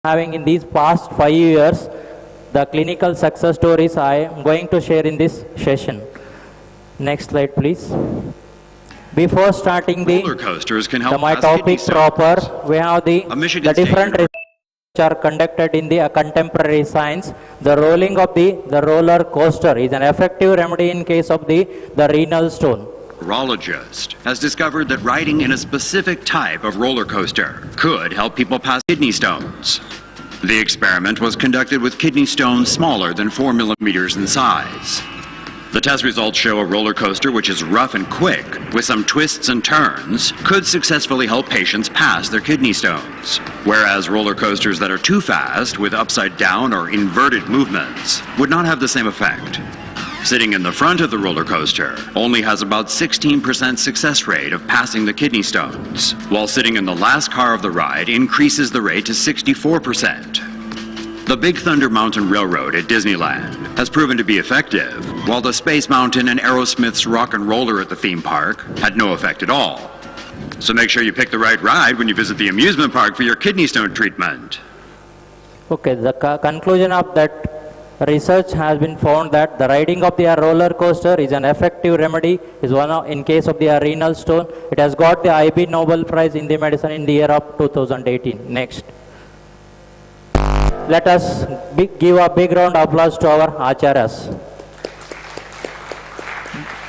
having in these past 5 years, the clinical success stories I am going to share in this session. Next slide, please. Before starting roller coasters can help my topic proper, we have the different research which are conducted in the contemporary science. The rolling of the roller coaster is an effective remedy in case of the renal stone. Neurologist has discovered that riding in a specific type of roller coaster could help people pass kidney stones. The experiment was conducted with kidney stones smaller than 4 millimeters in size. The test results show a roller coaster which is rough and quick, with some twists and turns, could successfully help patients pass their kidney stones. Whereas roller coasters that are too fast, with upside down or inverted movements, would not have the same effect. Sitting in the front of the roller coaster only has about 16% success rate of passing the kidney stones, while sitting in the last car of the ride increases the rate to 64%. The Big Thunder Mountain Railroad at Disneyland has proven to be effective, while the Space Mountain and Aerosmith's Rock and Roller at the theme park had no effect at all. So make sure you pick the right ride when you visit the amusement park for your kidney stone treatment. Okay, the conclusion of that research has been found that the riding of the roller coaster is an effective remedy in case of the renal stone. It has got the IB Nobel Prize in the medicine in the year of 2018. Next. Let us give a big round of applause to our acharyas.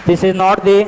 This is not the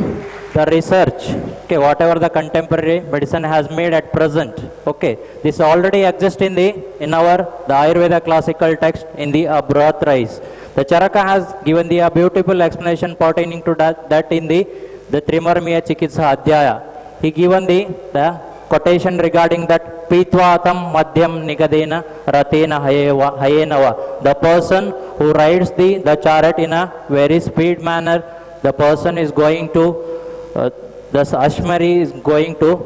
research, okay, whatever the contemporary medicine has made at present, okay. This already exists in the Ayurveda classical text in the Brihatrays. The Charaka has given the beautiful explanation pertaining to that in the Trimarmiya Chikitsa Adhyaya. He given the quotation regarding that Pitvatam Madhyam Nigadena Ratena Hayenava. The person who rides the chariot in a very speed manner, the person is going to the Ashmari is going to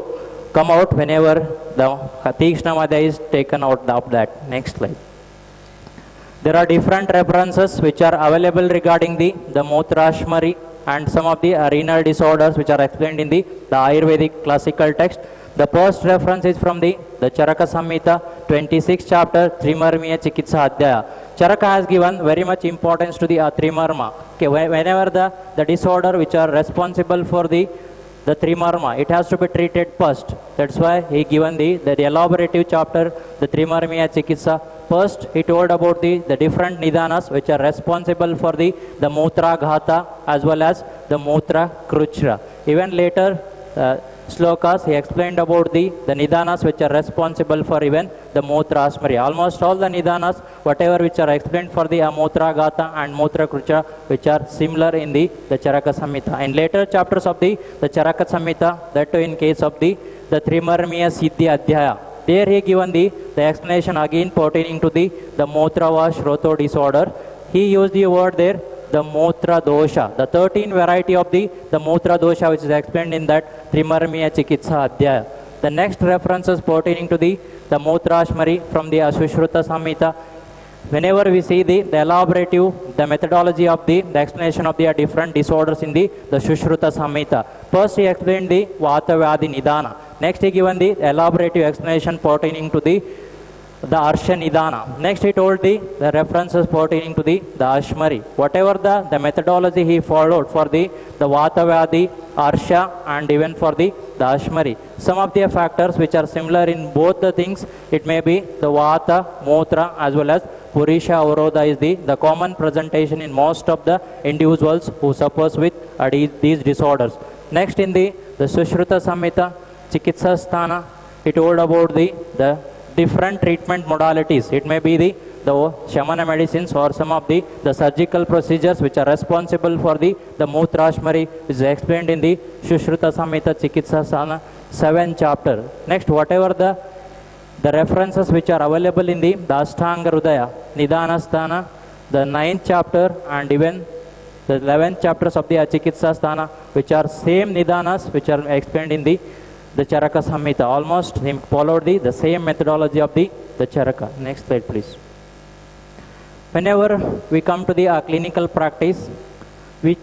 come out whenever the Tikshna Madhya is taken out of that. Next slide. There are different references which are available regarding the Mutrashmari and some of the renal disorders which are explained in the Ayurvedic classical text. The first reference is from the Charaka Samhita, 26th chapter, Trimarmiya Chikitsa Adhyaya. Charaka has given very much importance to the Trimarma. Okay, whenever the disorder which are responsible for the Trimarma, it has to be treated first. That's why he given the elaborative chapter, the Trimarmiya Chikitsa. First, he told about the different nidanas which are responsible for the Mutra Ghata as well as the Mutra Kruchra. Even later, slokas, he explained about the nidanas which are responsible for even the Mutra Asmari. Almost all the nidanas, whatever which are explained for the Mutra Gata and Mutra Krucha, which are similar in the Charaka Samhita. In later chapters of the Charaka Samhita, that too in case of the Trimarmiya Siddhi Adhyaya, there he given the explanation again pertaining to the Mutrava Shroto disorder. He used the word there, the Mutra Dosha, the 13 variety of the Mutra Dosha which is explained in that Trimarmiya Chikitsa Adhyaya. The next references pertaining to the Mutrashmari from the Sushruta Samhita. Whenever we see the elaborative, the methodology of the explanation of the different disorders in the Sushruta Samhita. First he explained the Vata Vyadhi Nidana. Next he given the elaborative explanation pertaining to the Arsha Nidana. Next he told the references pertaining to the Ashmari. Whatever the methodology he followed for the Vata Vyadhi, Arsha and even for the Ashmari. Some of the factors which are similar in both the things, it may be the Vata, Mutra as well as Purisha Avrodha is the common presentation in most of the individuals who suffers with these disorders. Next in the Sushruta Samhita, Chikitsa Sthana, he told about the different treatment modalities. It may be the Shamana medicines or some of the surgical procedures which are responsible for the Mutrashmari, which is explained in the Sushruta Samhita Chikitsa Sthana 7th chapter. Next, whatever the references which are available in the Ashtanga Hridaya, Nidana Sthana, the 9th chapter and even the 11th chapters of the Chikitsa Sthana, which are same Nidanas which are explained in the Charaka Samhita. Almost he followed the same methodology of the Charaka. Next slide, please. Whenever we come to the clinical practice, we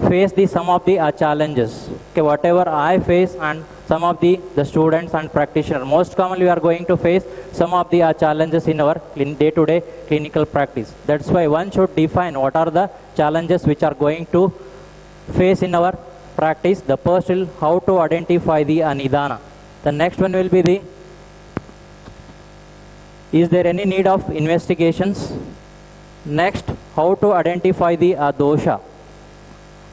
face some of the challenges. Okay, whatever I face and some of the students and practitioners. Most commonly we are going to face some of the challenges in our day-to-day clinical practice. That's why one should define what are the challenges which are going to face in our practice. The first will how to identify the nidana. The next one will be the is there any need of investigations? Next, how to identify the dosha.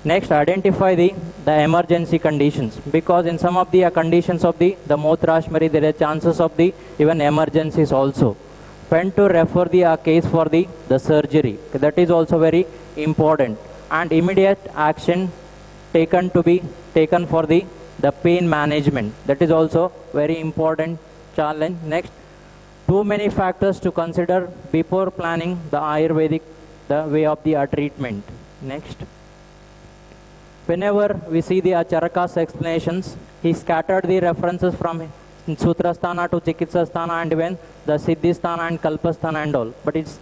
Next, identify the emergency conditions, because in some of the conditions of the Mootrashmari, there are chances of the even emergencies also. When to refer the case for the surgery, that is also very important. And immediate action taken to be taken for the pain management, that is also very important challenge. Next, too many factors to consider before planning the Ayurvedic, the way of the treatment. Next, whenever we see the Charaka's explanations, he scattered the references from Sutrasthana to Chikitsasthana and even the Siddhisthana and Kalpasthana and all. But it's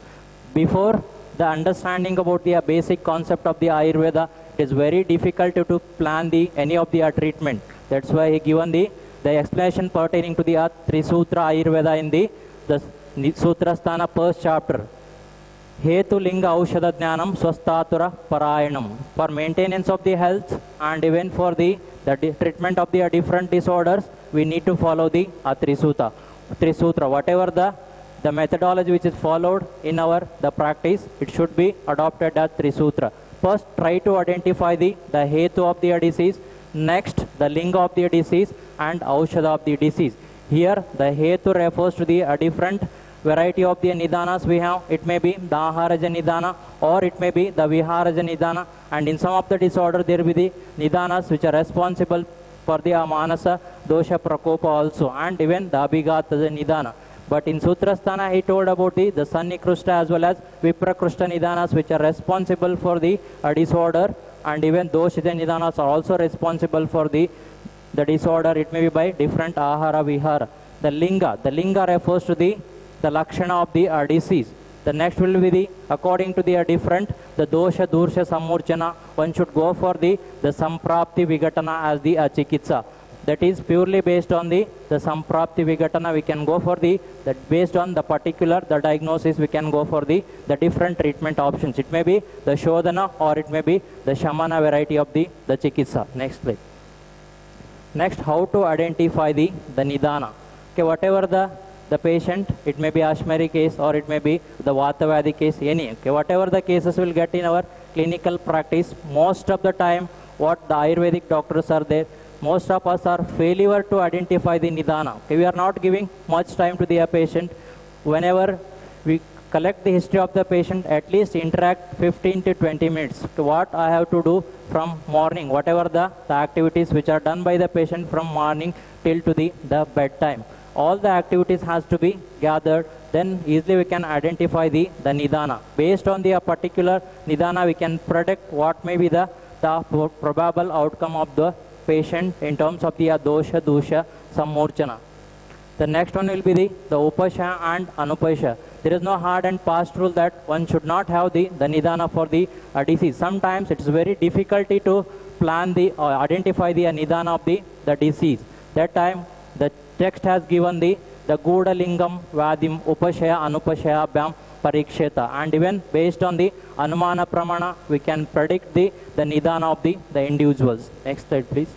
before the understanding about the basic concept of the Ayurveda, it is very difficult to plan any of the treatment. That's why he given the explanation pertaining to the Trisutra Ayurveda in the Sutrasthana first chapter. Hetu linga aushadha jnanam swastatura parayanam. For maintenance of the health and even for the treatment of the different disorders, we need to follow the Trisutra. Whatever the methodology which is followed in the practice, it should be adopted as Trisutra. First, try to identify the hetu of the disease. Next, the linga of the disease and aushadha of the disease. Here, the hetu refers to the different variety of the nidanas we have. It may be the aharaja nidana or it may be the viharaja nidana. And in some of the disorder, there will be the nidanas which are responsible for the manasa dosha prakopa also, and even the abhigata nidana. But in Sutrasthana, he told about the Sannikrushta as well as Viprakrushta nidanas which are responsible for the disorder, and even Doshita nidanas are also responsible for the disorder. It may be by different ahara vihara. The linga refers to the lakshana of the disease. The next will be according to the different, the dosha, dursha, samurchana, one should go for the samprapti vigatana as the chikitsa. That is purely based on the samprapti vigatana, we can go for that based on the particular, the diagnosis, we can go for the different treatment options. It may be the shodhana or it may be the shamana variety of the chikitsa. Next please. Next, how to identify the nidana. Okay, whatever the patient, it may be Ashmari case or it may be the Vatavadi case, any. Okay, whatever the cases will get in our clinical practice, most of the time what the Ayurvedic doctors are there, most of us are failure to identify the nidana. Okay, we are not giving much time to the patient. Whenever we collect the history of the patient, at least interact 15 to 20 minutes to what I have to do from morning, whatever the activities which are done by the patient from morning till to the bedtime. All the activities has to be gathered, then easily we can identify the nidana. Based on the particular nidana, we can predict what may be the probable outcome of the patient in terms of the dosha, dusha, samurchana. The next one will be the upasha and anupasha. There is no hard and fast rule that one should not have the nidana for the disease. Sometimes it is very difficulty to plan or identify the nidana of the disease. That time the text has given the Guda Lingam Vadim Upashaya Anupashaya Bhyam Pariksheta, and even based on the Anumana Pramana, we can predict the nidana of the individuals. Next slide, please.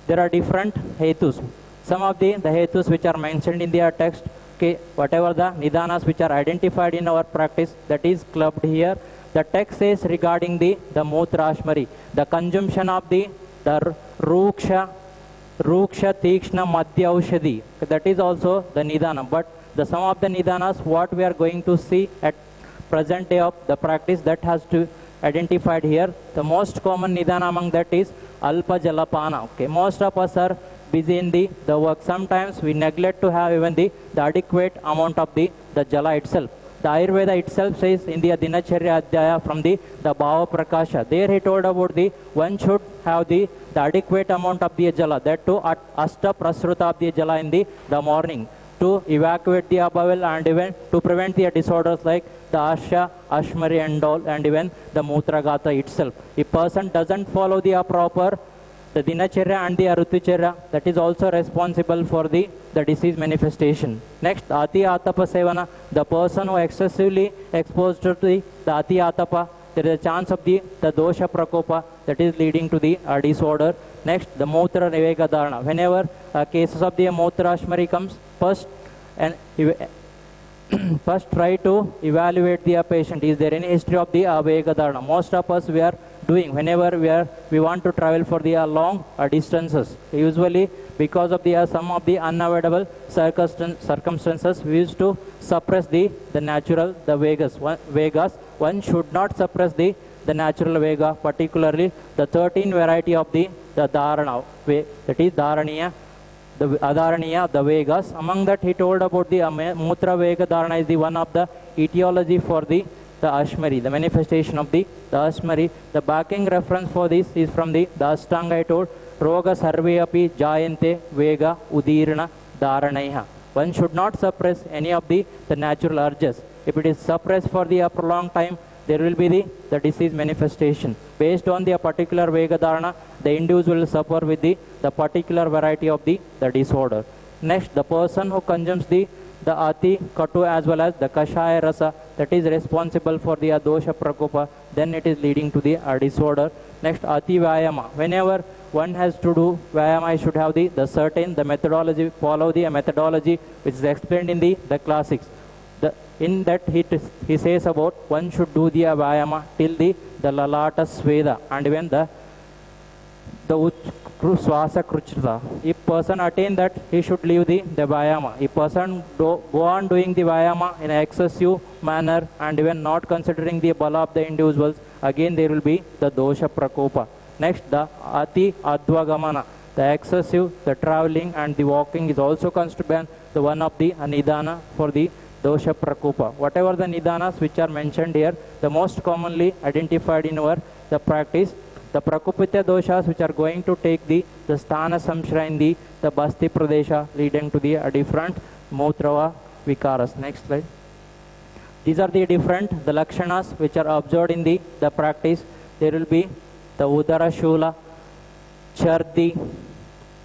There are different hetus. Some of the hetus which are mentioned in their text, okay, whatever the nidanas which are identified in our practice, that is clubbed here. The text says regarding the Mootrashmari, the consumption of the Ruksha Tikshna Madhya Aushadhi, that is also the nidana. But some of the nidanas what we are going to see at present day of the practice, that has to identified here. The most common nidana among that is Alpa Jalapana. Okay, most of us are busy in the work. Sometimes we neglect to have even the adequate amount of the jala itself. The Ayurveda itself says in the Dinacharya Adhyaya from the Bhava Prakasha, there he told about one should have the adequate amount of the jala, that to Ashta Prasruta of the jala in the morning, to evacuate the bowel and even to prevent the disorders like the Asha, Ashmari and all, and even the Mutragata itself. If person doesn't follow the proper the dinacharya and the rutucharya, that is also responsible for the disease manifestation. Next, ati atapa sevana, the person who excessively exposed to the ati atapa, there is a chance of the dosha prakopa that is leading to the disorder. Next, the mutra nivega dharana. Whenever cases of the mutra ashmari comes, first try to evaluate the patient. Is there any history of the vega dharana? Most of us we are doing whenever we want to travel for the long distances. Usually because of the some of the unavoidable circumstances, we used to suppress the natural vegas. One should not suppress the natural vega, particularly the 13 variety of the dharana, that is dharaniya, the adharaniya, the vegas. Among that, he told about the mutra vega dharana is the one of the etiology for the ashmari, the manifestation of the ashmari. The backing reference for this is from the Ashtanga. I told roga sarve api jayante vega udirna dharanaiha. One should not suppress any of the natural urges. If it is suppressed for the prolonged time, there will be the disease manifestation. Based on the particular vega dharana, the individual will suffer with the particular variety of the disorder. Next, the person who consumes the ati katu as well as the kashaya rasa, that is responsible for the dosha prakopa, then it is leading to the disorder. Next, ati vyayama. Whenever one has to do vyayama, I should have the certain methodology, follow the methodology which is explained in the classics. In that he says about one should do the vyayama till the lalata sveda and even the swasa kruchita. If person attain that, he should leave the vyayama. If person go on doing the vyayama in an excessive manner and even not considering the bala of the individuals, again there will be the dosha prakopa. Next, the ati advagamana, the excessive, the traveling and the walking is also considered the one of the nidana for the dosha prakopa. Whatever the nidanas which are mentioned here, the most commonly identified in our the practice, the prakupita doshas which are going to take the sthana samshra in the basti pradesha, leading to the different mutrava vikaras. Next slide. These are the different the lakshanas which are observed in the practice. There will be the udara shula, chardi,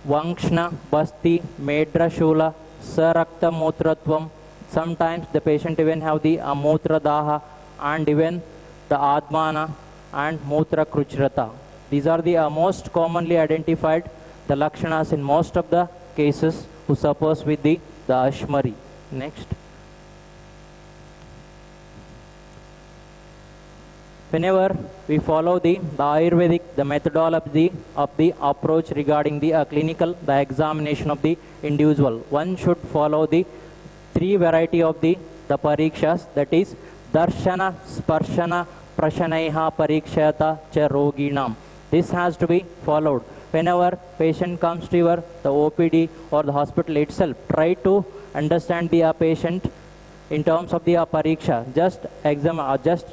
vankshna, basti, medra shula, sarakta mutratvam. Sometimes the patient even have the mutra daha and even the admana and mutra kruchrata. These are the most commonly identified the lakshanas in most of the cases who suffers with the ashmari. Next. Whenever we follow the Ayurvedic, the methodology of the approach regarding the clinical, the examination of the individual, one should follow the 3 variety of the parikshas, that is darshana, sparshana, prashanaiha parikshata cha roginam. This has to be followed. Whenever patient comes to your the OPD or the hospital itself, try to understand the patient in terms of the pariksha. Just examine, just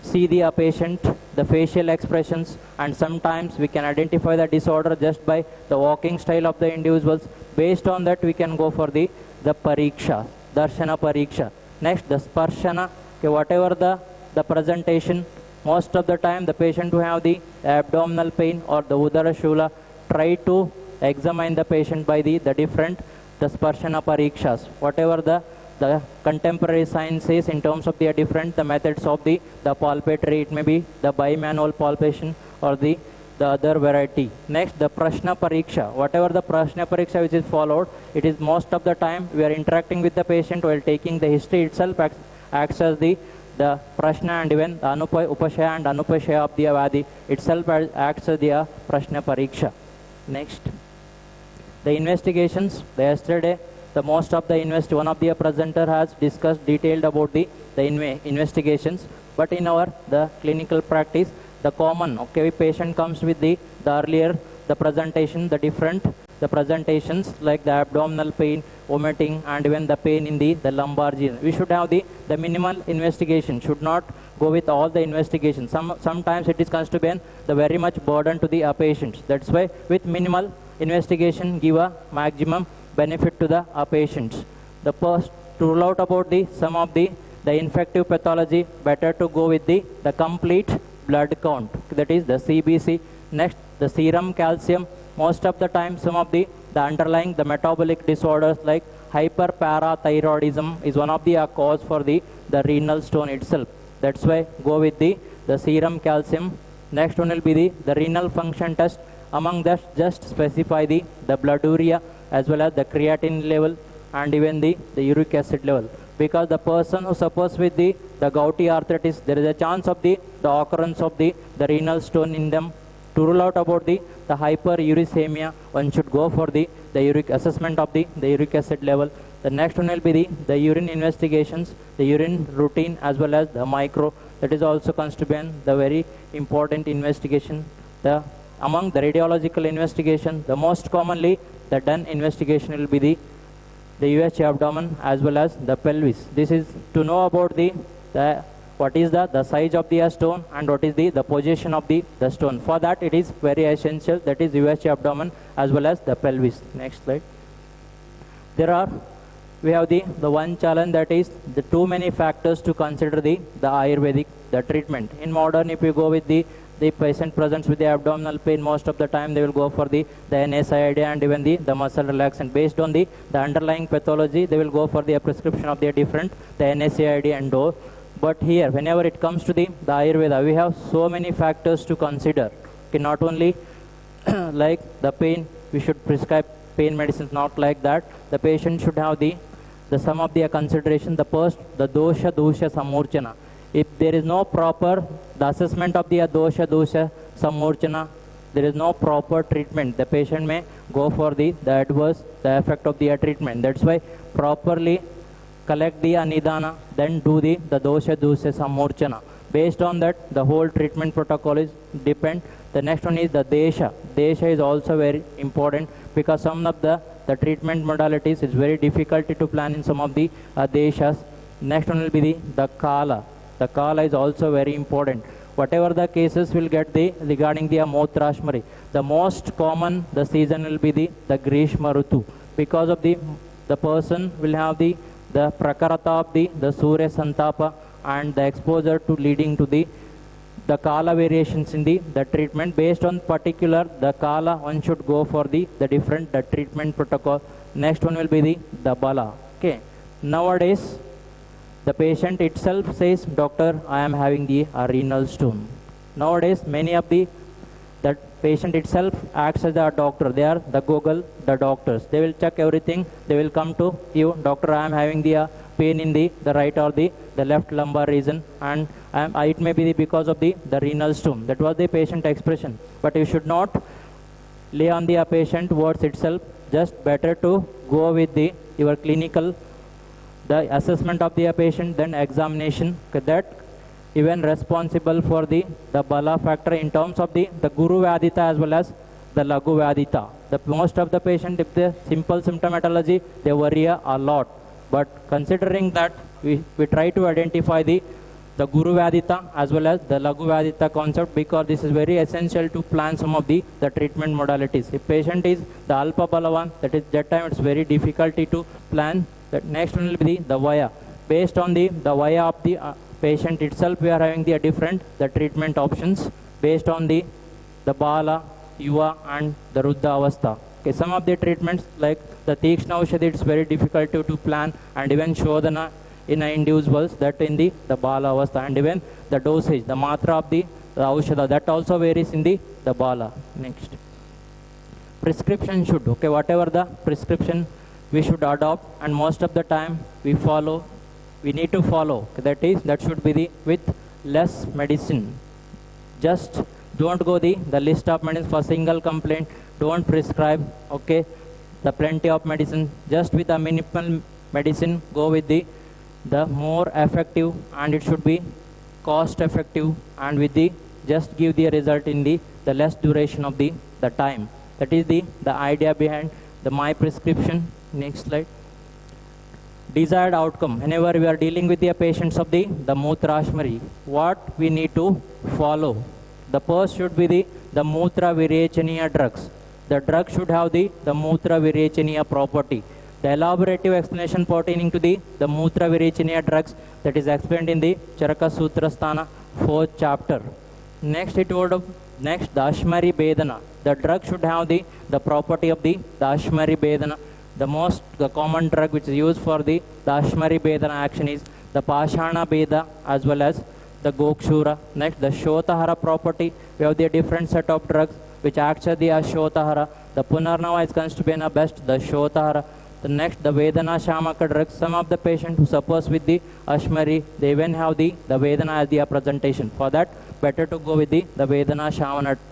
see the patient, the facial expressions, and sometimes we can identify the disorder just by the walking style of the individuals. Based on that, we can go for the pariksha, darshana pariksha. Next, the sparshana, okay, whatever the presentation, most of the time the patient who have the abdominal pain or the udara shula, try to examine the patient by the different the sparshana parikshas. Whatever the contemporary science says in terms of the different the methods of the palpatory, it may be the bimanual palpation or the other variety. Next, the prashna pariksha. Whatever the prashna pariksha which is followed, it is most of the time we are interacting with the patient while taking the history itself acts as the prashna, and even the upashaya and anupashaya of the avadi itself acts as the prashna pariksha. Next, the investigations. Yesterday, the most of the one of the presenter has discussed detailed about the investigations, but in our the clinical practice, the common, okay, patient comes with the earlier the presentation, the different the presentations like the abdominal pain, vomiting, and even the pain in the lumbar region. We should have the minimal investigation, should not go with all the investigations. Sometimes it is considered the very much burden to the patients. That's why with minimal investigation give a maximum benefit to the patients. The first to rule out about some of the infective pathology, better to go with the complete blood count, that is the CBC. Next, the serum calcium, most of the time some of the underlying the metabolic disorders like hyperparathyroidism is one of the cause for the renal stone itself. That's why go with the serum calcium. Next one will be the renal function test. Among that, just specify the blooduria as well as the creatinine level and even the uric acid level. Because the person who suffers with the gouty arthritis, there is a chance of the occurrence of the renal stone in them. To rule out about the hyperuricemia, one should go for the uric assessment of the uric acid level. The next one will be the urine investigations, the urine routine as well as the micro. That is also constitute the very important investigation. Among the radiological investigation, the most commonly the done investigation will be the UH abdomen as well as the pelvis. This is to know about what is the size of the stone and what is the position of the stone. For that it is very essential, that is UH abdomen as well as the pelvis. Next slide. We have the one challenge, that is the too many factors to consider the Ayurvedic treatment. In modern, if you go with the patient presents with the abdominal pain, most of the time they will go for the NSAID and even the muscle relaxant. Based on the underlying pathology, they will go for the prescription of the different NSAID and all. But here, whenever it comes to the Ayurveda, we have so many factors to consider. Okay, not only like the pain, we should prescribe pain medicines, not like that. The patient should have the sum of the consideration. The first, the dosha samurchana. If there is no proper assessment of the dosha samurchana, there is no proper treatment. The patient may go for the adverse effect of the treatment. That's why properly collect the anidana, then do the dosha samurchana. Based on that, the whole treatment protocol is depend. The next one is the desha. Desha is also very important because some of the treatment modalities is very difficult to plan in some of the deshas. Next one will be the kala. The kala is also very important. Whatever the cases will get regarding the Motrashmari, the most common the season will be the Grishma Rutu, because of the person will have the prakarata of the Surya Santapa and the exposure to leading to the kala variations in the treatment. Based on particular the kala, one should go for the different treatment protocol. Next one will be the bala. Okay, nowadays the patient itself says, doctor, I am having the renal stone. Nowadays many of that patient itself acts as a doctor. They are the Google, the doctors. They will check everything. They will come to you, doctor, I am having the pain in the right or the left lumbar region, and it may be because of the renal stone. That was the patient expression. But you should not lay on the patient words itself. Just better to go with your clinical, the assessment of the patient, then examination. That even responsible for the bala factor in terms of the Guru Vyadita as well as the Lagu Vyadita. Most of the patient, if the simple symptomatology, they worry a lot. But considering that, we try to identify the Guru Vyadita as well as the Lagu Vyadita concept, because this is very essential to plan some of the treatment modalities. If patient is the Alpa Balavan, that time it's very difficult to plan. That next one will be the Vaya. Based on the Vaya of the patient itself, we are having the different treatment options based on the Bala, Yuva and the Ruddha Avastha. Okay, some of the treatments like the Tikshna Aushadhi, it's very difficult to plan, and even Shodhana in individuals that in the Bala Avastha, and even the dosage, the Matra of the Aushadha, that also varies in the Bala. Next. Prescription should, okay, whatever the prescription we should adopt, and most of the time we need to follow. That should be with less medicine. Just don't go the list of medicines for single complaint. Don't prescribe, okay, the plenty of medicine. Just with the minimal medicine, go with the more effective, and it should be cost effective, and with just give the result in the less duration of the time. That is the idea behind my prescription. Next slide. Desired outcome. Whenever we are dealing with the patients of the Mutrashmari, what we need to follow. The first should be the Mutra Virechaniya drugs. The drug should have the Mutra Virechaniya property. The elaborative explanation pertaining to the Mutra Virechaniya drugs, that is explained in the Charaka Sutra Sthana 4th chapter. Next, the Ashmari Bedana. the drug should have the property of the Ashmari Bedana. The common drug which is used for the Ashmari Bedana action is the Pashana Beda as well as the Gokshura. Next, the Shotahara property. We have the different set of drugs which acts as the Shotahara. The Punarnava is considered to be the best, the Shotahara. The next, the Vedana Shamaka drugs. Some of the patients who suffers with the Ashmari, they even have the Vedana as their presentation. For that, better to go with the Vedana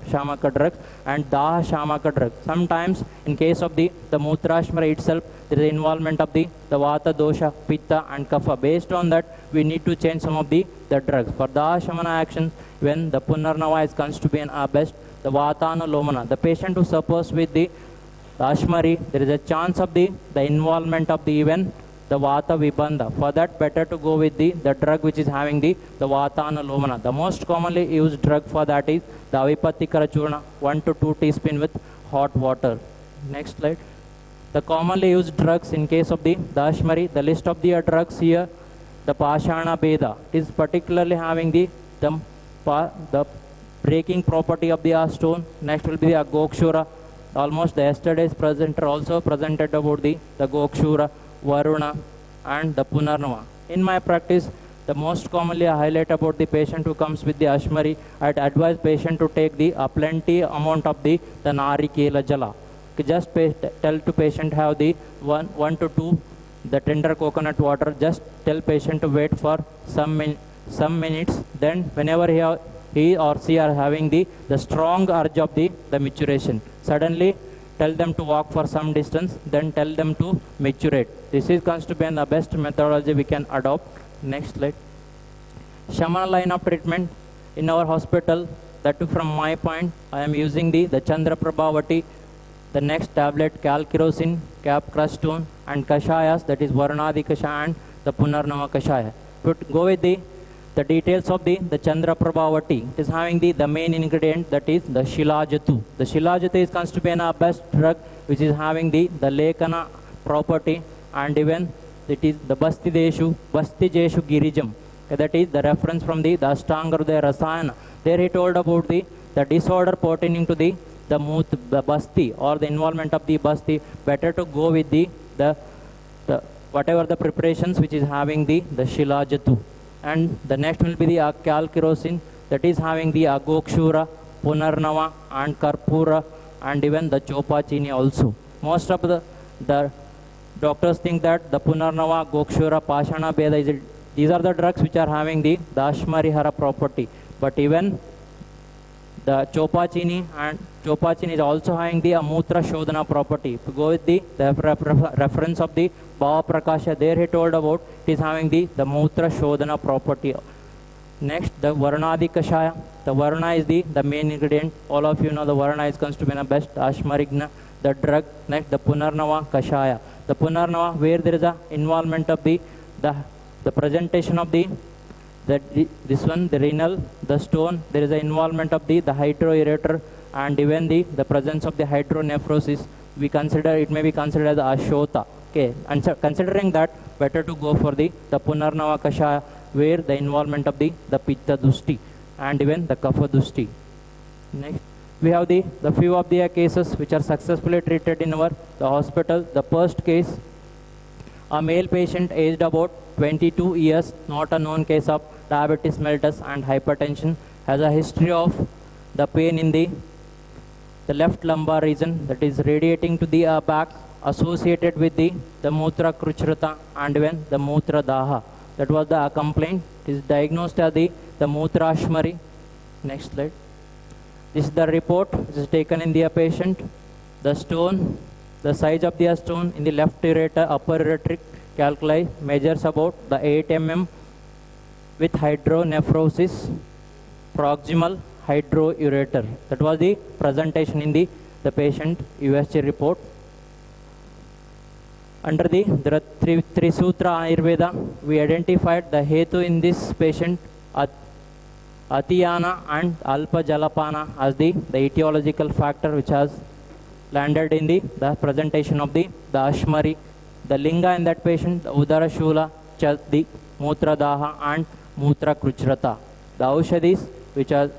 Shamaka drugs and Daha Shamaka drugs. Sometimes, in case of the Mutrashmari itself, there is involvement of the Vata, Dosha, Pitta and Kapha. Based on that, we need to change some of the drugs. For Daha Shamana action, when the Punarnava is considered to be an best, the Vatana Lomana. The patient who suffers with the Ashmari, there is a chance of the involvement of the even the Vata Vibandha. For that, better to go with the drug which is having the Vatana Lomana. The most commonly used drug for that is the Avipattikara Churna, 1 to 2 teaspoons with hot water. Next slide. The commonly used drugs in case of the Ashmari, the list of the drugs here, the Pashana Beda is particularly having the breaking property of the stone. Next will be the Gokshura. Almost the yesterday's presenter also presented about the Gokshura, Varuna and the Punarnava. In my practice, the most commonly I highlight about the patient who comes with the Ashmari, I'd advise patient to take the plenty amount of the Narikela Jala. Just tell to patient have the 1 to 2 the tender coconut water. Just tell patient to wait for some minutes. Then whenever he or she are having the strong urge of the maturation, suddenly tell them to walk for some distance, then tell them to maturate. This is considered to be the best methodology we can adopt. Next slide. Shamana line of treatment in our hospital, that too from my point, I am using the Chandra Prabhavati. The next tablet, Calcirosine, Cap Crush Stone and Kashayas, that is Varunadi Kashaya and the Punarnava Kashaya. Go with the details of the Chandra Prabhavati. It is having the main ingredient, that is the Shilajatu. The Shilajatu is considered to be the best drug which is having the Lekana property, and even it is the Basti Jeshu Girijam. That is the reference from the Ashtangarudaya Rasayana. There he told about the disorder pertaining to the Basti or the involvement of the Basti. Better to go with the whatever the preparations which is having the Shilajatu. And the next will be the Calcirosine, that is having the Gokshura, Punarnava and Karpura and even the Chopachini also. Most of the doctors think that the Punarnava, Gokshura, Pashana Beda, these are the drugs which are having the Ashmarihara property. But even the Chopachini is also having the Amutra Shodhana property. To go with the reference of the Bhava Prakasha, there he told about it is having the Mutra Shodhana property. Next, the Varunadi Kashaya. The Varuna is the main ingredient. All of you know the Varuna is considered to be the best Ashmarigna, the drug. Next, the Punarnava Kashaya. The Punarnava, where there is a involvement of the presentation of this one, the renal, the stone, there is an involvement of the hydrourator and even the presence of the hydronephrosis. It may be considered as Ashota. Okay, and so considering that, better to go for the Punarnava Kashaya, where the involvement of the Pitta Dusti and even the Kapha Dusti. Next, we have the few of the cases which are successfully treated in the hospital. The first case, a male patient aged about 22 years, not a known case of diabetes mellitus and hypertension, has a history of the pain in the left lumbar region, that is radiating to the back, associated with the Mutra Kruchrata and even the Mutra Daha. That was the complaint. It is diagnosed as the Mutra Ashmari. Next slide. This is the report which is taken in the patient. The stone, the size of the stone in the left ureter, upper ureteric calculi measures about the 8 mm with hydronephrosis, proximal hydroureter. That was the presentation in the patient USG report. Under there are three Sutra Ayurveda, we identified the Hetu in this patient, Atiyana and Alpa Jalapana as the etiological factor which has landed in the presentation of the Ashmari. The Linga in that patient, the Udara Shula, Chaddi, Mutra Daha and Mutra Kruchrata. The Aushadis which are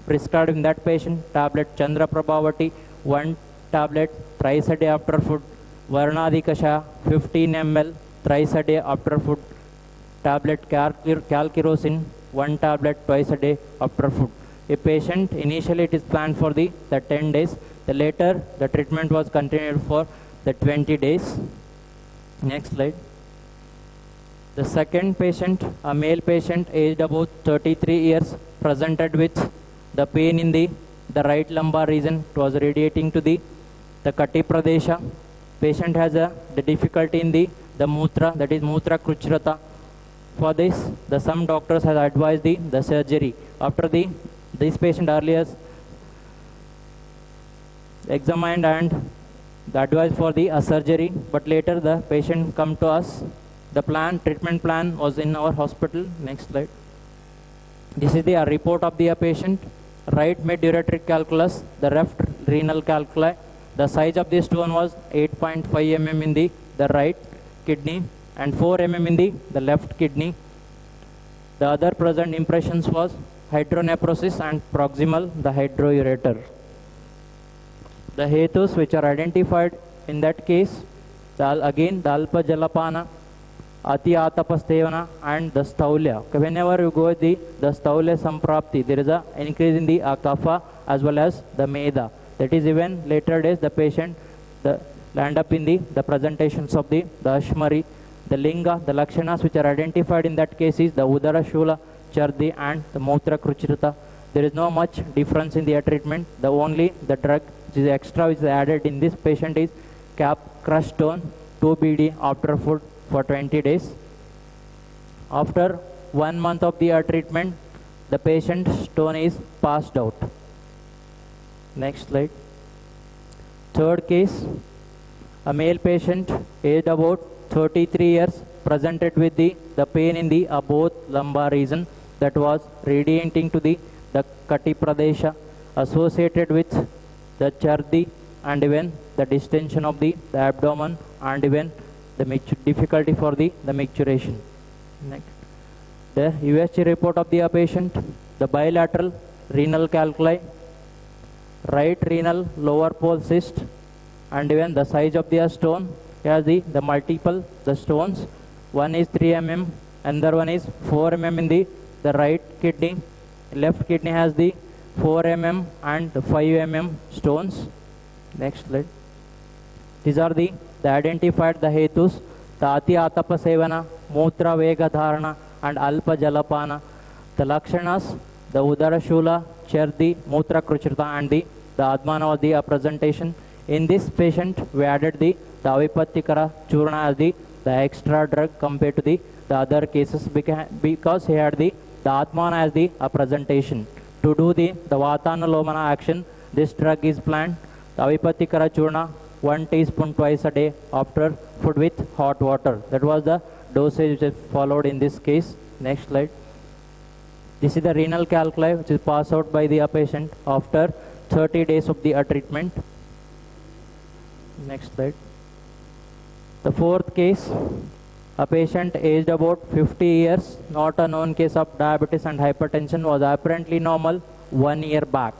prescribed in that patient tablet Chandra Prabhavati, 1 tablet thrice a day after food, Varnadi Kasha 15 ml thrice a day after food, tablet Calcirosin 1 tablet twice a day after food. A patient, initially it is planned for the 10 days, the later the treatment was continued for the 20 days. Next slide. The second patient, a male patient aged about 33 years, presented with the pain in the right lumbar region. It was radiating to the Kati Pradesha. Patient has the difficulty in the Mutra, that is Mutra Kruchrata. For this, some doctors have advised the surgery. After this patient earlier examined and the advice for the surgery, but later the patient come to us. The treatment plan was in our hospital. Next slide. This is the report of the patient. Right mid-ureteric calculus, the left renal calculi. The size of the stone was 8.5 mm in the right kidney and 4 mm in the left kidney. The other present impressions was hydronephrosis and proximal, the hydroureter. The hetus which are identified in that case, again the alpa jalapana, ati atapastevana and the staulya. Okay, whenever you go with the staulya samprapti, there is an increase in the kapha as well as the meda. That is even later days the patient land up in the presentations of the ashmari. The linga, the lakshanas which are identified in that case is the udara shula, chardi and the mutra kruchrita. There is no much difference in their treatment. The only the drug which is extra which is added in this patient is cap crushed stone 2 BD after food for 20 days. After 1 month of the treatment, the patient's stone is passed out. Next slide. Third case, a male patient aged about 33 years, presented with the pain in the both lumbar region that was radiating to the Kati Pradesha, associated with the chardi and even the distension of the abdomen and even the difficulty for the micturition. Next. The USG report of the patient, the bilateral renal calculi, right renal lower pole cyst and even the size of the stone. Here the multiple the stones. One is 3 mm, another one is 4 mm in the right kidney. Left kidney has the 4 mm and the 5 mm stones. Next slide. These are the identified the hetus, the ati atapa sevana, mutra vega dharana and alpa jalapana. The lakshanas, the udara shula, chardi, mutra kruchrita and the admana of the presentation. In this patient, we added the avipattikara churna as the extra drug compared to the other cases because he had the atmana as the presentation. To do the vatanalomana action, this drug is planned. The avipattikara churna 1 teaspoon twice a day after food with hot water. That was the dosage which is followed in this case. Next slide. This is the renal calculi which is passed out by the patient after 30 days of the treatment. Next slide. The fourth case, a patient aged about 50 years, not a known case of diabetes and hypertension, was apparently normal 1 year back.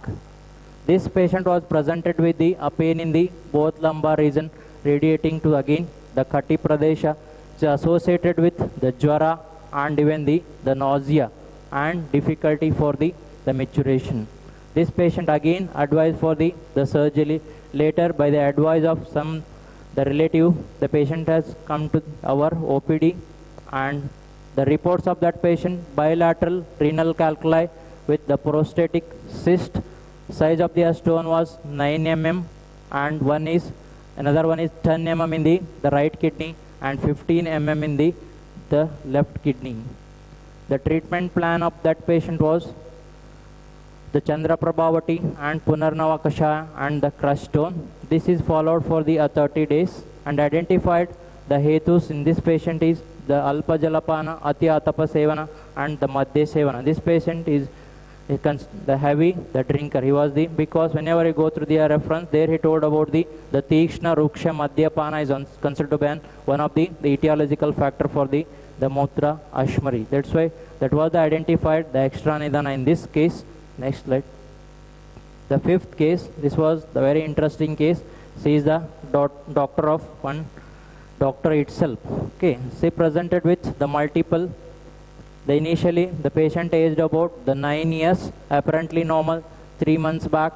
This patient was presented with the pain in the both lumbar region, radiating to again the Kati Pradesha, which is associated with the jwara and even the nausea and difficulty for the maturation. This patient again advised for the surgery. Later, by the advice of the relative, the patient has come to our OPD, and the reports of that patient: bilateral renal calculi with the prostatic cyst. Size of the stone was 9 mm and another one is 10 mm in the right kidney and 15 mm in the left kidney. The treatment plan of that patient was the Chandra Prabhavati and Punarnava Kasha and the crushed stone. This is followed for the 30 days and identified the hetus in this patient is the Alpa Jalapana, Ati Atapa Sevana and the Madhya Sevana. This patient is the heavy, the drinker. He was because whenever you go through the reference, there he told about the Tikshna Ruksha Madhyapana is considered to be one of the etiological factor for the Mutra Ashmari. That's why that was the identified the extra nidana in this case. Next slide. The fifth case, this was the very interesting case. She is the doctor of one doctor itself. Okay, she presented with the multiple. Initially, the patient aged about the 9 years, apparently normal. 3 months back,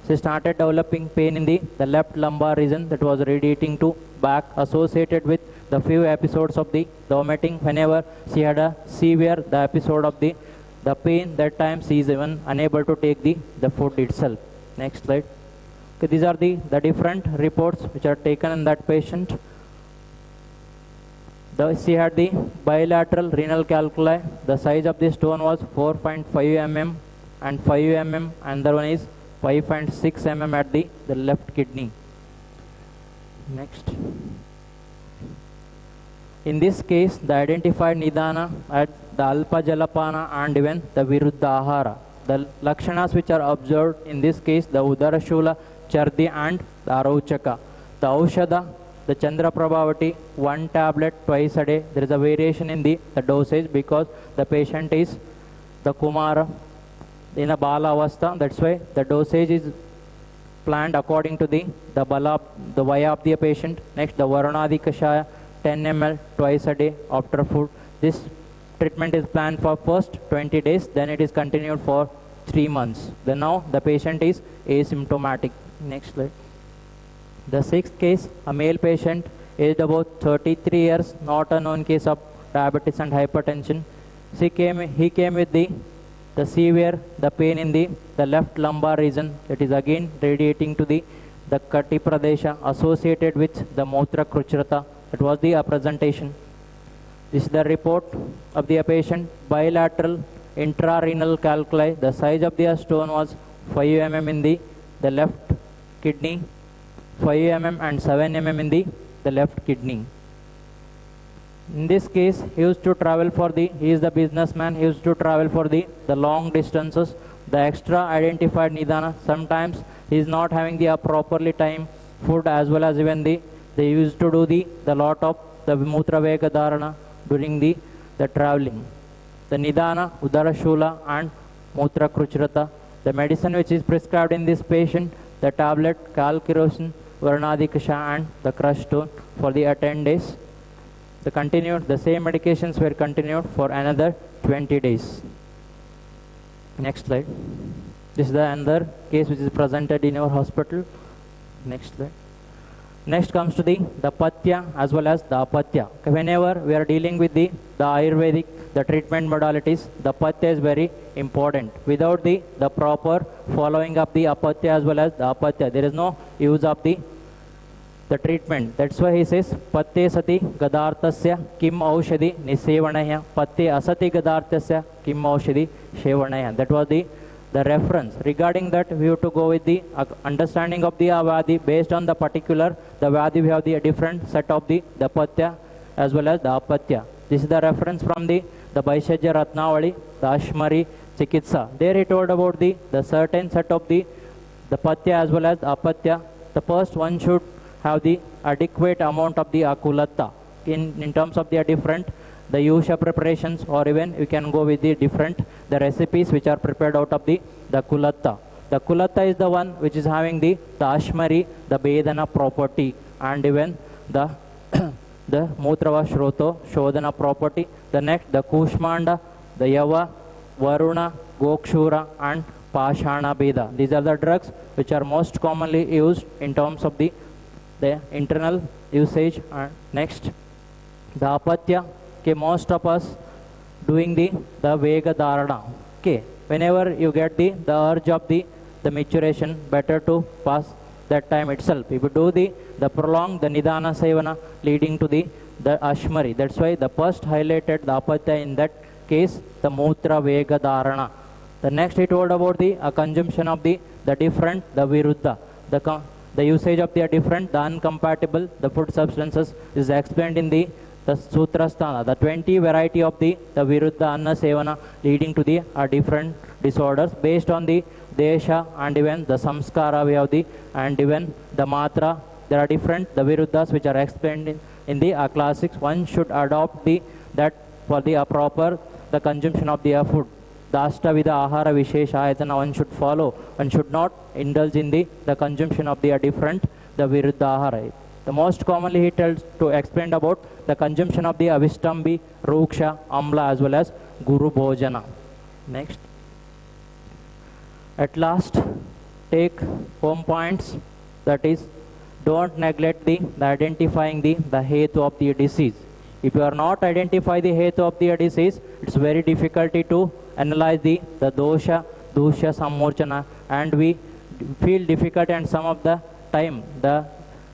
she started developing pain in the left lumbar region that was radiating to back, associated with the few episodes of the vomiting. Whenever she had a severe the episode of the pain, that time she is even unable to take the food itself. Next slide. Okay, these are the different reports which are taken in that patient. She had the bilateral renal calculi. The size of the stone was 4.5 mm and 5 mm, and the one is 5.6 mm at the left kidney. Next. In this case, the identified nidana at the alpa jalapana and even the viruddha ahara. The lakshanas which are observed in this case, the udarashula, chardi and the arauchaka. The aushada, the Chandra Prabhavati, 1 tablet twice a day. There is a variation in the dosage because the patient is the Kumara in a Bala Avastha. That's why the dosage is planned according to the Bala, the Vaya of the patient. Next, the Varunadi Kashaya, 10 ml twice a day after food. This treatment is planned for first 20 days, then it is continued for 3 months. Then now the patient is asymptomatic. Next slide. The sixth case, a male patient aged about 33 years, not a known case of diabetes and hypertension. He came with the severe pain in the left lumbar region. It is again radiating to the Kati Pradesha associated with the Mutra Kruchrata. It was the presentation. This is the report of the patient. Bilateral intrarenal calculi. The size of the stone was 5 mm in the left kidney, 5 mm and 7 mm in the left kidney. In this case, he used to travel for he is the businessman, he used to travel for the long distances. The extra identified nidana, sometimes he is not having the properly timed food, as well as even they used to do the lot of the Vimutra Vega Dharana during the traveling. The nidana, udarashula and Mutra Kruchrata. The medicine which is prescribed in this patient, the tablet, calcirosin, Varunadikasha and the crushed stone for the 10 days. The same medications were continued for another 20 days. Next slide. This is the another case which is presented in our hospital. Next slide. Next comes to the patya as well as the apatya. Okay, whenever we are dealing with the Ayurvedic, the treatment modalities, the patya is very important. Without the proper following up the apatya as well as the apatya, there is no use of the treatment. That's why he says, Patye sati gadartasya kim aushadi nisevanaya, Patye asati gadartasya kim aushadi shevanaya. That was the reference. Regarding that, we have to go with the understanding of the Vyadhi. Based on the particular, the Vyadhi, we have the different set of the Patya as well as the Apatya. This is the reference from the Vaishajya Ratnavali, the Ashmari Chikitsa. There he told about the certain set of the Patya as well as the Apatya. The first one should have the adequate amount of the Akulata in terms of the different the Yusha preparations, or even you can go with the different the recipes which are prepared out of the Kulatta. The Kulatta is the one which is having the Ashmari, the Vedana property, and even the Mutrava Shroto Shodhana property. The next, the Kushmanda, the Yava, Varuna, Gokshura, and Pashana Beda. These are the drugs which are most commonly used in terms of the internal usage. And next, the Apatya. Okay, most of us doing the Vega Dharana. Okay, whenever you get the urge of the maturation, better to pass that time itself. If you do the prolonged the Nidana Sevana leading to the Ashmari, that's why the first highlighted the Apatya in that case, the Mutra Vega Dharana. The next he told about the consumption of the different, the Viruddha. The usage of the different, the incompatible, the food substances is explained in the Sutrasthana, the 20 variety of the Viruddha Anna Sevana leading to the different disorders based on the Desha and even the Samskara we have and even the Matra. There are different the Viruddhas which are explained in the classics. One should adopt that for the proper the consumption of the food. the Ashtavida Ahara Visheshayatana one should follow. One should not indulge in the consumption of the different, the Viruddha Ahara. The most commonly he tells to explain about the consumption of the Avistambi, Ruksha, Amla as well as Guru Bhojana. Next. At last, take home points, that is, don't neglect the identifying the hetu of the disease. If you are not identify the hetu of the disease, it's very difficulty to analyze the dosha, sammorchana, and we feel difficult, and some of the time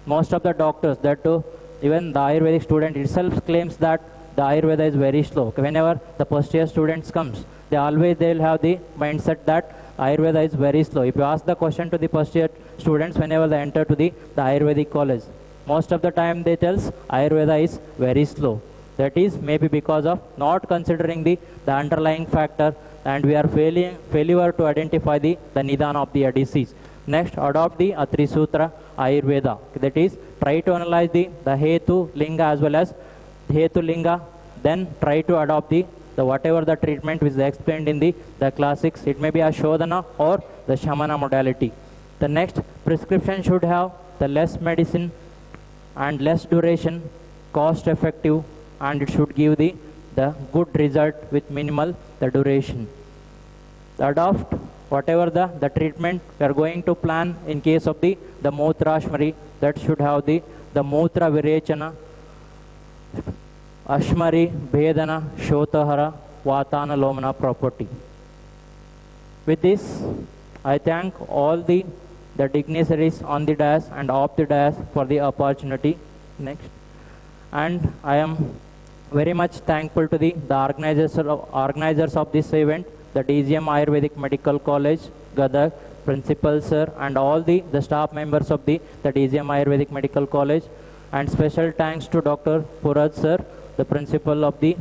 most of the doctors, that too, even the Ayurvedic student itself claims that the Ayurveda is very slow. Whenever the first year students comes, they will have the mindset that Ayurveda is very slow. If you ask the question to the first year students whenever they enter to the Ayurvedic college, most of the time they tells Ayurveda is very slow. That is maybe because of not considering the underlying factor, and we are failure to identify the nidana of the disease. Next, adopt the Atri Sutra Ayurveda. That is, try to analyze the Hetu Linga as well as Hetu Linga, then try to adopt the whatever the treatment which is explained in the classics. It may be a Shodhana or the Shamana modality. The next, prescription should have the less medicine and less duration, cost effective, and it should give the good result with minimal the duration. Adopt whatever the treatment we are going to plan in case of the Mutrashmari, that should have the Mutra Virechana, Ashmari, Bhedana, Shotahara, Vatana Lomana property. With this, I thank all the dignitaries on the dais and off the dais for the opportunity. Next. And I am very much thankful to the organizers of this event, the DGM Ayurvedic Medical College, Gadag, Principal Sir, and all the staff members of the DGM Ayurvedic Medical College. And special thanks to Dr. Purad Sir, the Principal of the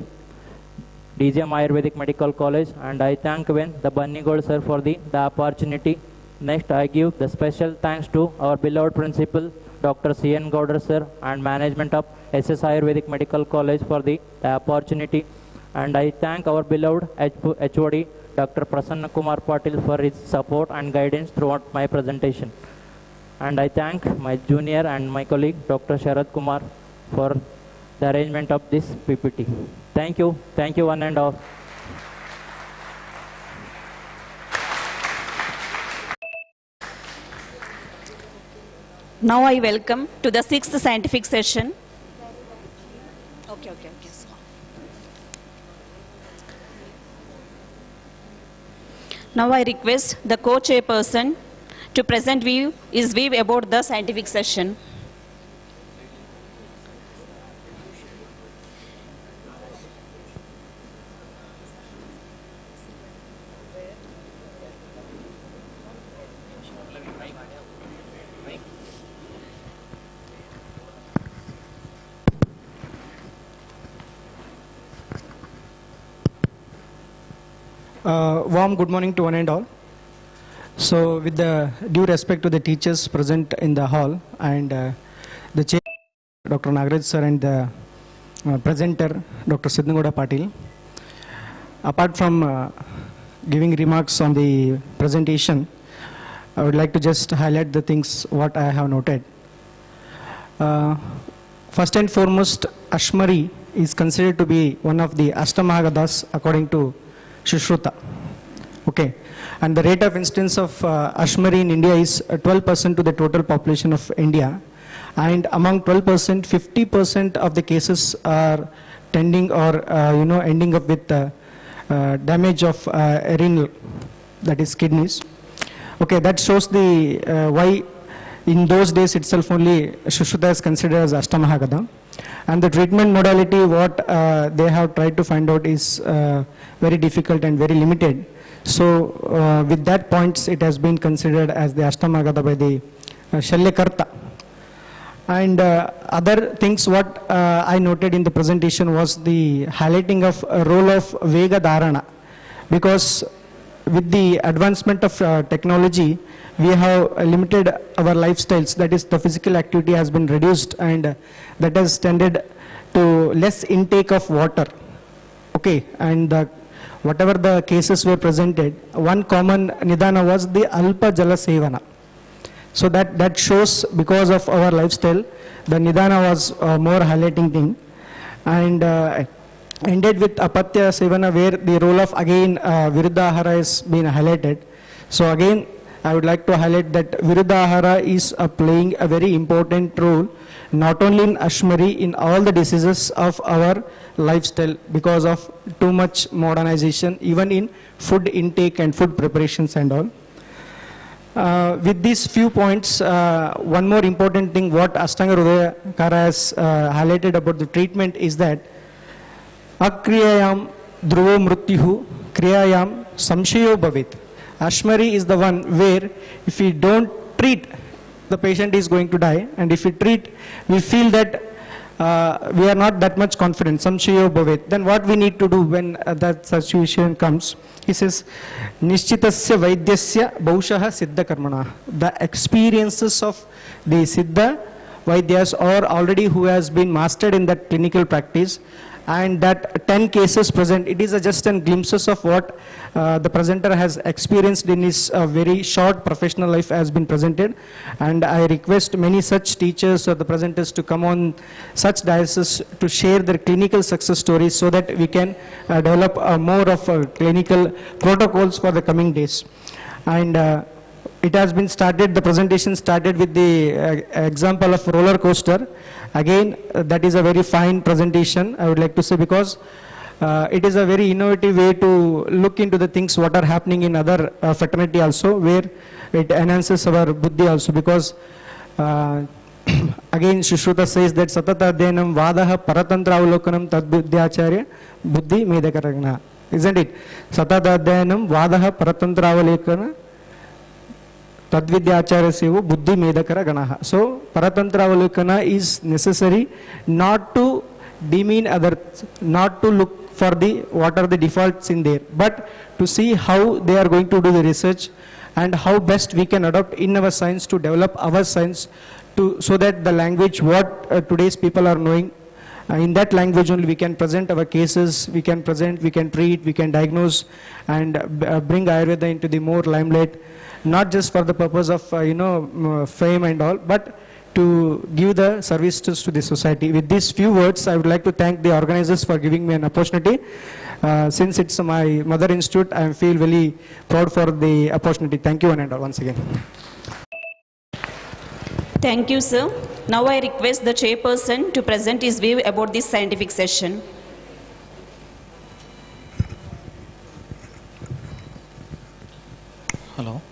DGM Ayurvedic Medical College. And I thank even the Bannigol Sir for the opportunity. Next, I give the special thanks to our beloved Principal, Dr. C.N. Gowder Sir, and management of SS Ayurvedic Medical College for the opportunity. And I thank our beloved HOD, Dr. Prasanna Kumar Patil, for his support and guidance throughout my presentation. And I thank my junior and my colleague, Dr. Sharad Kumar, for the arrangement of this PPT. Thank you. Thank you one and all. Now I welcome to the 6th scientific session. Okay. Now I request the co-chairperson to present his view about the scientific session. Warm good morning to one and all. So with the due respect to the teachers present in the hall and the chair, Dr. Nagaraj sir, and the presenter, Dr. Sidnagowda Patil, apart from giving remarks on the presentation, I would like to just highlight the things what I have noted. First and foremost, Ashmari is considered to be one of the Ashtamahagadas according to Sushruta. Okay, and the rate of incidence of Ashmari in India is 12% to the total population of India, and among 12%, 50% of the cases are tending or ending up with damage of renal, that is kidneys. Okay, that shows the why in those days itself only Sushruta is considered as Ashtamahagada. And the treatment modality what they have tried to find out is very difficult and very limited. So with that points it has been considered as the Ashtamagada by the Shalyakarta. And other things what I noted in the presentation was the highlighting of a role of Vega Dharana, because with the advancement of technology we have limited our lifestyles, that is the physical activity has been reduced, and that has tended to less intake of water. Okay, and whatever the cases were presented, one common nidana was the alpa jala sevana. So that shows because of our lifestyle, the nidana was more highlighting thing. And ended with apatya sevana, where the role of again viruddhahara is being highlighted. So again, I would like to highlight that viruddhahara is playing a very important role, not only in Ashmari, in all the diseases of our lifestyle because of too much modernization, even in food intake and food preparations and all. With these few points, one more important thing what Ashtanga Hridayakara has highlighted about the treatment is that akriyayam dhruvo mrutyuhu kriyayam samshayo bhavet. Ashmari is the one where if we don't treat, the patient is going to die, and if we treat, we feel that we are not that much confident, samshayo bhavet. Then what we need to do when that situation comes? He says, Nishchitasya Vaidyasya Bhaushaha Siddha Karmana. The experiences of the Siddha Vaidyas or already who has been mastered in that clinical practice, and that 10 cases present, it is just a glimpses of what the presenter has experienced in his very short professional life has been presented. And I request many such teachers or the presenters to come on such diocese to share their clinical success stories so that we can develop more of clinical protocols for the coming days. And it has been started, the presentation started with the example of roller coaster. Again, that is a very fine presentation, I would like to say, because it is a very innovative way to look into the things what are happening in other fraternity also, where it enhances our buddhi also, because again Shruta says that satata adhyanam vadaha paratantra avalokanam tad buddhyacharya buddhi medakaragna, isn't it? Satata adhyanam vadaha paratantra avalokana Tadvidyacharya sevo buddhi medakara ganaha. So paratantra avalokana is necessary not to demean others, not to look for the what are the defaults in there, but to see how they are going to do the research and how best we can adopt in our science to develop our science to, so that the language what today's people are knowing, in that language only we can present our cases, we can present, we can treat, we can diagnose, and bring Ayurveda into the more limelight, not just for the purpose of fame and all, but to give the services to the society. With these few words, I would like to thank the organizers for giving me an opportunity. Since it's my mother institute, I feel very proud for the opportunity. Thank you and once again. Thank you, sir. Now I request the chairperson to present his view about this scientific session. Hello.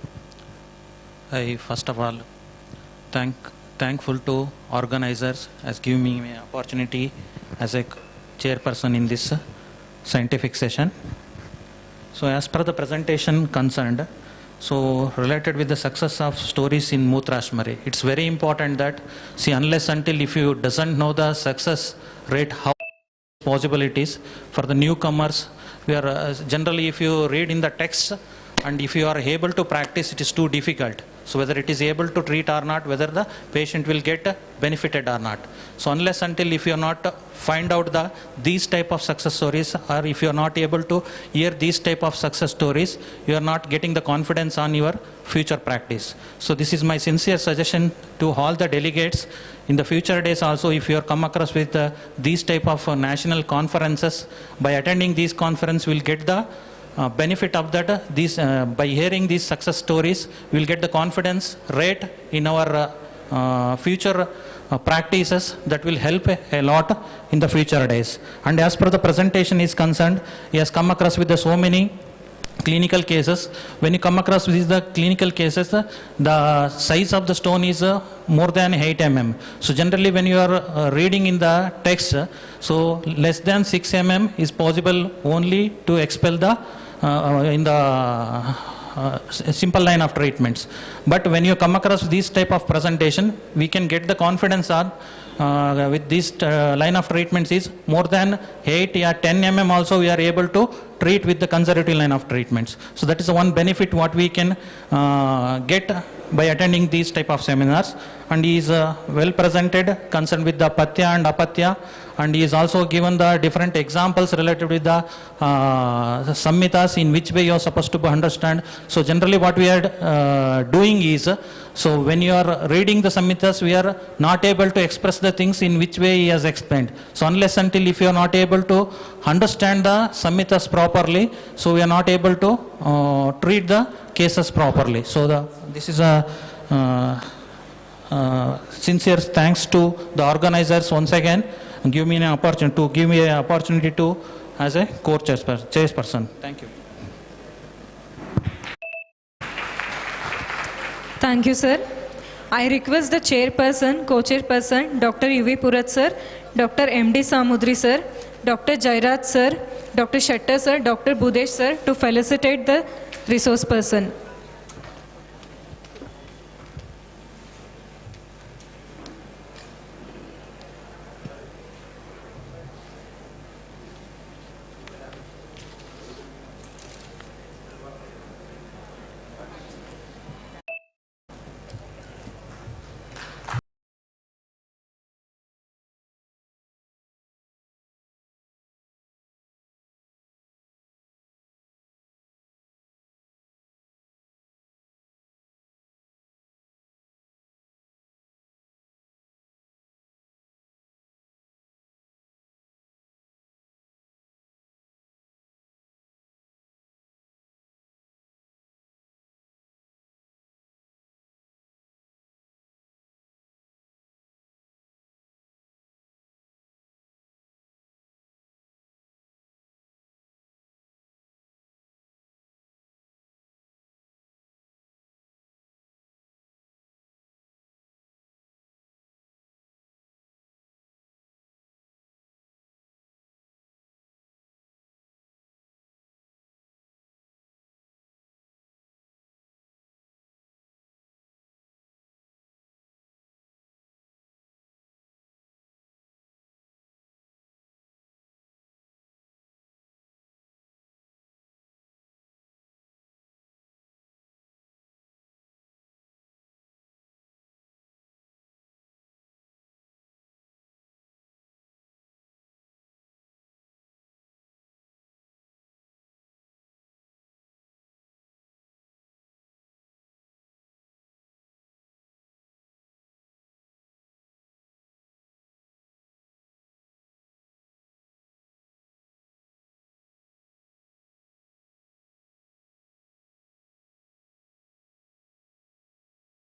I first of all thankful to organizers as giving me an opportunity as a chairperson in this scientific session. So as per the presentation concerned, so related with the success of stories in Mootrashmari, it's very important that, see, unless until if you doesn't know the success rate, how possible it is for the newcomers, we are generally if you read in the text and if you are able to practice, it is too difficult. So whether it is able to treat or not, whether the patient will get benefited or not. So unless until if you are not find out these type of success stories, or if you are not able to hear these type of success stories, you are not getting the confidence on your future practice. So this is my sincere suggestion to all the delegates. In the future days also, if you are come across with these type of national conferences, by attending these conferences, we will get the benefit of that. By hearing these success stories, we will get the confidence rate in our future practices that will help a lot in the future days. And as per the presentation is concerned, he has come across with so many clinical cases. When you come across with the clinical cases, the size of the stone is more than 8 mm. So generally when you are reading in the text, so less than 6 mm is possible only to expel the in the simple line of treatments. But when you come across this type of presentation, we can get the confidence on with this line of treatments is more than 8 or 10 mm also we are able to treat with the conservative line of treatments. So that is the one benefit what we can get by attending these type of seminars, and he is well presented concerned with the patya and apatya, and he is also given the different examples related with the samhitas, in which way you are supposed to understand. So generally what we are doing is, so when you are reading the samhitas, we are not able to express the things in which way he has explained. So unless until if you are not able to understand the samhitas properly, so we are not able to treat the cases properly. So this is a sincere thanks to the organizers once again, give me an opportunity to as a chairperson. Thank you. Thank you, sir. I request the chairperson, co-chairperson, Dr. UV Purat sir, Dr. MD Samudri sir, Dr. Jairaj sir, Dr. Shettar sir, Dr. Budesh sir to felicitate the resource person.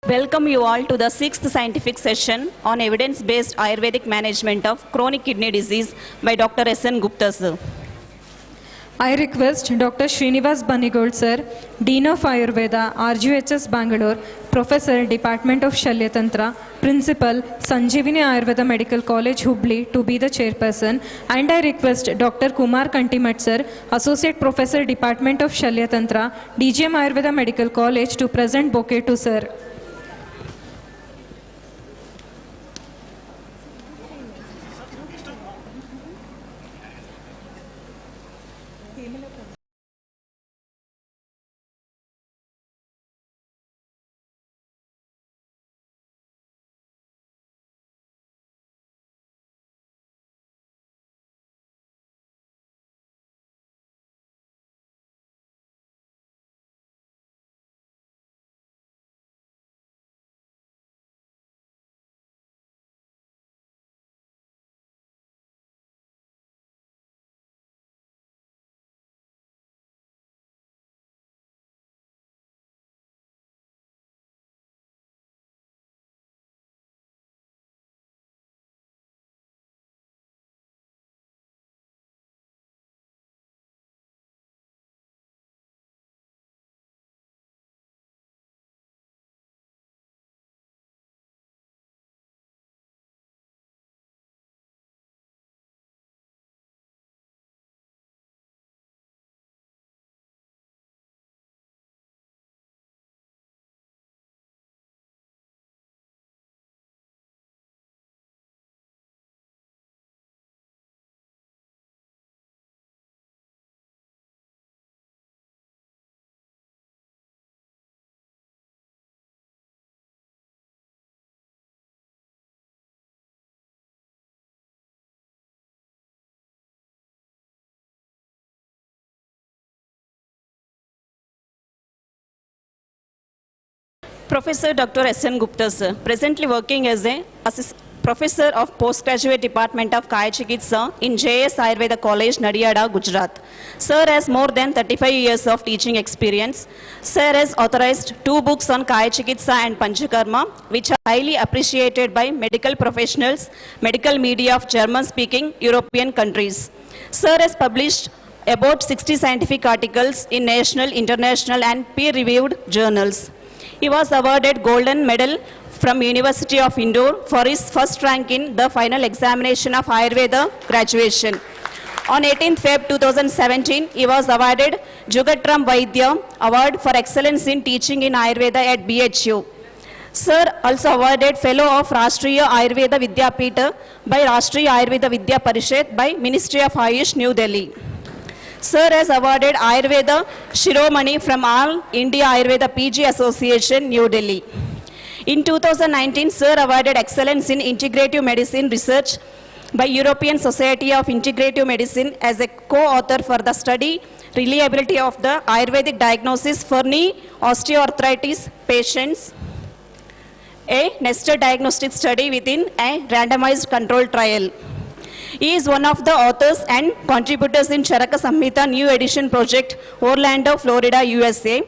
Welcome you all to the 6th scientific session on evidence-based Ayurvedic management of chronic kidney disease by Dr. S.N. Gupta sir. I request Dr. Srinivas Banigold sir, Dean of Ayurveda, RGHS Bangalore, Professor, Department of Shalyatantra, Principal, Sanjeevani Ayurveda Medical College, Hubli, to be the chairperson. And I request Dr. Kumar Kantimat sir, Associate Professor, Department of Shalyatantra, DGM Ayurveda Medical College, to present bouquet to sir. Professor Dr. S.N. Gupta, sir, presently working as a Professor of Postgraduate Department of Kaya Chikitsa in JS Ayurveda College, Nadiyada, Gujarat. Sir has more than 35 years of teaching experience. Sir has authorized 2 books on Kaya Chikitsa and Panchakarma, which are highly appreciated by medical professionals, medical media of German-speaking European countries. Sir has published about 60 scientific articles in national, international, and peer-reviewed journals. He was awarded Golden Medal from University of Indore for his first rank in the final examination of Ayurveda graduation. On 18th Feb 2017, he was awarded Jugatram Vaidya Award for Excellence in Teaching in Ayurveda at BHU. Sir also awarded Fellow of Rashtriya Ayurveda Vidyapita by Rashtriya Ayurveda Vidya Parishad by Ministry of Ayush, New Delhi. Sir has awarded Ayurveda Shiromani from All India Ayurveda PG Association, New Delhi. In 2019, Sir awarded Excellence in Integrative Medicine Research by European Society of Integrative Medicine as a co-author for the study reliability of the Ayurvedic diagnosis for knee osteoarthritis patients, a nested diagnostic study within a randomized controlled trial. He is one of the authors and contributors in Charaka Samhita New Edition Project, Orlando, Florida, USA.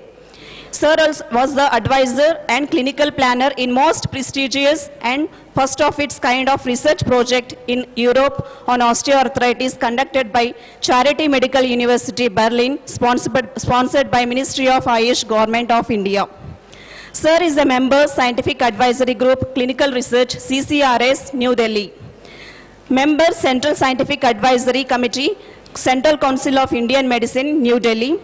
Sir was the advisor and clinical planner in most prestigious and first of its kind of research project in Europe on osteoarthritis conducted by Charity Medical University, Berlin, sponsored by Ministry of Ayush, Government of India. Sir is a member, Scientific Advisory Group, Clinical Research, CCRS, New Delhi. Member, Central Scientific Advisory Committee, Central Council of Indian Medicine, New Delhi.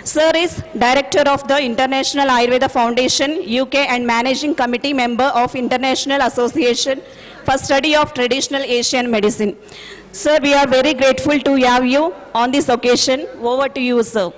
Sir is Director of the International Ayurveda Foundation, UK, and Managing Committee member of International Association for Study of Traditional Asian Medicine. Sir, we are very grateful to have you on this occasion. Over to you, sir.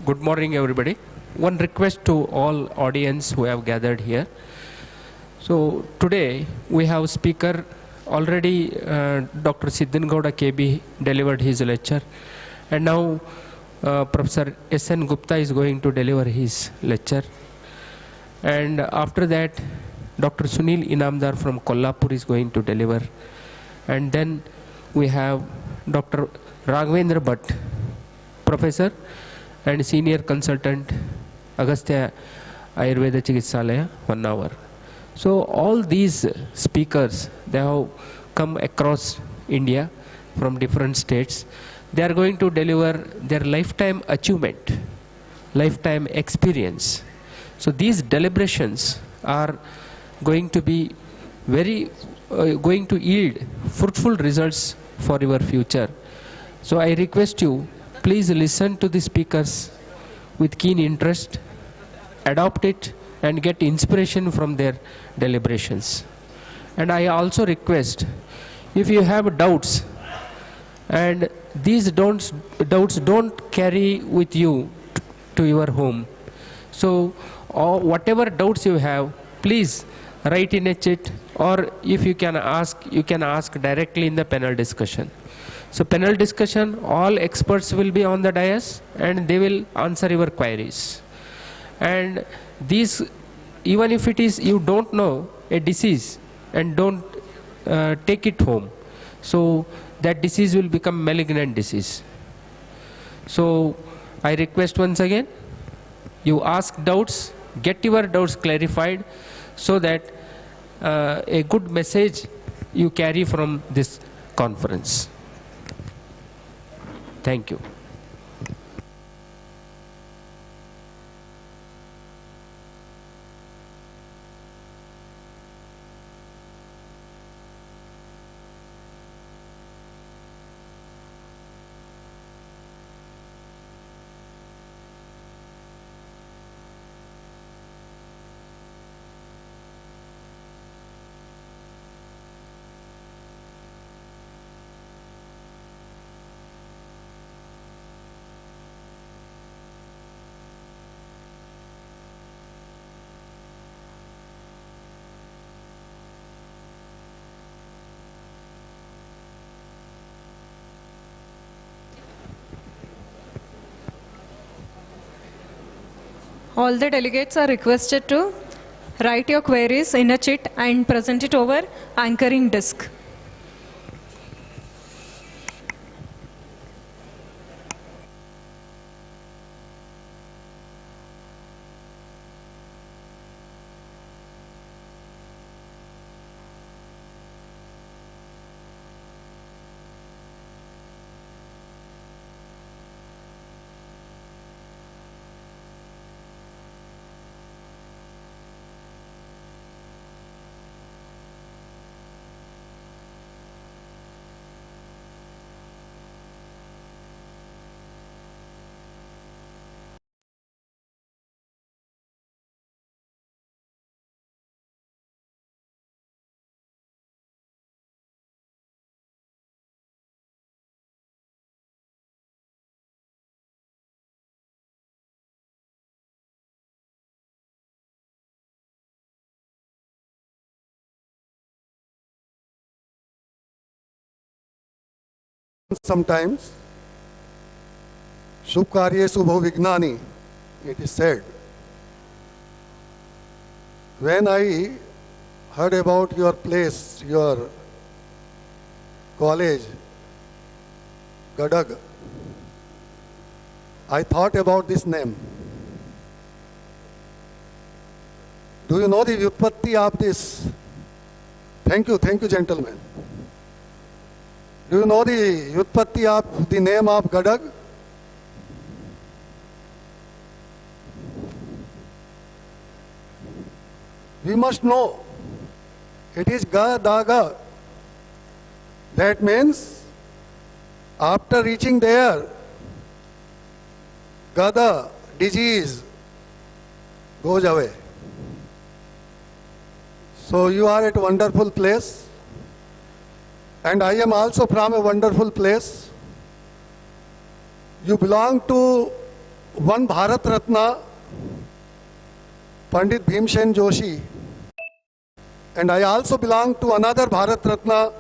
Good morning, everybody. One request to all audience who have gathered here. So today we have speaker already. Dr. Siddhangouda KB delivered his lecture, and now Professor S.N. Gupta is going to deliver his lecture. And after that, Dr. Sunil Inamdar from Kolhapur is going to deliver. And then we have Dr. Raghavendra Bhatt, Professor and Senior Consultant, Agastya Ayurveda Chikitsalaya, 1 hour. So all these speakers, they have come across India from different states. They are going to deliver their lifetime achievement, lifetime experience. So these deliberations are going to be going to yield fruitful results for your future. So I request you, please listen to the speakers with keen interest, adopt it, and get inspiration from their deliberations. And I also request, if you have doubts, and these doubts don't carry with you to your home. So whatever doubts you have, please write in a chat, or if you can ask directly in the panel discussion. So panel discussion, all experts will be on the dais and they will answer your queries. And these, even if it is you don't know a disease and don't take it home, so that disease will become malignant disease. So I request once again, you ask doubts, get your doubts clarified, so that a good message you carry from this conference. Thank you. All the delegates are requested to write your queries in a chat and present it over anchoring disk. Sometimes, Shubh Karyesu Bhav Vignani, it is said. When I heard about your place, your college, Gadag, I thought about this name. Do you know the Vyutpatti of this? Thank you, gentlemen. Do you know the Vyutpatti of the name of Gadag? We must know. It is Gadaga. That means after reaching there, Gada, disease, goes away. So you are at a wonderful place. And I am also from a wonderful place. You belong to one Bharat Ratna, Pandit Bhimsen Joshi, and I also belong to another Bharat Ratna,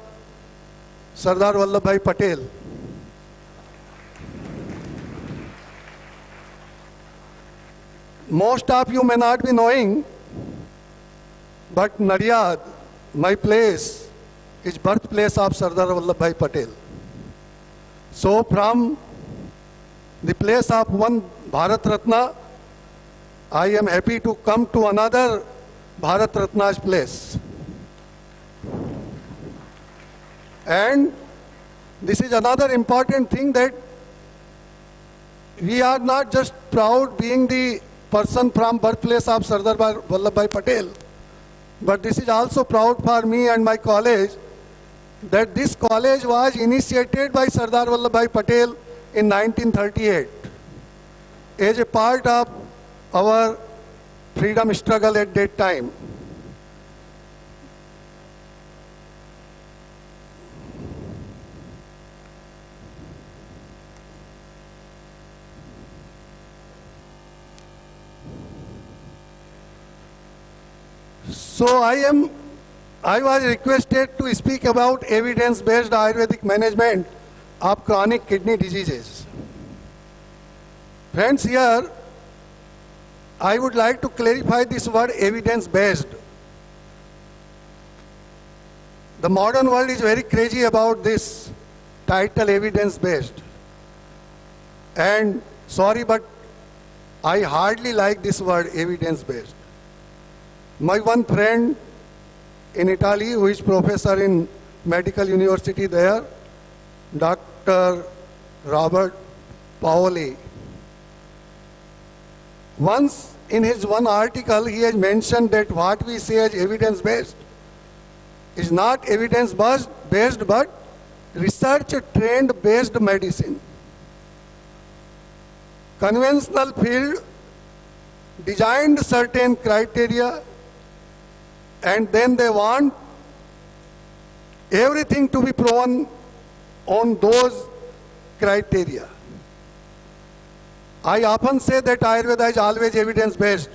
Sardar Vallabhbhai Patel. Most of you may not be knowing, but Nariyad, my place, is birthplace of Sardar Vallabhbhai Patel. So from the place of one Bharat Ratna, I am happy to come to another Bharat Ratna's place. And this is another important thing, that we are not just proud being the person from birthplace of Sardar Vallabhbhai Patel, but this is also proud for me and my college, that this college was initiated by Sardar Vallabhbhai Patel in 1938 as a part of our freedom struggle at that time. So I was requested to speak about evidence-based Ayurvedic management of chronic kidney diseases. Friends, here I would like to clarify this word evidence-based. The modern world is very crazy about this title, evidence-based. And sorry, but I hardly like this word, evidence-based. My one friend in Italy, who is professor in medical university there, Dr. Robert Paoli, once in his one article, he has mentioned that what we say as evidence-based is not evidence-based, but research-trained-based medicine. Conventional field designed certain criteria, and then they want everything to be proven on those criteria. I often say that Ayurveda is always evidence-based.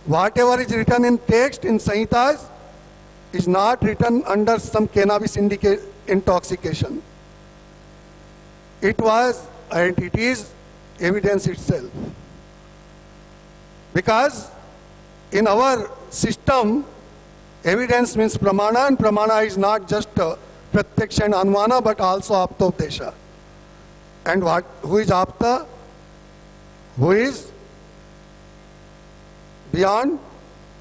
Whatever is written in text, in Samhitas, is not written under some cannabis intoxication. It was, and it is, evidence itself. Because in our system, evidence means pramana, and pramana is not just pratyaksha and anumana, but also aptopdesha. And who is apta? Who is beyond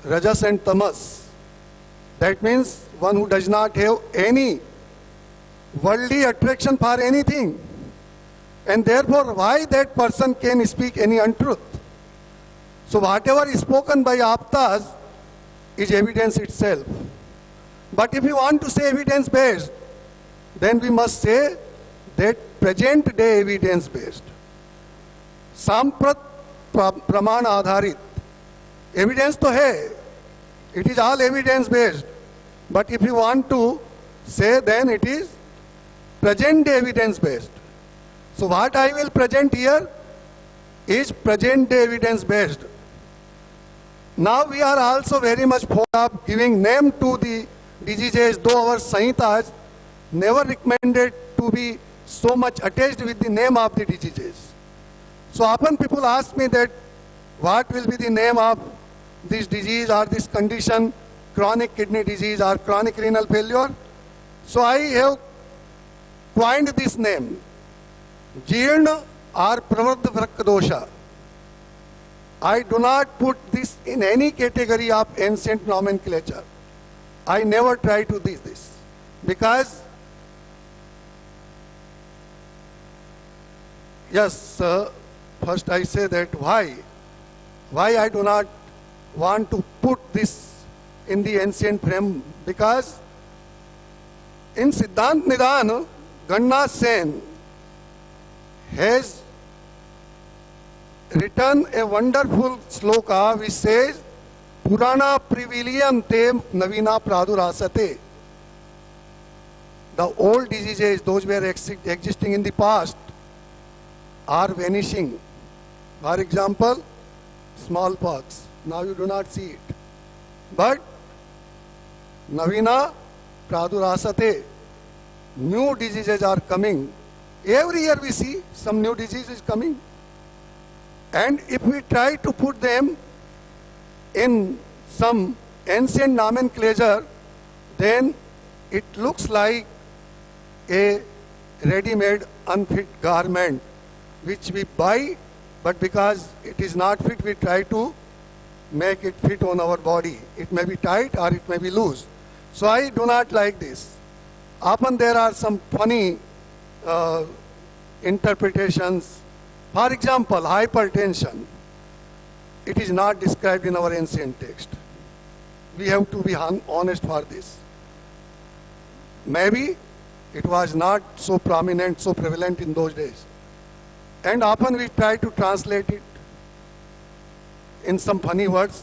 rajas and tamas. That means one who does not have any worldly attraction for anything. And therefore, why that person can speak any untruth? So whatever is spoken by aptas is evidence itself. But if you want to say evidence-based, then we must say that present day evidence-based. Samprat pramana adharit. Evidence to hai. It is all evidence-based. But if you want to say, then it is present day evidence-based. So what I will present here is present day evidence-based. Now we are also very much fond of giving name to the diseases, though our Samhitas never recommended to be so much attached with the name of the diseases. So often people ask me that what will be the name of this disease or this condition, chronic kidney disease or chronic renal failure. So I have coined this name, Jeerna or Pravardha Vrakka dosha. I do not put this in any category of ancient nomenclature. I never try to do this because, yes, first I say that why I do not want to put this in the ancient frame, because in Siddhant Nidan, Ganna Sen has written a wonderful sloka which says, Purana Priviliyante Navina Pradurasate. The old diseases, those were existing in the past, are vanishing. For example, smallpox. Now you do not see it. But Navina Pradurasate, new diseases are coming. Every year we see some new disease is coming. And if we try to put them in some ancient nomenclature, then it looks like a ready-made unfit garment which we buy, but because it is not fit, we try to make it fit on our body. It may be tight or it may be loose. So I do not like this. Often there are some funny interpretations. For example, hypertension. It is not described in our ancient text. We have to be honest for this. Maybe it was not so prominent, so prevalent in those days. And often we try to translate it in some funny words.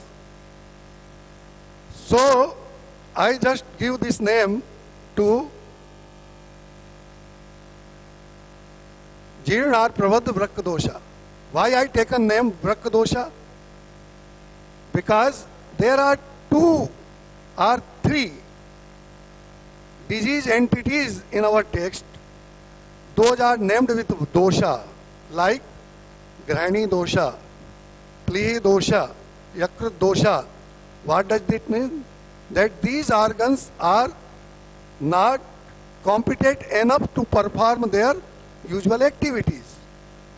So I just give this name to Jirnar Pravad Vrakka Dosha. Why I taken name Vrakka Dosha? Because there are 2 or 3 disease entities in our text. Those are named with dosha, like Grahani dosha, Plihi dosha, Yakrut dosha. What does it mean? That these organs are not competent enough to perform their usual activities.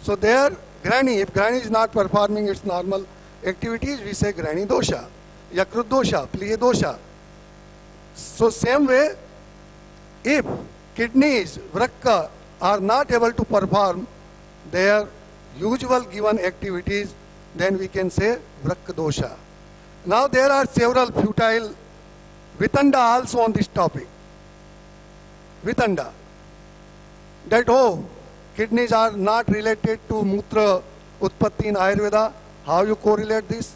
So their Grahani, if Grahani is not performing its normal activities, we say Grahani dosha, Yakrut dosha, Plihi dosha. So same way, if kidneys, vrakka, are not able to perform their usual given activities, then we can say vrakka dosha. Now there are several futile vitanda also on this topic. Vitanda. That, oh, kidneys are not related to mutra utpatti in Ayurveda. How you correlate this?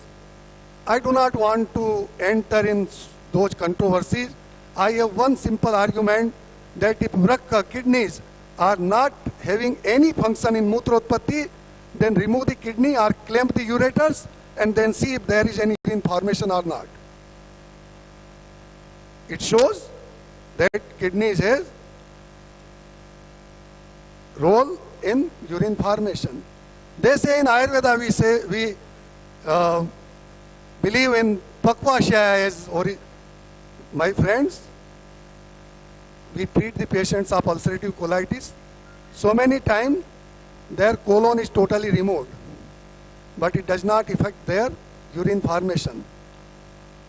I do not want to enter in those controversies. I have one simple argument that if vrakka, kidneys, are not having any function in mutra utpatti, then remove the kidney or clamp the ureters and then see if there is any urine formation or not. It shows that kidneys has role in urine formation. They say in Ayurveda, we believe in pakvashaya as my friends. We treat the patients of ulcerative colitis. So many times their colon is totally removed, but it does not affect their urine formation.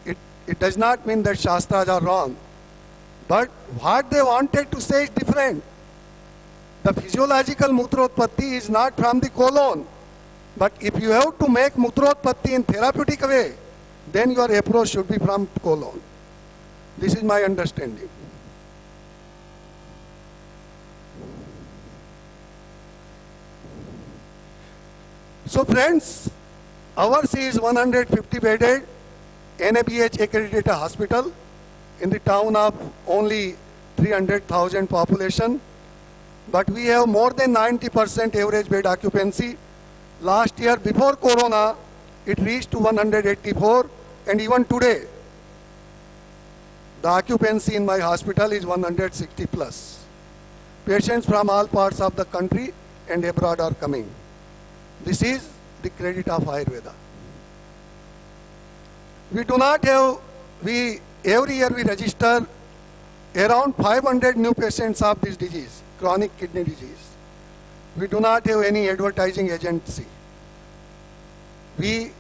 It does not mean that Shastras are wrong, but what they wanted to say is different. The physiological mutrotpatti is not from the colon, but if you have to make mutrotpatti in therapeutic way, then your approach should be from colon. This is my understanding. So friends, ours is 150 bedded NABH accredited hospital in the town of only 300,000 population, but we have more than 90% average bed occupancy. Last year before Corona, it reached to 184, and even today, the occupancy in my hospital is 160 plus. Patients from all parts of the country and abroad are coming. This is the credit of Ayurveda. We do not have, every year we register around 500 new patients of this disease, chronic kidney disease. We do not have any advertising agency. We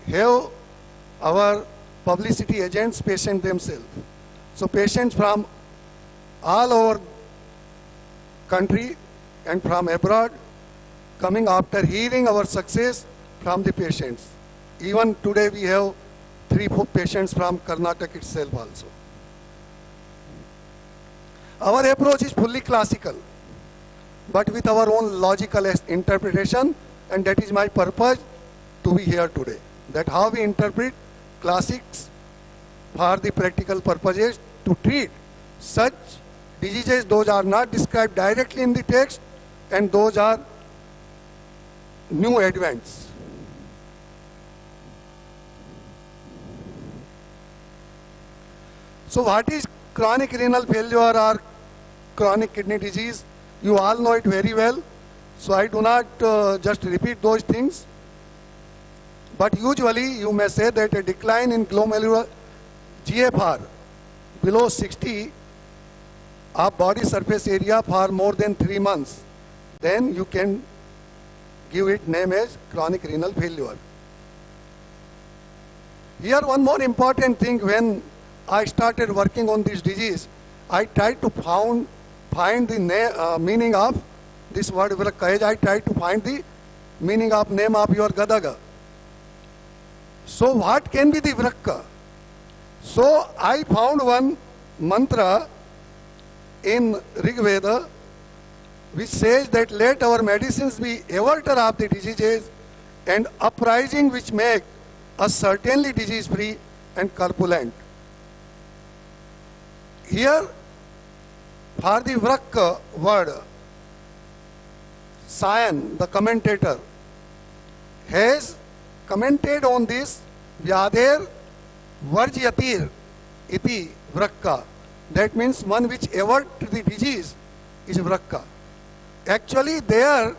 have our publicity agents, patients themselves. So patients from all over country and from abroad coming after hearing our success from the patients. Even today we have 3-4 patients from Karnataka itself also. Our approach is fully classical, but with our own logical interpretation, and that is my purpose to be here today. That how we interpret classics for the practical purposes to treat such diseases. Those are not described directly in the text, and those are new advents. So what is chronic renal failure or chronic kidney disease? You all know it very well. So I do not just repeat those things. But usually you may say that a decline in glomerular GFR below 60 of body surface area for more than 3 months, then you can give it name as chronic renal failure. Here one more important thing, when I started working on this disease, I tried to find the meaning of this word VrukkaAyu. I tried to find the meaning of name of your Gadag. So what can be the Vrukka? So I found one mantra in Rig Veda which says that let our medicines be averter of the diseases and uprising which make us certainly disease free and corpulent. Here for the Vrukka word, Sayan, the commentator, has commented on this Vyader Varjyatir iti Vrukka. That means one which averts the disease is Vrukka. Actually there,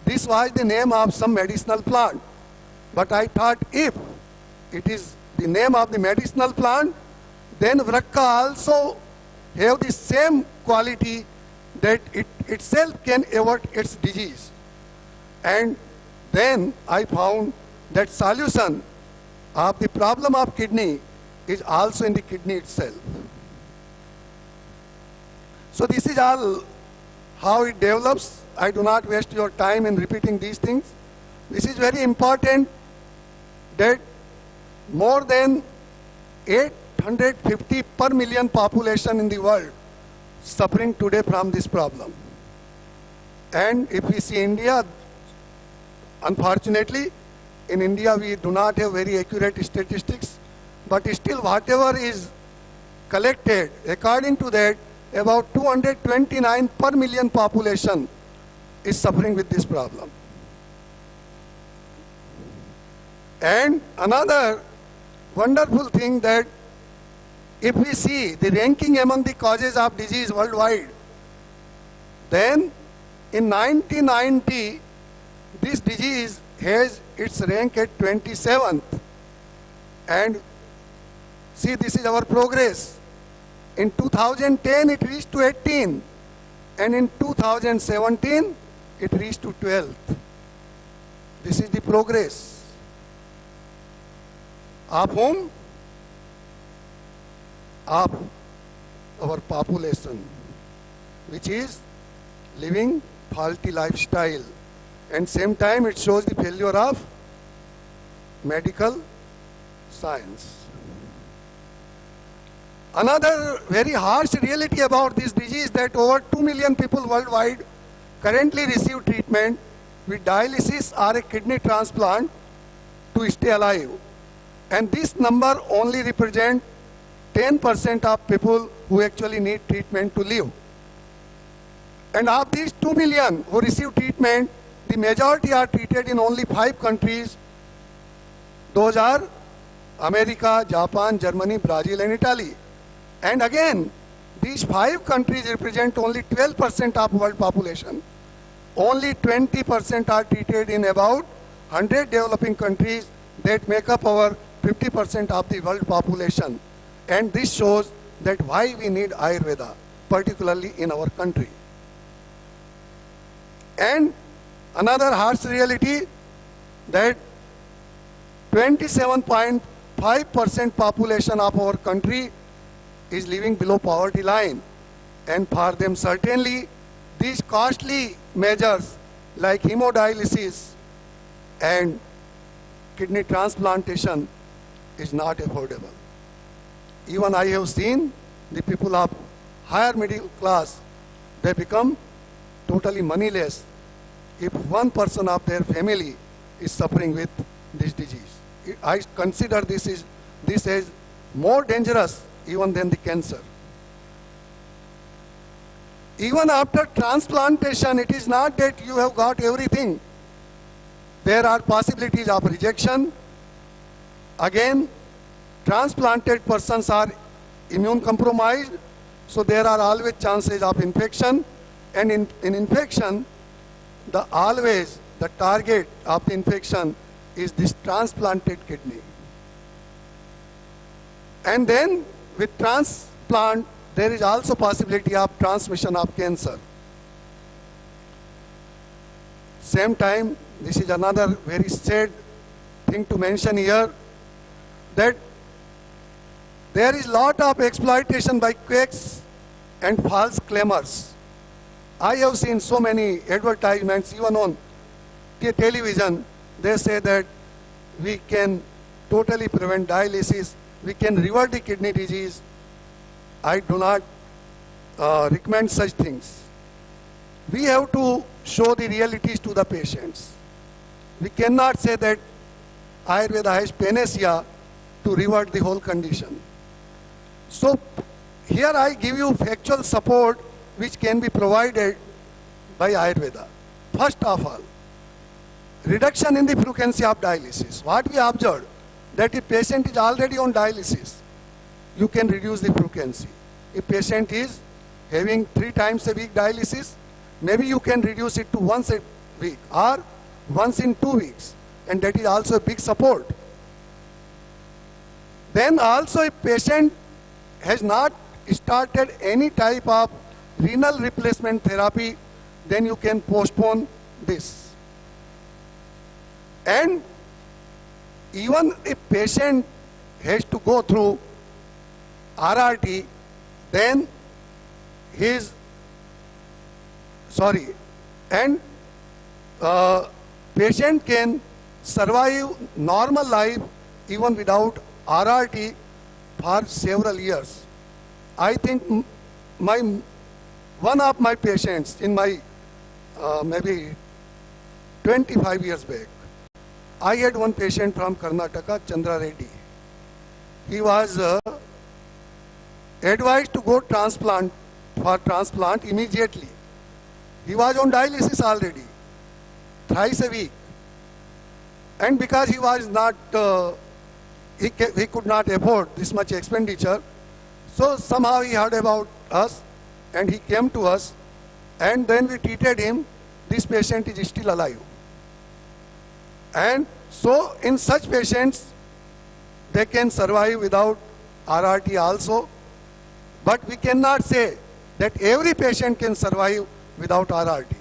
this was the name of some medicinal plant. But I thought if it is the name of the medicinal plant, then Vrukka also have the same quality that it itself can avert its disease. And then I found that solution of the problem of kidney is also in the kidney itself. So this is all how it develops. I do not waste your time in repeating these things. This is very important that more than 850 per million population in the world suffering today from this problem. And if we see India, unfortunately, in India we do not have very accurate statistics, but still whatever is collected, according to that, about 229 per million population is suffering with this problem. And another wonderful thing that if we see the ranking among the causes of disease worldwide, then in 1990, this disease has its rank at 27th. And see, this is our progress. In 2010, it reached to 18. And in 2017, it reached to 12th. This is the progress. Of whom? Of our population, which is living faulty lifestyle. And same time it shows the failure of medical science. Another very harsh reality about this disease that over 2 million people worldwide currently receive treatment with dialysis or a kidney transplant to stay alive. And this number only represents 10% of people who actually need treatment to live. And of these 2 million who receive treatment, the majority are treated in only 5 countries. Those are America, Japan, Germany, Brazil and Italy. And again, these 5 countries represent only 12% of world population. Only 20% are treated in about 100 developing countries that make up our 50% of the world population. And this shows that why we need Ayurveda, particularly in our country. And another harsh reality that 27.5% population of our country is living below poverty line. And for them certainly these costly measures like hemodialysis and kidney transplantation is not affordable. Even I have seen the people of higher middle class, they become totally moneyless if one person of their family is suffering with this disease. I consider this as more dangerous even than the cancer. Even after transplantation, it is not that you have got everything. there are possibilities of rejection. Again, transplanted persons are immune compromised, so there are always chances of infection. And in infection, always the target of the infection is this transplanted kidney. And then with transplant, there is also possibility of transmission of cancer. Same time, this is another very sad thing to mention here, that there is lot of exploitation by quacks and false claimers. I have seen so many advertisements, even on television. They say that we can totally prevent dialysis, we can revert the kidney disease. I do not recommend such things. We have to show the realities to the patients. We cannot say that Ayurveda has panacea to revert the whole condition. So here I give you factual support which can be provided by Ayurveda. First of all, reduction in the frequency of dialysis. What we observed, that if patient is already on dialysis, you can reduce the frequency. If patient is having 3 times a week dialysis, maybe you can reduce it to once a week or once in 2 weeks, and that is also a big support. Then also, if patient has not started any type of renal replacement therapy, then you can postpone this. And even if patient has to go through RRT, then patient can survive normal life even without RRT for several years. I think one of my patients in my maybe 25 years back, I had one patient from Karnataka, Chandra Reddy. He was advised to go for transplant immediately. He was on dialysis already, thrice a week. And because he was not, he could not afford this much expenditure, so somehow he heard about us and he came to us, and then we treated him. This patient is still alive. And so in such patients, they can survive without RRT also. But we cannot say that every patient can survive without RRT.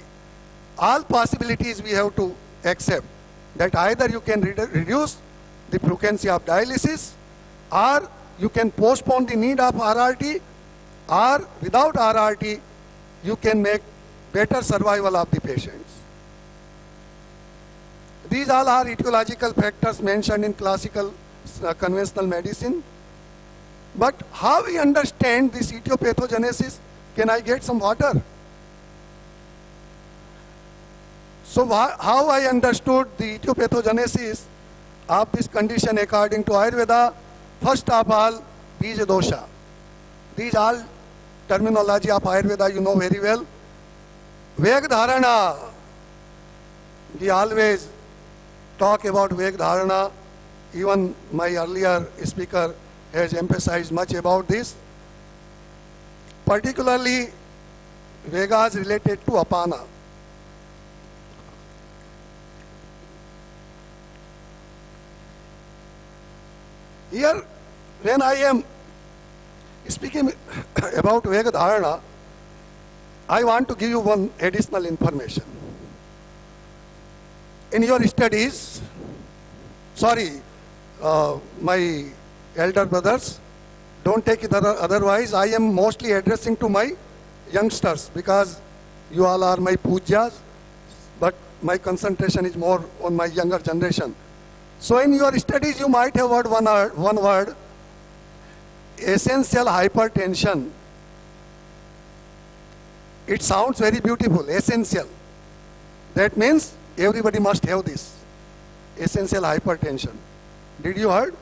All possibilities we have to accept, that either you can reduce the frequency of dialysis, or you can postpone the need of RRT, or without RRT, you can make better survival of the patients. These all are etiological factors mentioned in classical conventional medicine. But how we understand this etiopathogenesis? Can I get some water? So how I understood the etiopathogenesis of this condition according to Ayurveda? First of all, Bija dosha. These all terminology of Ayurveda you know very well. Vegdharana. We always talk about Vegdharana. Even my earlier speaker has emphasized much about this. Particularly, Vegas related to Apana. Here, when I am speaking about Vegdharana, I want to give you one additional information. In your studies, my elder brothers, don't take it otherwise. I am mostly addressing to my youngsters because you all are my pujas, but my concentration is more on my younger generation. So in your studies, you might have heard one word, essential hypertension. It sounds very beautiful, essential. That means everybody must have this, essential hypertension. Did you heard?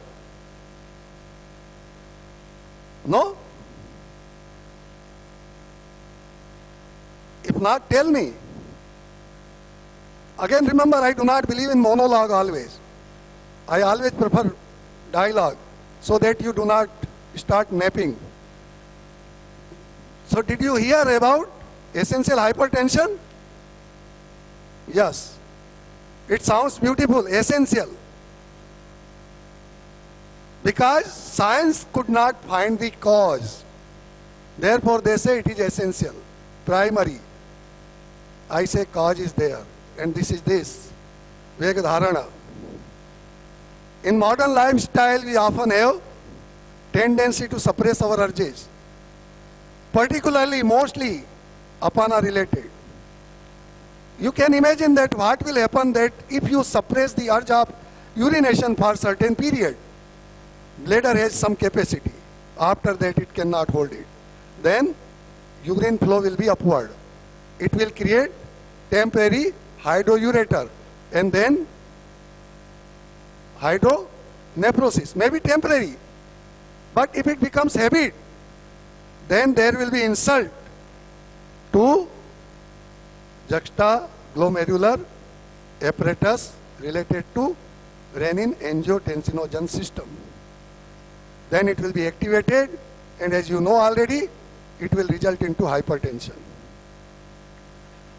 No? If not, tell me. Again, remember, I do not believe in monologue always. I always prefer dialogue so that you do not start napping. So did you hear about essential hypertension? Yes. It sounds beautiful, essential. Because science could not find the cause. Therefore they say it is essential, primary. I say cause is there, and this is this, Vegadharana. In modern lifestyle, we often have tendency to suppress our urges, particularly, mostly, apana related. You can imagine that what will happen that if you suppress the urge of urination for a certain period, bladder has some capacity. After that, it cannot hold it. Then, urine flow will be upward. It will create temporary hydroureter and then hydronephrosis, maybe temporary. But if it becomes habit, then there will be insult to juxtaglomerular apparatus related to renin-angiotensinogen system. Then it will be activated, and as you know already, it will result into hypertension.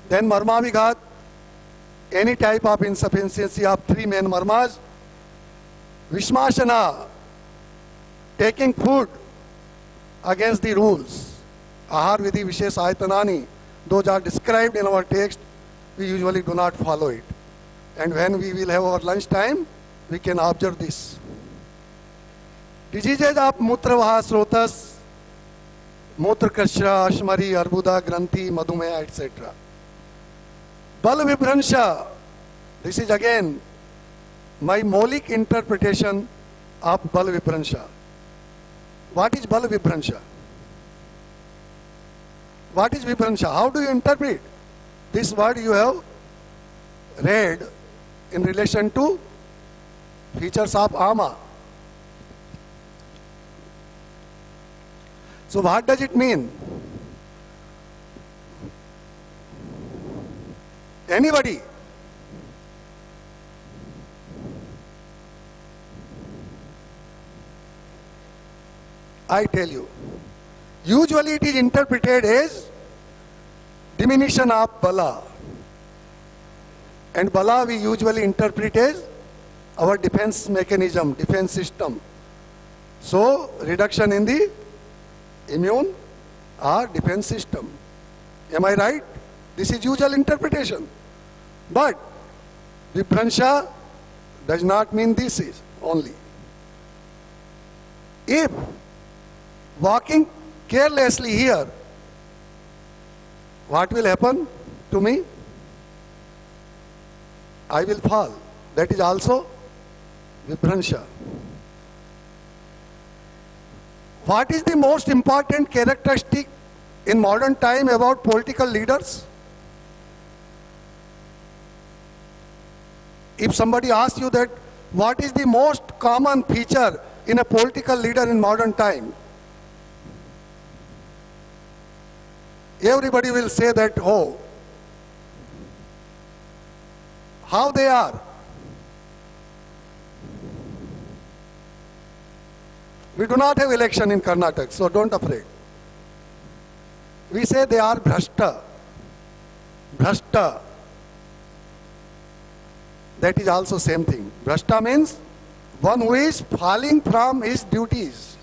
Then marmavighat, any type of insufficiency of three main marmas. Vishmashana, taking food against the rules. Ahar vidhi vishesh ayatanani, those are described in our text, we usually do not follow it. And when we will have our lunch time, we can observe this. Diseases of Mutravaha Srotas, Mutrakashra, Ashmari, Arbuda, Granthi, Madhumeha, etc. Bal Vibhransha, this is again my maulic interpretation of Bal Vibhransha. What is Bal Vibhransha? What is Vibhransha? How do you interpret this word you have read in relation to features of Ama? So what does it mean? Anybody? I tell you. Usually it is interpreted as diminution of bala. And bala we usually interpret as our defense mechanism, defense system. So reduction in the immune or defense system. Am I right? This is usual interpretation. But Vibhransha does not mean this is only. If walking carelessly here, what will happen to me? I will fall. That is also Vibhransha. What is the most important characteristic in modern time about political leaders? If somebody asks you that, what is the most common feature in a political leader in modern time? Everybody will say that, oh, how they are. We do not have election in Karnataka, so don't afraid. We say they are bhrashta. Bhrashta. That is also same thing. Bhrashta means one who is falling from his duties.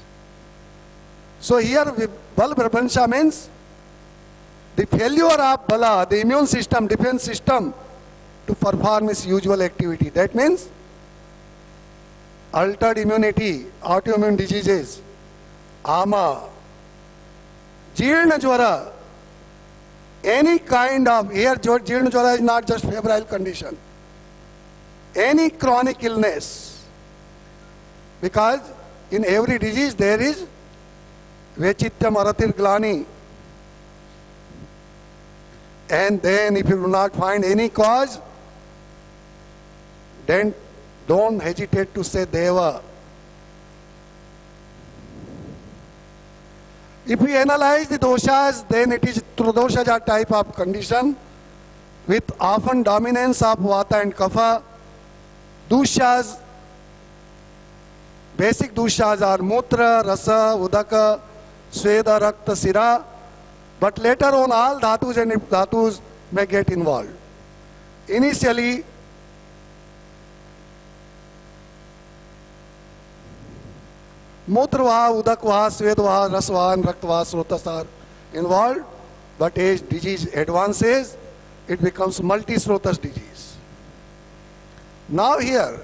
So here Bal Vibhransha means the failure of Bala, the immune system, defense system, to perform its usual activity. That means altered immunity, autoimmune diseases, ama, jeerna jwara, any kind of, here jeerna jwara is not just febrile condition, any chronic illness, because in every disease there is vechitya maratir glani, and then if you do not find any cause, then don't hesitate to say Deva. If we analyze the doshas, then it is through doshaja type of condition. with often dominance of Vata and Kapha. Doshas, basic doshas are Mutra, Rasa, Udaka, Sweda, Rakta, Sira. But later on all dhatus and dhatus may get involved. Initially, Mutravaha, Udakvaha, Svedvaha, Rasvaha and Raktavaha, Srotas are involved. But as disease advances, it becomes multi-Srotas disease. Now here,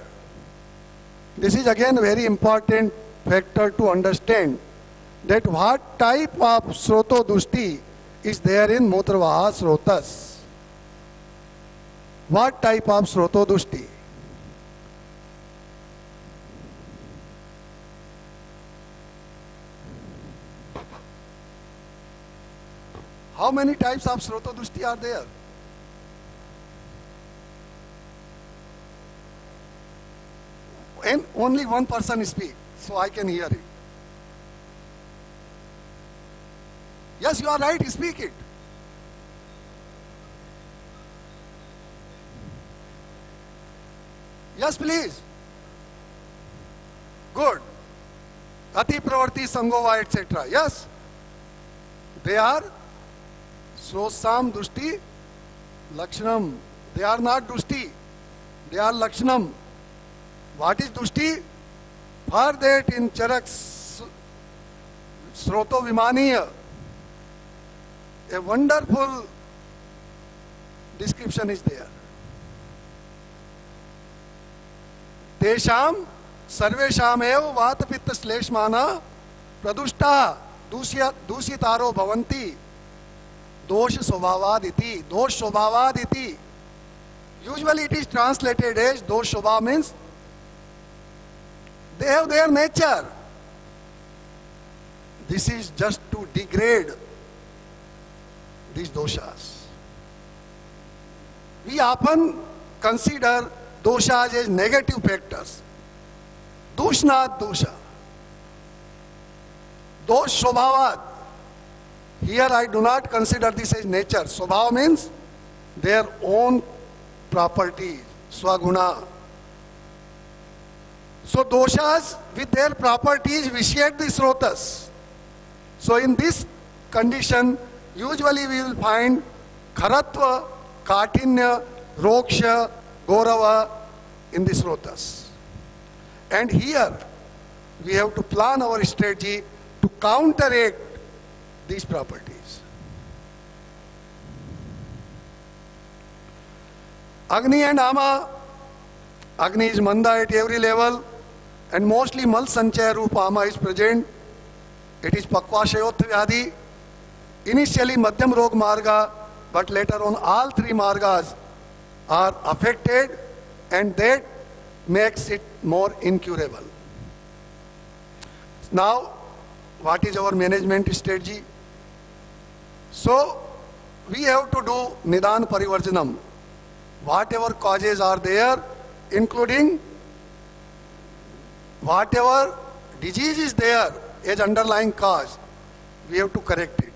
this is again very important factor to understand that what type of Srotodushti is there in Mutravaha Srotas. What type of Srotodushti? How many types of Srotodushti are there? And only one person speak, so I can hear it. Yes, you are right, speak it. Yes, please. Good. Ati pravarti sangova, etc. Yes. They are Srosam Dushti Lakshanam. They are not Dushti. They are Lakshanam. What is Dushti? For that in Charak Sroto Vimaniya, a wonderful description is there. Tesham sarvesham ev vata pitta shleshmana pradushta dusitaro bhavanti dosh swabhavaditi. Dosh swabhavaditi. Usually it is translated as dosh swabha means they have their nature. This is just to degrade these doshas. We often consider doshas as negative factors. Dushnat dosha. Dosh swabhavat. Here I do not consider this as nature. Swabhava means their own properties, swaguna. So doshas with their properties vitiate the srotas. So in this condition, usually we will find Kharatva, Katinya, Roksha, Gaurava in the srotas. And here we have to plan our strategy to counteract these properties. Agni and Ama. Agni is Manda at every level, and mostly Mal Sanchaya Rupa Ama is present. It is Pakvashayot Vyadhi. Initially Madhyam Rog Marga, but later on all three Margas are affected, and that makes it more incurable. Now, what is our management strategy? So, we have to do Nidan Parivarjanam. Whatever causes are there, including whatever disease is there as underlying cause, we have to correct it.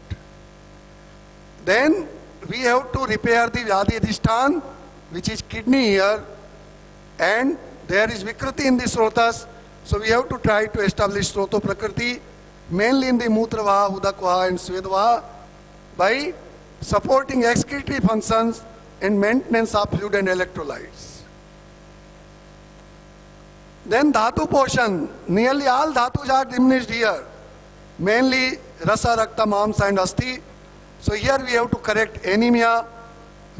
Then we have to repair the Vyadhi Adhishtan, which is kidney here, and there is Vikriti in the Srotas, so we have to try to establish Sroto Prakriti, mainly in the Mutravaha, Udakvaha and Svedvaha, by supporting excretory functions and maintenance of fluid and electrolytes. Then Dhatu Poshan, nearly all Dhatus are diminished here, mainly Rasa, Rakta, Mamsa and Asti. So here we have to correct anemia,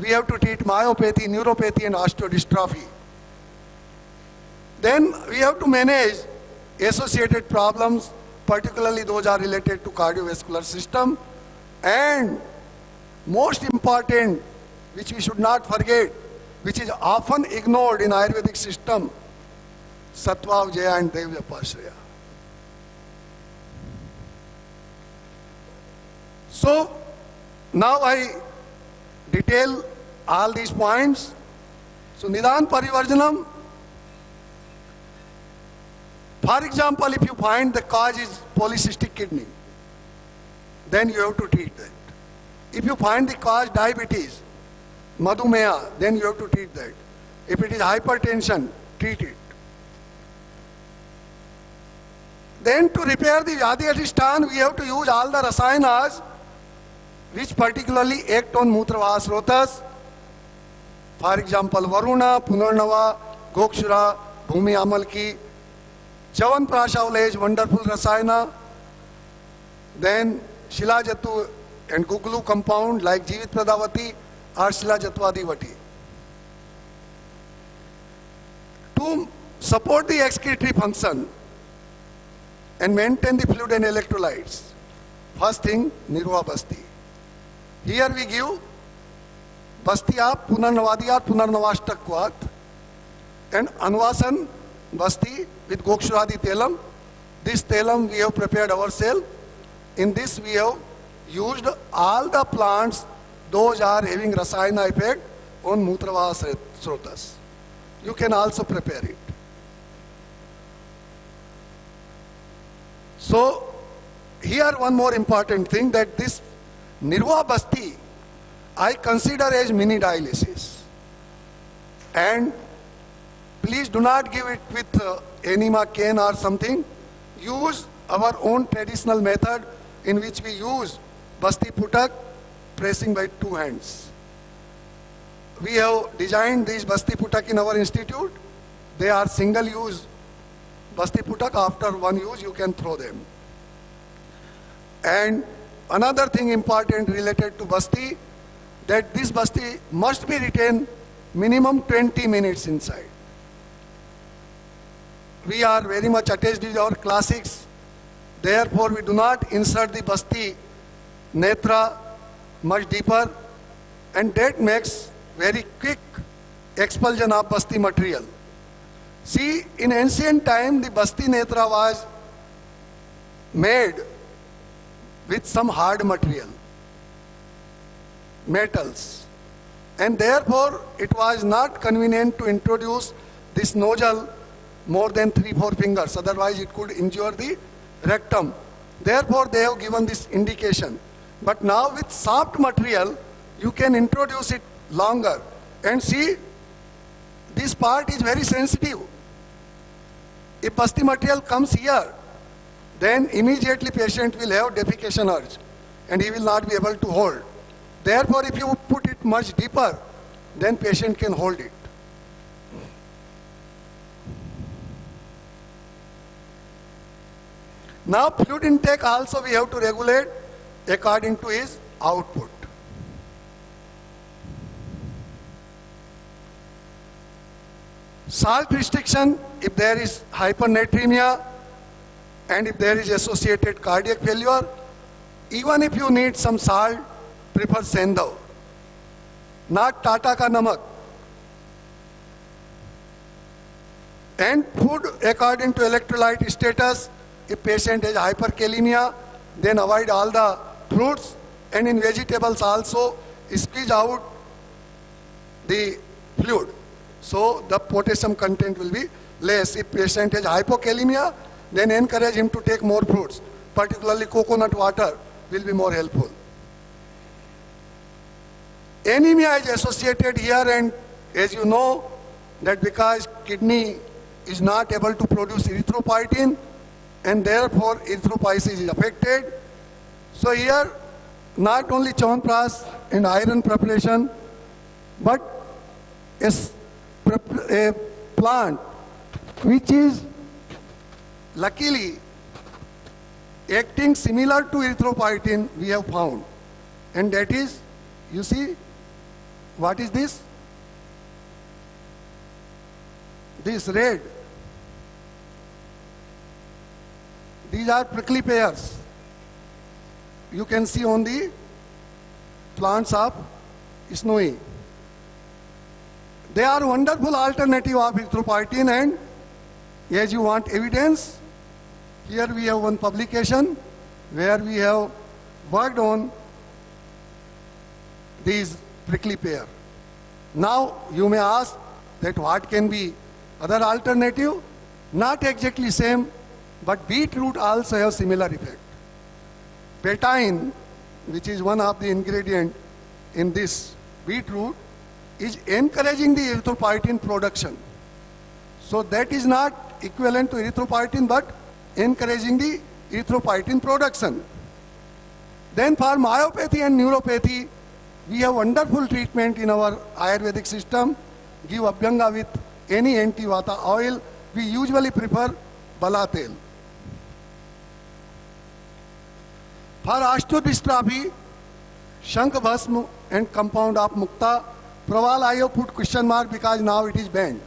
we have to treat myopathy, neuropathy and osteodystrophy. Then we have to manage associated problems, particularly those are related to cardiovascular system, and most important, which we should not forget, which is often ignored in Ayurvedic system, Sattva, Vijaya and Devya Pashraya. So, now I detail all these points. So, Nidan Parivarjanam. For example, if you find the cause is polycystic kidney, then you have to treat that. If you find the cause diabetes, Madhumeha, then you have to treat that. If it is hypertension, treat it. Then to repair the Vyadhi Adhishtan, we have to use all the rasayanas which particularly act on Mutravah Srotas. For example, Varuna, Punarnava, Gokshura, Bhumi Amalki, Chavan Prashavale is wonderful rasayana. Then Shilajatu and Guglu compound like Jivit Pradavati or Shilajatwadivati. To support the excretory function and maintain the fluid and electrolytes, first thing, Nirva Basti. Here we give Bastiyap, Punarnavadiyat, Punarnavashtakwat and Anvasan Basti with Gokshuradi Telam. This Telam we have prepared ourselves. In this we have used all the plants, those are having Rasayana effect on Mutravah Srotas. You can also prepare it. So, here one more important thing, that this Nirva Basti I consider as mini dialysis. And please do not give it with enema cane or something. Use our own traditional method in which we use Basti Putak, pressing by 2 hands. We have designed these Basti Putak in our institute. They are single use Basti Putak. After one use you can throw them. And another thing important related to Basti, that this Basti must be retained minimum 20 minutes inside. We are very much attached with our classics. Therefore, we do not insert the Basti netra much deeper, and that makes very quick expulsion of Basti material. See, in ancient time, the Basti netra was made with some hard material, metals, and therefore it was not convenient to introduce this nozzle more than 3-4 fingers, otherwise it could injure the rectum. Therefore they have given this indication. But now with soft material you can introduce it longer, and see, this part is very sensitive. If Basti material comes here, then immediately patient will have defecation urge and he will not be able to hold. Therefore, if you put it much deeper, then patient can hold it. Now, fluid intake also we have to regulate according to his output. Salt restriction, if there is hypernatremia and if there is associated cardiac failure, even if you need some salt, prefer Sendhav, not Tata ka namak. And food according to electrolyte status, if patient has hyperkalemia, then avoid all the fruits, and in vegetables also squeeze out the fluid. So the potassium content will be less. If patient has hypokalemia, then encourage him to take more fruits, particularly coconut water will be more helpful. Anemia is associated here, and as you know, that because kidney is not able to produce erythropoietin, and therefore erythropoiesis is affected. So here, not only Chyawanprash and iron preparation, but a plant which is luckily acting similar to erythropoietin we have found, and that is, you see, what is this? This red. These are prickly pears. You can see on the plants of snowy. They are wonderful alternative of erythropoietin, and as you want evidence, here we have one publication where we have worked on these prickly pear. Now you may ask that what can be other alternative? Not exactly same, but beetroot also have similar effect. Betaine, which is one of the ingredient in this beetroot, is encouraging the erythropoietin production. So that is not equivalent to erythropoietin, but encouraging the erythropoietin production. Then for myopathy and neuropathy, we have wonderful treatment in our Ayurvedic system. Give Abhyanga with any anti-vata oil. We usually prefer bala tel. For osteodystrophy, Shankh Bhasma and compound of Mukta. Praval I have put question mark because now it is banned.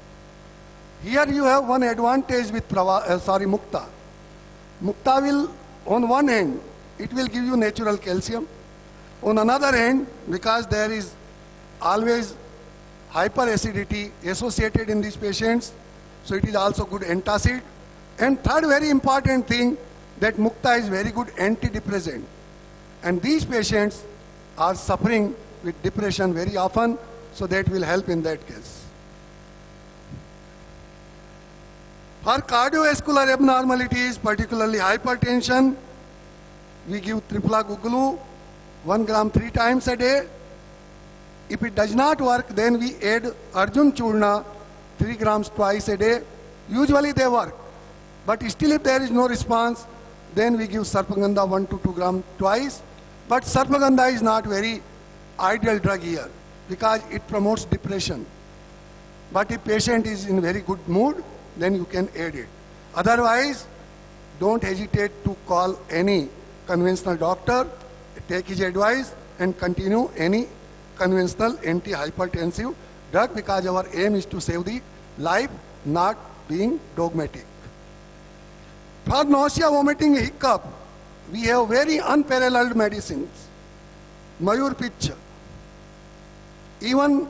Here you have one advantage with Mukta. Mukta will, on one hand, it will give you natural calcium. On another hand, because there is always hyperacidity associated in these patients, so it is also good antacid. And third very important thing, that Mukta is very good antidepressant. And these patients are suffering with depression very often, so that will help in that case. For cardiovascular abnormalities, particularly hypertension, we give Tripla Guglu, 1 gram 3 times a day. If it does not work, then we add Arjun Churna, 3 grams twice a day. Usually they work. But still if there is no response, then we give Sarpagandha 1 to 2 grams twice. But Sarpagandha is not very ideal drug here, because it promotes depression. But if patient is in very good mood, then you can add it. Otherwise, don't hesitate to call any conventional doctor, take his advice and continue any conventional antihypertensive drug, because our aim is to save the life, not being dogmatic. For nausea, vomiting, hiccup, we have very unparalleled medicines. Mayur Picha. Even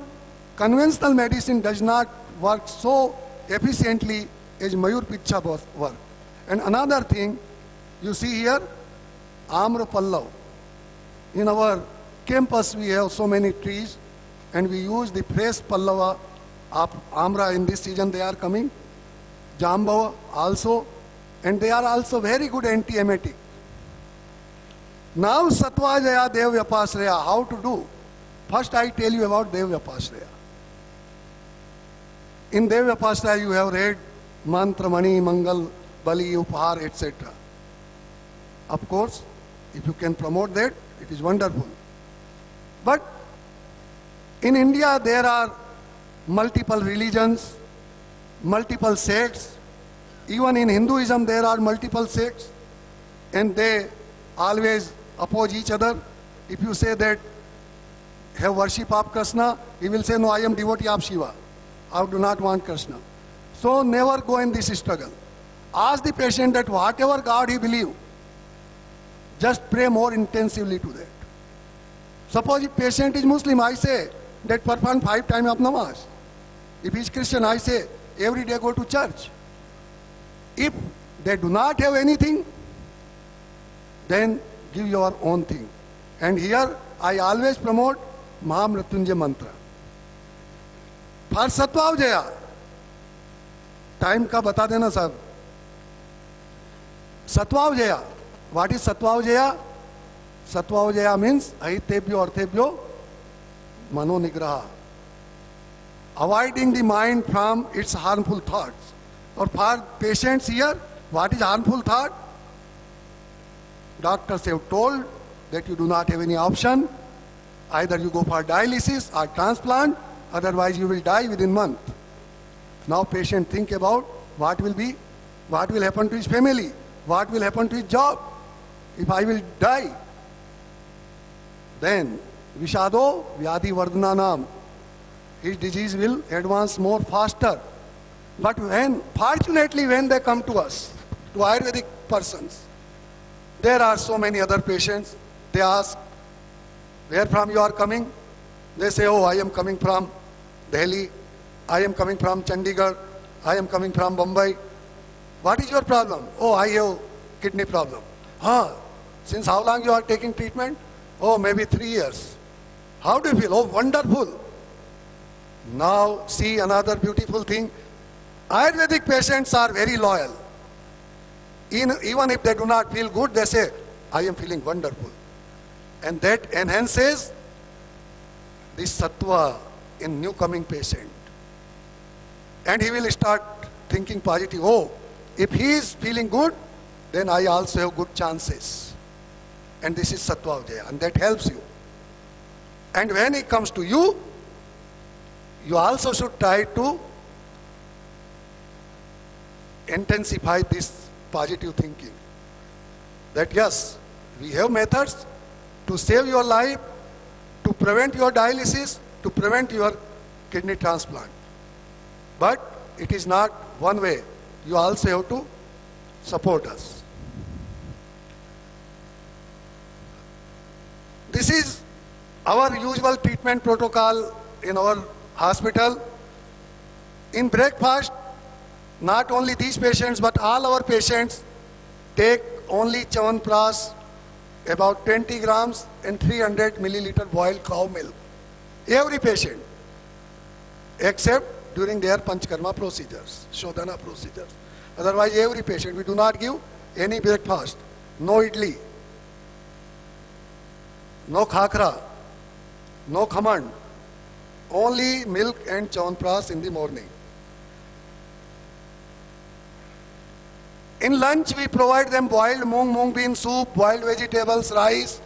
conventional medicine does not work so efficiently as Mayur Picha work. And another thing, you see here, Amra Pallav. In our campus we have so many trees, and we use the fresh Pallava of Amra. In this season they are coming. Jambava also, and they are also very good anti-emetic. Now Sattva Jaya Dev Vyapasraya, how to do? First I tell you about Dev Vyapasraya. In Dev Vyapasraya you have read Mantra, Mani, Mangal, Bali, Upahar, etc. Of course, if you can promote that, it is wonderful. But in India there are multiple religions, multiple sects. Even in Hinduism there are multiple sects, and they always oppose each other. If you say that have worship of Krishna, he will say, no, I am devotee of Shiva. I do not want Krishna. So never go in this struggle. Ask the patient that whatever God he believes, just pray more intensively to that. Suppose if patient is Muslim, I say that perform 5 times of namaz. If he is Christian, I say every day go to church. If they do not have anything, then give your own thing. And here I always promote Mahamrityunjay mantra. For Sattva time ka bata dena sir. Sattva, what is Sattva? Sattva means ahitebhyo arthebhyo mano nigraha. Avoiding the mind from its harmful thoughts. Or for patients here, what is harmful thought? Doctors have told that you do not have any option. Either you go for dialysis or transplant, otherwise you will die within a month. Now patient think about what will happen to his family, what will happen to his job if I will die. Then Vishado Vyadhi Vardhananam, his disease will advance more faster. But fortunately when they come to us, to Ayurvedic persons, there are so many other patients. They ask, where from you are coming? They say, oh, I am coming from Delhi, I am coming from Chandigarh, I am coming from Bombay. What is your problem? Oh, I have kidney problem. Since how long you are taking treatment? Oh, maybe 3 years. How do you feel? Oh, wonderful. Now see another beautiful thing. Ayurvedic patients are very loyal. Even if they do not feel good, they say, I am feeling wonderful. And that enhances this sattva in new coming patient. And he will start thinking positive. Oh, if he is feeling good, then I also have good chances. And this is Sattva Vijaya, and that helps you. And when it comes to you, you also should try to intensify this positive thinking. That yes, we have methods to save your life, to prevent your dialysis, to prevent your kidney transplant. But it is not one way. You also have to support us. This is our usual treatment protocol in our hospital. In breakfast, not only these patients, but all our patients take only Chyawanprash, about 20 grams and 300 milliliter boiled cow milk. Every patient, except during their Panchkarma procedures, Shodhana procedures. Otherwise, every patient, we do not give any breakfast, no idli, no khakra, no khaman, only milk and Chyawanprash in the morning. In lunch, we provide them boiled mung bean soup, boiled vegetables, rice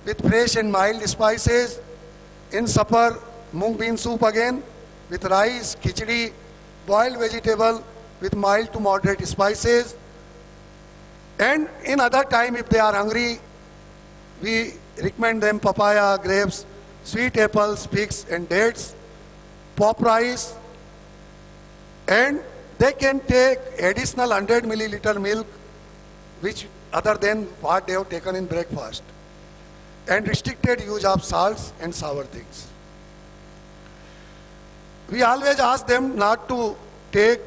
with fresh and mild spices. In supper, mung bean soup again with rice, khichdi, boiled vegetable with mild to moderate spices. And in other time, if they are hungry, we recommend them papaya, grapes, sweet apples, figs and dates, pop rice, and they can take additional 100 milliliter milk, which other than what they have taken in breakfast, and restricted use of salts and sour things. We always ask them not to take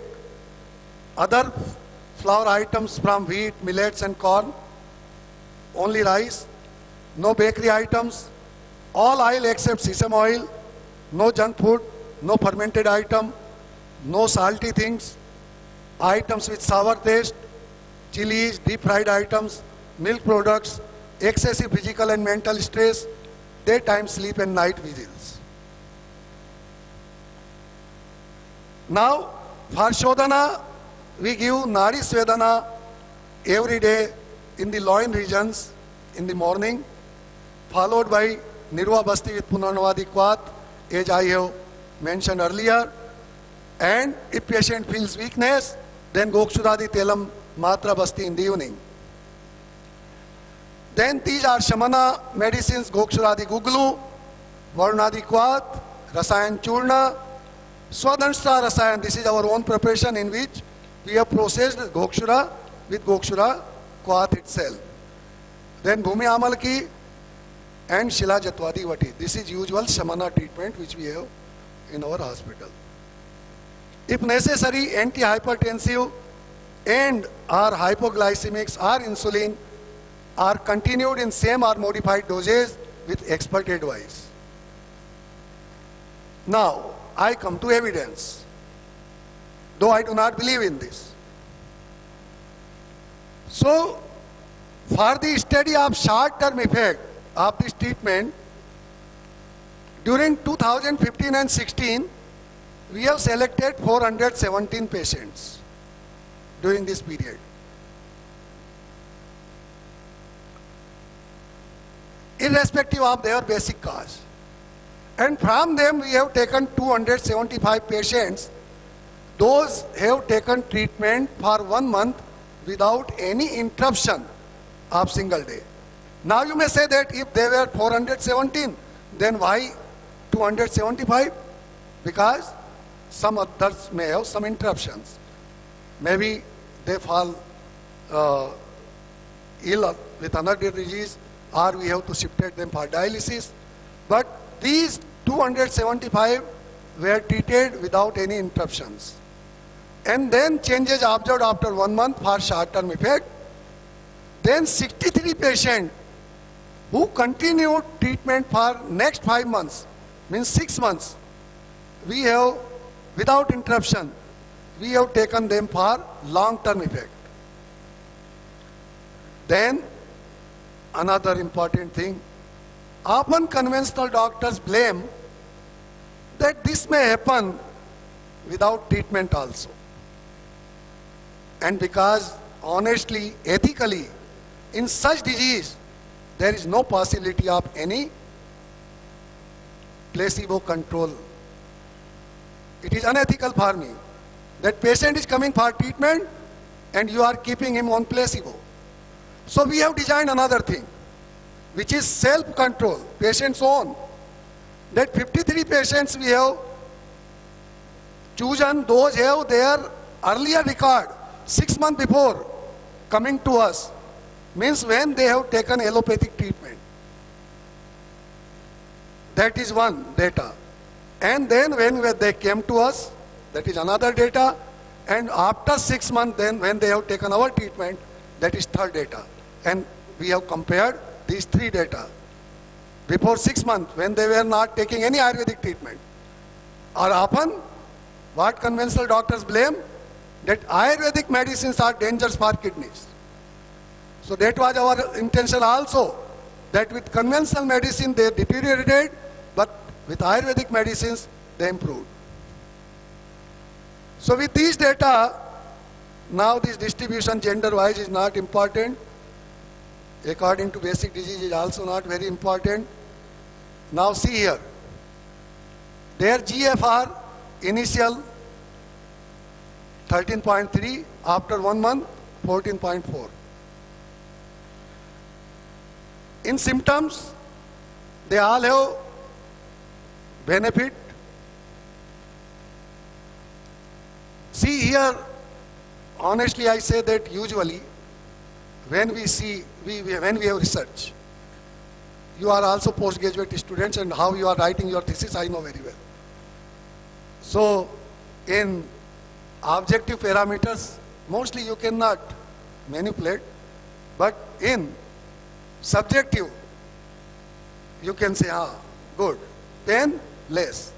other flour items from wheat, millets and corn, only rice, no bakery items, all oil except sesame oil, no junk food, no fermented item, no salty things, items with sour taste, chilies, deep fried items, milk products, excessive physical and mental stress, daytime sleep and night vigils. Now, for Shodhana, we give Nadi Svedana every day in the loin regions in the morning, followed by Nirva Basti with Punarnavadi Kwat, as I have mentioned earlier. And if patient feels weakness, then Gokshuradi Telam Matra Basti in the evening. Then these are Shamana medicines, Gokshuradi Guglu, Varnadi Kwat, Rasayan Churna, Swadanshta Rasayan. This is our own preparation in which we have processed Gokshura with Gokshura Kwat itself. Then Bhumi Amalki and Shila Jatwadi Vati. This is usual Shamana treatment which we have in our hospital. If necessary, anti-hypertensive and or hypoglycemics or insulin are continued in same or modified doses with expert advice. Now, I come to evidence, though I do not believe in this. So, for the study of short-term effect of this treatment, during 2015 and 16, we have selected 417 patients during this period. Irrespective of their basic cause. And from them we have taken 275 patients. Those have taken treatment for 1 month without any interruption of single day. Now you may say that if they were 417, then why 275? Because some others may have some interruptions. Maybe they fall ill with another disease, or we have to shift them for dialysis. But these 275 were treated without any interruptions. And then changes observed after 1 month for short-term effect. Then 63 patients who continued treatment for next 5 months, means 6 months, we have, without interruption, we have taken them for long-term effect. Then, another important thing, often conventional doctors blame that this may happen without treatment also. And because honestly, ethically, in such disease, there is no possibility of any placebo control. It is unethical for me that patient is coming for treatment and you are keeping him on placebo. So we have designed another thing, which is self-control, patient's own. That 53 patients we have chosen, those have their earlier record, 6 months before coming to us, means when they have taken allopathic treatment. That is one data. And then when they came to us, that is another data. And after 6 months, then when they have taken our treatment, that is third data. And we have compared these three data. Before 6 months, when they were not taking any Ayurvedic treatment. Or often, what conventional doctors blame? That Ayurvedic medicines are dangerous for kidneys. So that was our intention also, that with conventional medicine they deteriorated, but with Ayurvedic medicines they improved. So with these data, now this distribution gender-wise is not important. According to basic disease is also not very important. Now see here, their GFR initial 13.3, after 1 month 14.4. In symptoms, they all have benefit. See here, honestly I say that usually when we see, when we have research, you are also postgraduate students and how you are writing your thesis I know very well. So in objective parameters, mostly you cannot manipulate, but in subjective, you can say, good, then less.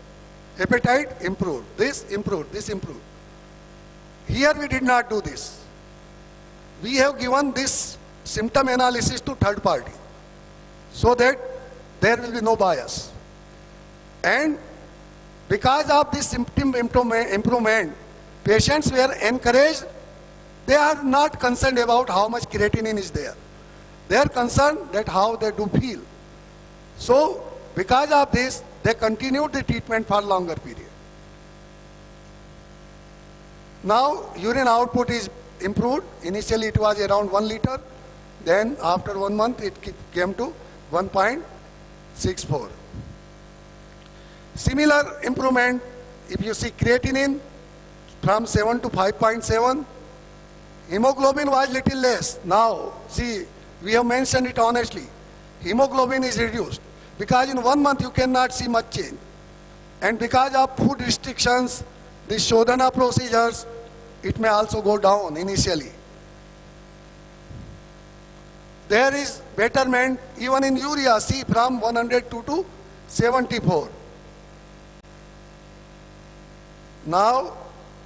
Appetite improved, this improved, this improved. Here we did not do this. We have given this symptom analysis to third party so that there will be no bias. And because of this symptom improvement, patients were encouraged. They are not concerned about how much creatinine is there. They are concerned that how they do feel. So because of this, they continued the treatment for longer period. Now urine output is improved. Initially it was around 1 liter. Then after 1 month it came to 1.64. Similar improvement, if you see creatinine from 7 to 5.7. Hemoglobin was little less. Now see, we have mentioned it honestly. Hemoglobin is reduced because in 1 month you cannot see much change. And because of food restrictions, the Shodhana procedures, it may also go down initially. There is betterment even in urea, see from 102 to 74. Now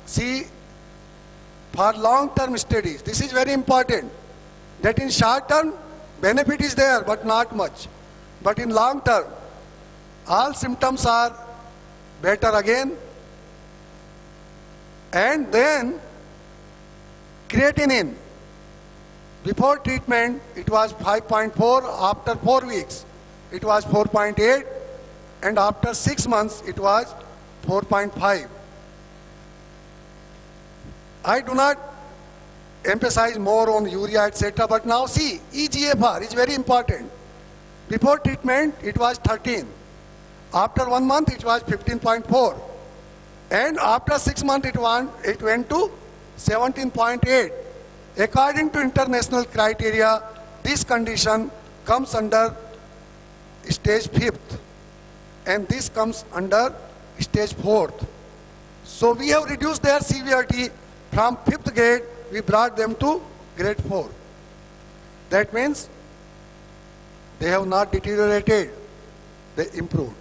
see, for long-term studies, this is very important, that in short term, benefit is there, but not much. But in long term, all symptoms are better again. And then, creatinine, before treatment, it was 5.4, after 4 weeks, it was 4.8, and after 6 months, it was 4.5. I do not emphasize more on urea, etc. But now see, eGFR is very important. Before treatment, it was 13. After 1 month, it was 15.4. And after 6 months, it went to 17.8. According to international criteria, this condition comes under stage 5th. And this comes under stage 4th. So we have reduced their severity from 5th grade, we brought them to grade 4. That means they have not deteriorated, they improved.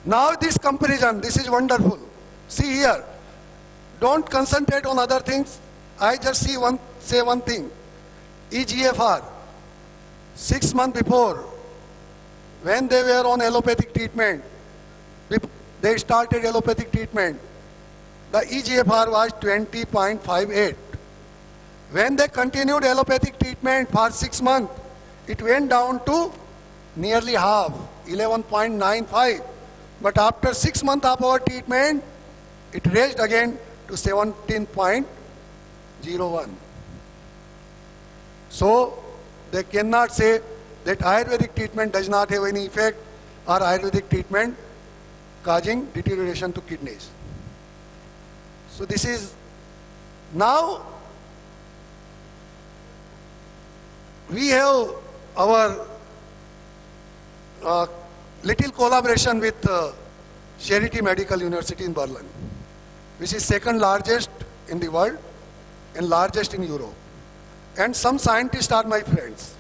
Now this comparison, this is wonderful. See here, don't concentrate on other things. I just say one thing. eGFR, 6 months before, when they were on allopathic treatment, they started allopathic treatment, the EGFR was 20.58. When they continued allopathic treatment for 6 months, it went down to nearly half, 11.95. But after 6 months of our treatment, it raised again to 17.01. So they cannot say that Ayurvedic treatment does not have any effect or Ayurvedic treatment causing deterioration to kidneys. So this is now we have our little collaboration with Charity Medical University in Berlin, which is second largest in the world and largest in Europe. And some scientists are my friends.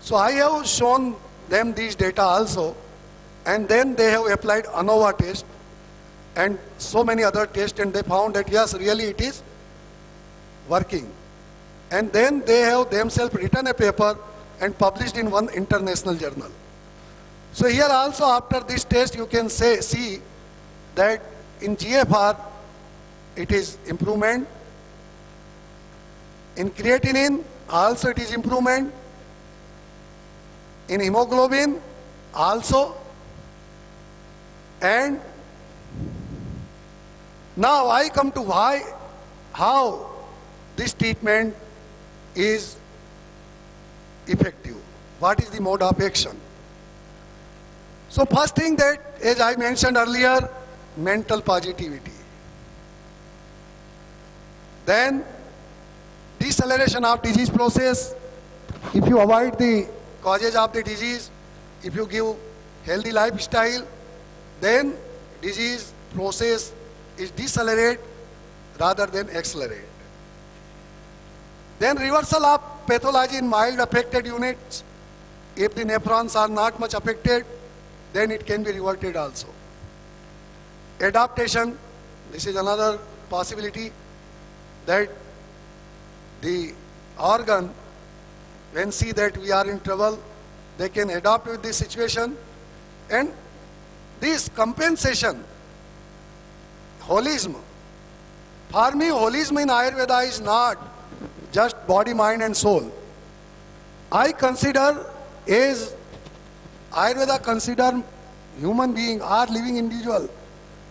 So I have shown them these data also, and then they have applied ANOVA test and so many other tests, and they found that yes, really it is working. And then they have themselves written a paper and published in one international journal. So here also after this test you can see that in GFR it is improvement, in creatinine also it is improvement, in hemoglobin also, and now I come to how this treatment is effective. What is the mode of action? So first thing that, as I mentioned earlier, mental positivity. Then deceleration of disease process. If you avoid the causes of the disease, if you give healthy lifestyle, then disease process is decelerate rather than accelerate. Then reversal of pathology in mild affected units. If the nephrons are not much affected, then it can be reverted also. Adaptation, this is another possibility that the organ, when see that we are in trouble, they can adapt with this situation. And this compensation, holism. For me, holism in Ayurveda is not just body, mind and soul. I consider as Ayurveda consider human being or living individual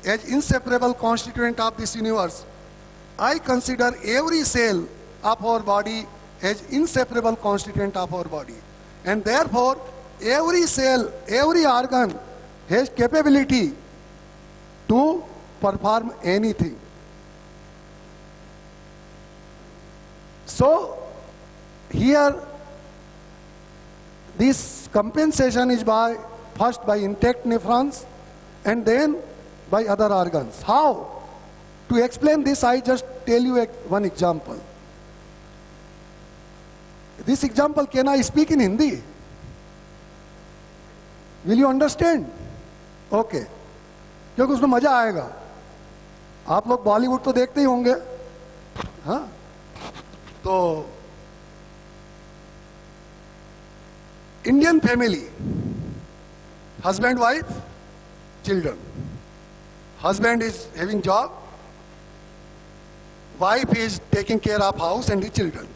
as inseparable constituent of this universe. I consider every cell of our body as inseparable constituent of our body. And therefore, every cell, every organ has capability to perform anything. So, here, this compensation is first by intact nephrons and then by other organs. How? To explain this, I just tell you one example. This example, can I speak in Hindi? Will you understand? Okay. क्योंकि उसमें मजा आएगा. आप लोग बॉलीवुड तो देखते ही होंगे, हाँ? तो Indian family, husband, wife, children. Husband is having job, wife is taking care of house and the children.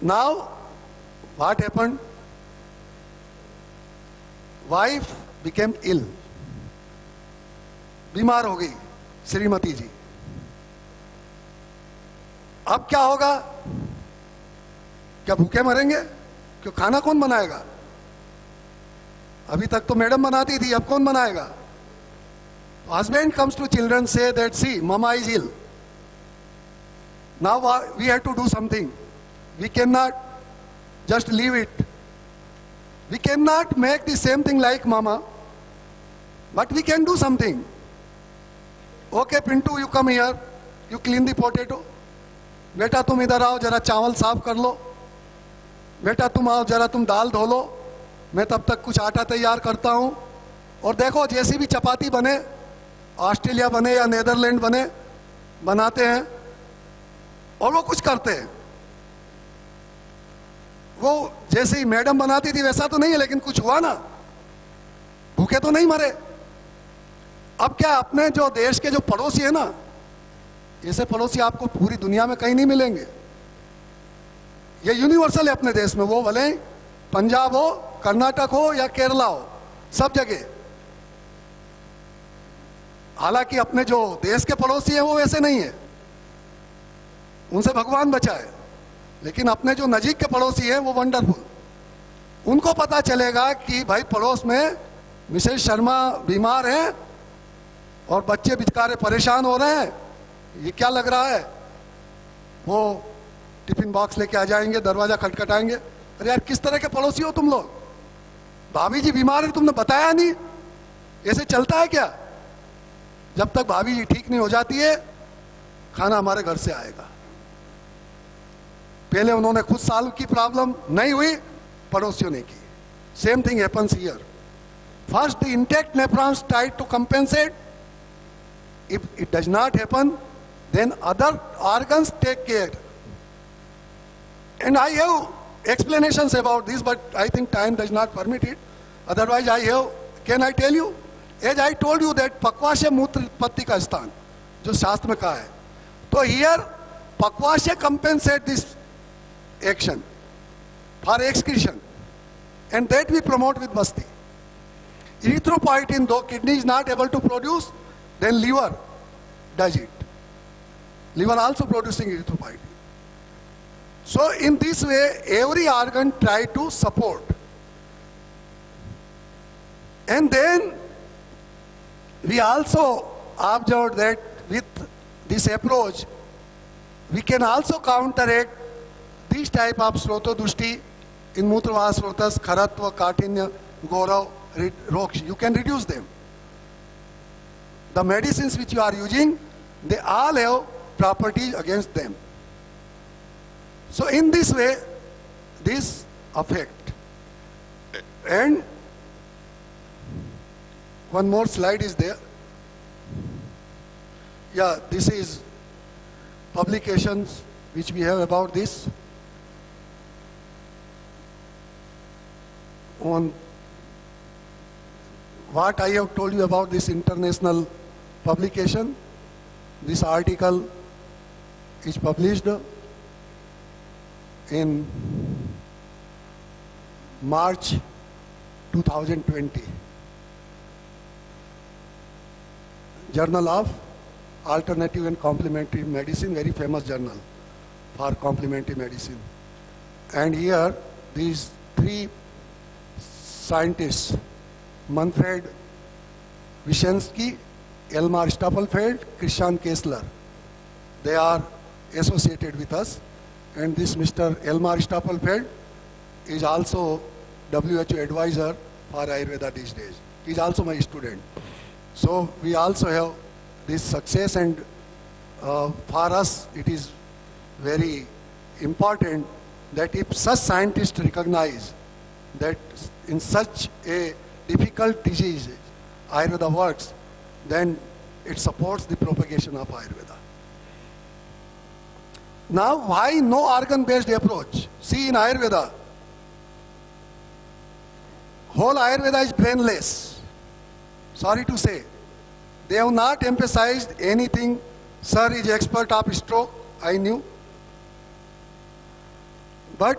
Now, what happened? Wife became ill. बीमार हो गई श्रीमती जी. अब क्या होगा? क्या भूखे मरेंगे? क्यों खाना कौन बनाएगा? अभी तक तो मैडम बनाती थी, अब कौन बनाएगा? Husband comes to children, say that see, mama is ill. Now we have to do something. We cannot just leave it. We cannot make the same thing like mama, but we can do something. Okay, Pintu, you come here. You clean the potato. बेटा तुम इधर आओ, जरा चावल साफ कर लो. बेटा तुम आओ, जरा तुम दाल धो लो. मैं तब तक कुछ आटा तैयार करता हूं. और देखो जैसी भी चपाती बने, ऑस्ट्रेलिया बने या नीदरलैंड बने, बनाते हैं और वो कुछ करते हैं. वो जैसे ही मैडम बनाती थी वैसा तो नहीं है, लेकिन कुछ हुआ ना. भूखे तो नहीं मरे। अब क्या अपने जो देश के जो पड़ोसी है ना, ऐसे पड़ोसी आपको पूरी दुनिया में कहीं नहीं मिलेंगे। ये यूनिवर्सल है अपने देश में, वो भले पंजाब हो, कर्नाटक हो या केरला हो, सब जगह। हालांकि अपने जो देश के पड़ोसी हैं वो वैसे नहीं है, उनसे भगवान बचाए, लेकिन अपने जो नजीक के पड़ोसी हैं वो वंडरफुल। उनको पता चलेगा कि भाई पड़ोस में मिसेस शर्मा बीमार हैं और बच्चे बेचारे परेशान हो रहे हैं, ये क्या लग रहा है, वो टिफिन बॉक्स लेके आ जाएंगे, दरवाजा खटखटाएंगे। अरे यार किस तरह के पड़ोसी हो तुम लोग, भाभी जी बीमार है तुमने बताया नहीं, ऐसे चलता है क्या? जब तक भाभी जी ठीक नहीं हो जाती है खाना हमारे घर से आएगा। पहले उन्होंने खुद सॉल्व की प्रॉब्लम, नहीं हुई पड़ोसियों ने की। Same thing happens here. First the intact nephrons tried to compensate, if it does not happen then other organs take care, and I have explanations about this but I think time does not permit it, otherwise I have, can I tell you, as I told you that पक्वाशय मूत्र उत्पत्ति का स्थान जो शास्त्र में कहा है, तो here पक्वाशय compensate this action for excretion and that we promote with basti. Erythropoietin, though kidney is not able to produce, then liver does it. Liver also producing erythropoietin. So in this way, every organ try to support. And then we also observed that with this approach, we can also counteract these type of srotodushti in Mutravas, Srotas, Kharatva, Kaఠિન્ય, Gaurav, Roksha. You can reduce them. The medicines which you are using, they all have properties against them. So in this way, this effect. And one more slide is there. Yeah, this is publications which we have about this. On what I have told you about this international publication, this article is published in March 2020. Journal of Alternative and Complementary Medicine, very famous journal for complementary medicine. And here these three scientists, Manfred Wyszynski, Elmar Stapelfeld, Christian Kessler, they are associated with us. And this Mr. Elmar Stapelfeld is also WHO advisor for Ayurveda these days. He is also my student. So we also have this success, and for us it is very important that if such scientists recognize that in such a difficult disease Ayurveda works, then it supports the propagation of Ayurveda. Now, why no organ-based approach? See, in Ayurveda, whole Ayurveda is brainless. Sorry to say. They have not emphasized anything. Sir is expert of stroke, I knew. But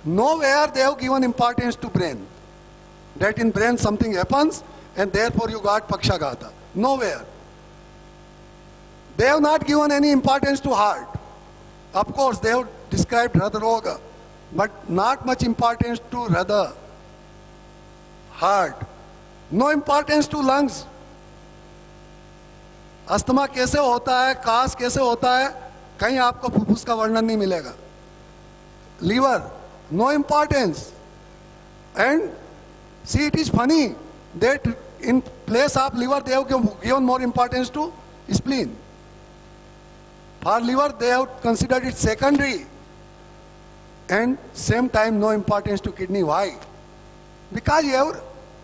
nowhere they have given importance to brain. That in brain something happens and therefore you got Pakshagata. Nowhere. They have not given any importance to heart. Of course, they have described Hridaya Roga, but not much importance to Hridaya, heart. No importance to lungs. Asthma कैसे होता है, कास कैसे होता है, कहीं आपको फुफ्फुस का वर्णन नहीं मिलेगा. Liver, no importance. And see, it is funny that in place of liver they have given more importance to spleen. For liver they have considered it secondary, and same time no importance to kidney. Why? Because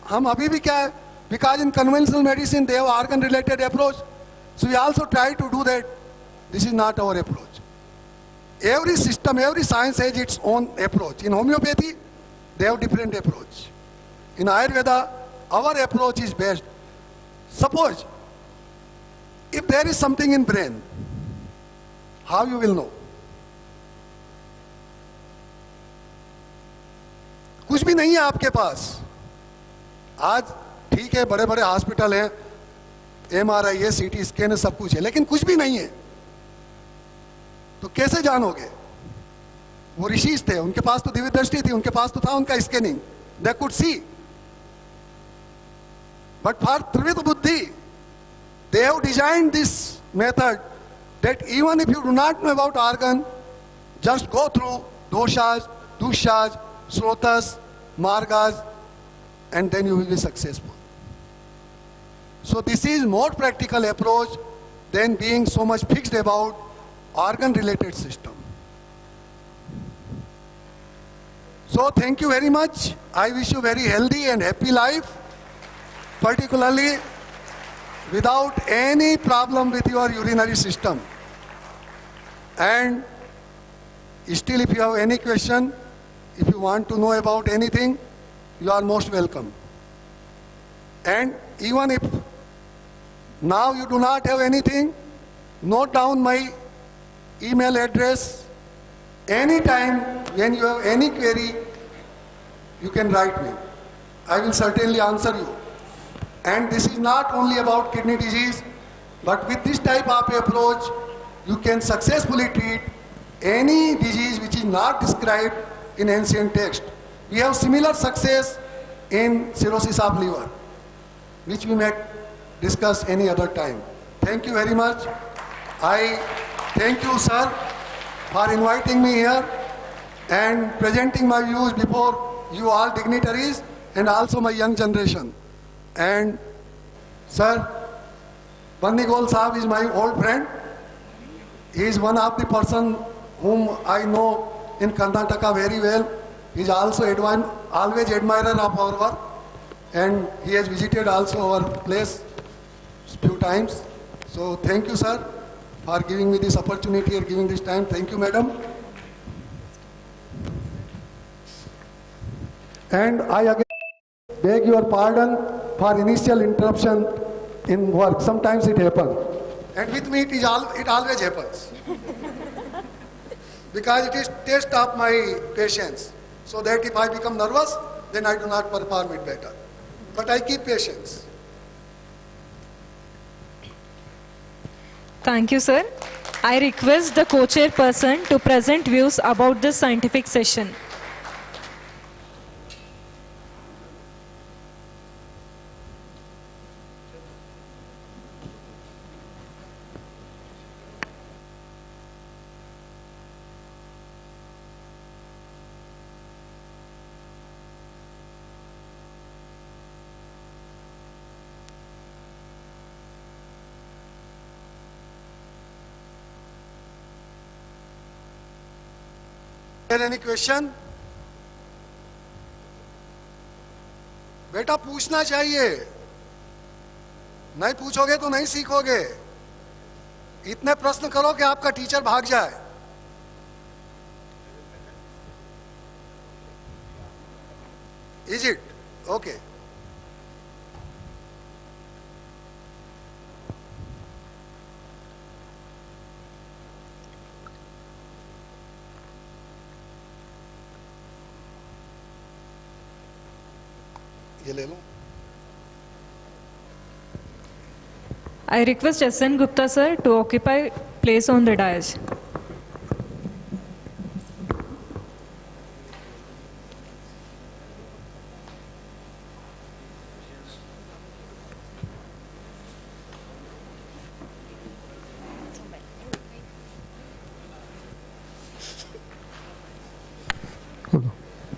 हम अभी भी क्या है, because in conventional medicine they have organ related approach, so we also try to do that. This is not our approach. Every system, every science has its own approach. In homeopathy they have different approach. In Ayurveda our approach is best. Suppose, if there is something in brain, how you will know? कुछ भी नहीं है आपके पास. आज ठीक है, बड़े बड़े हॉस्पिटल हैं, MRI है, CT स्कैन है, सब कुछ है, लेकिन कुछ भी नहीं है. तो कैसे जानोगे? वो ऋषि थे, उनके पास तो दिव्य दृष्टि थी, उनके पास तो था उनका scanning, they could see. But for Trivita Buddhi, they have designed this method that even if you do not know about organ, just go through doshas, dushas, srotas, margas, and then you will be successful. So this is more practical approach than being so much fixed about organ-related system. So thank you very much. I wish you very healthy and happy life, particularly without any problem with your urinary system. And still, if you have any question, if you want to know about anything, you are most welcome. And even if now you do not have anything, note down my email address. Anytime when you have any query, you can write me. I will certainly answer you. And this is not only about kidney disease, but with this type of approach, you can successfully treat any disease which is not described in ancient text. We have similar success in cirrhosis of liver, which we may discuss any other time. Thank you very much. I thank you, sir, for inviting me here and presenting my views before you all dignitaries and also my young generation. And sir, Bandigol Sahab is my old friend. He is one of the person whom I know in Karnataka very well. He is also always admirer of our work, and he has visited also our place few times. So thank you, sir, for giving me this opportunity and giving this time. Thank you, madam. And I again beg your pardon for initial interruption in work. Sometimes it happens. And with me it always happens. Because it is test of my patience. So that if I become nervous, then I do not perform it better. But I keep patience. Thank you, sir. I request the co-chairperson to present views about this scientific session. Is there any question? बेटा पूछना चाहिए, नहीं पूछोगे तो नहीं सीखोगे. इतने प्रश्न करो कि आपका टीचर भाग जाए. Is it? Okay. ये ले लो. I request S.N. Gupta, sir, to occupy place on the dais.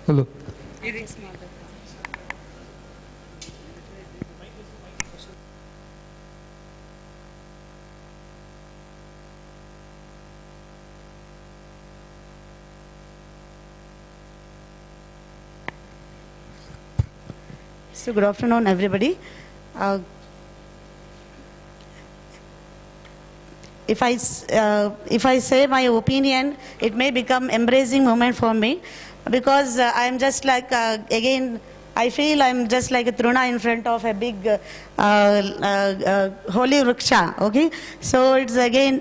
Hello. So good afternoon, everybody. If I say my opinion, it may become embracing moment for me, because I am just like again I feel I'm just like a truna in front of a big holy vruksha. Okay, so it's again.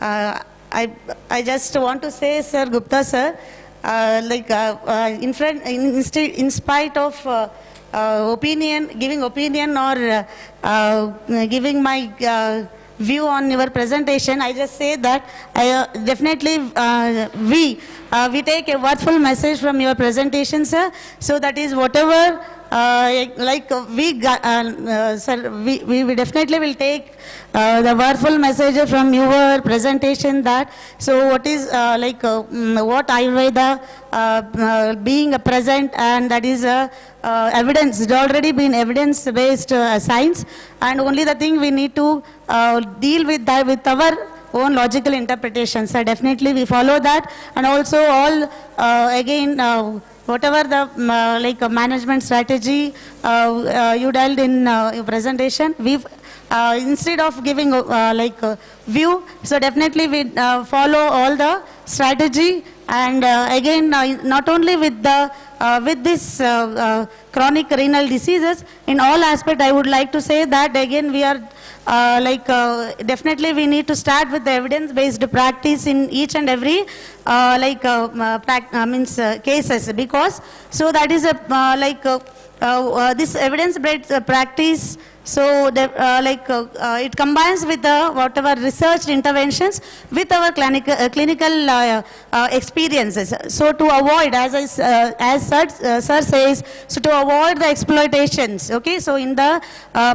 I just want to say, Sir Gupta sir, in spite of giving opinion or giving my view on your presentation, I just say that definitely we take a worthful message from your presentation, sir. So that is whatever we definitely will take the worthful message from your presentation, that so what is what Ayurveda being present, and that is evidence. It's already been evidence based science, and only the thing we need to deal with that with our own logical interpretations. So definitely we follow that, and also all whatever the management strategy you dealt in your presentation, we've instead of giving view, so definitely we follow all the strategy, and not only with the with this chronic renal diseases, in all aspect I would like to say that again we are definitely we need to start with the evidence-based practice in each and every cases, because so that is a this evidence-based practice. So it combines with the whatever research interventions with our clinical experiences. So to avoid, as sir says, so to avoid the exploitations. Okay, so in the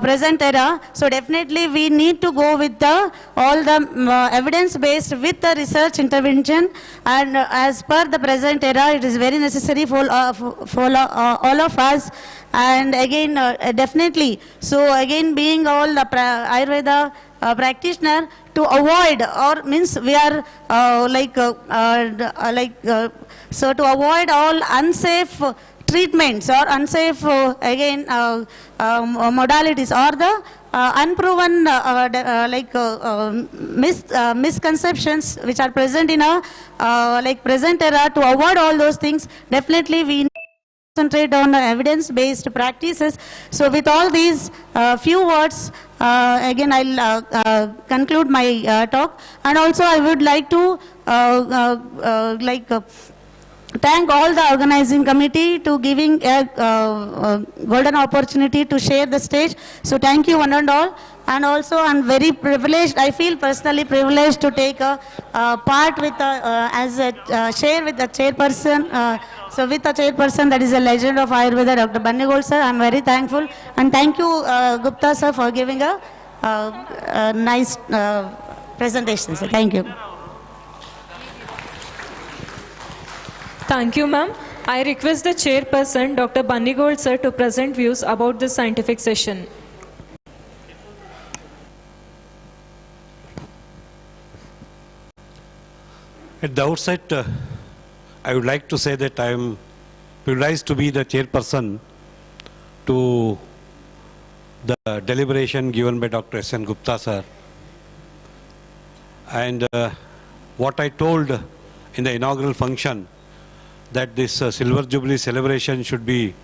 present era, so definitely we need to go with the all the evidence-based with the research intervention, and as per the present era, it is very necessary for all of us. And again, definitely, so again being all the Ayurveda practitioner, to avoid or means we are so to avoid all unsafe treatments or unsafe modalities or the unproven misconceptions which are present in a present era. To avoid all those things, definitely we concentrate on evidence-based practices. So with all these few words, again I'll conclude my talk, and also I would like to thank all the organizing committee to giving a golden opportunity to share the stage. So thank you one and all. And also I'm very privileged, I feel personally privileged to take a part with as a share with the chairperson. So with the chairperson, that is a legend of Ayurveda, Dr. Bannigold sir. I'm very thankful, and thank you Gupta sir for giving a nice presentation. So thank you. Thank you, ma'am. I request the chairperson, Dr. Bannigold sir, to present views about this scientific session. At the outset, I would like to say that I am privileged to be the chairperson to the deliberation given by Dr. S.N. Gupta sir. And what I told in the inaugural function, that this Silver Jubilee celebration should be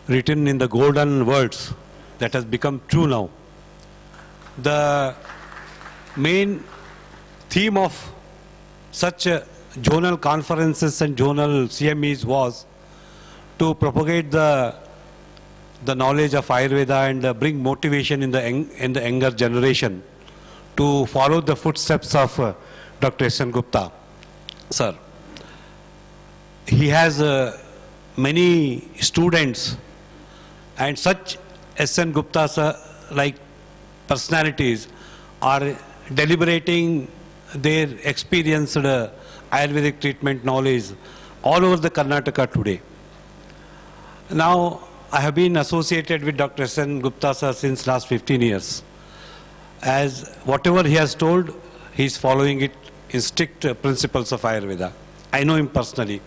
written in the golden words, that has become true now. The main theme of such zonal conferences and zonal CMEs was to propagate the knowledge of Ayurveda and bring motivation in the younger generation to follow the footsteps of Dr. S.N. Gupta sir. He has many students, and such S.N. Gupta sir like personalities are deliberating their experienced Ayurvedic treatment knowledge all over the Karnataka today. Now, I have been associated with Dr. S.N. Gupta sir since last 15 years. As whatever he has told, he is following it in strict principles of Ayurveda. I know him personally.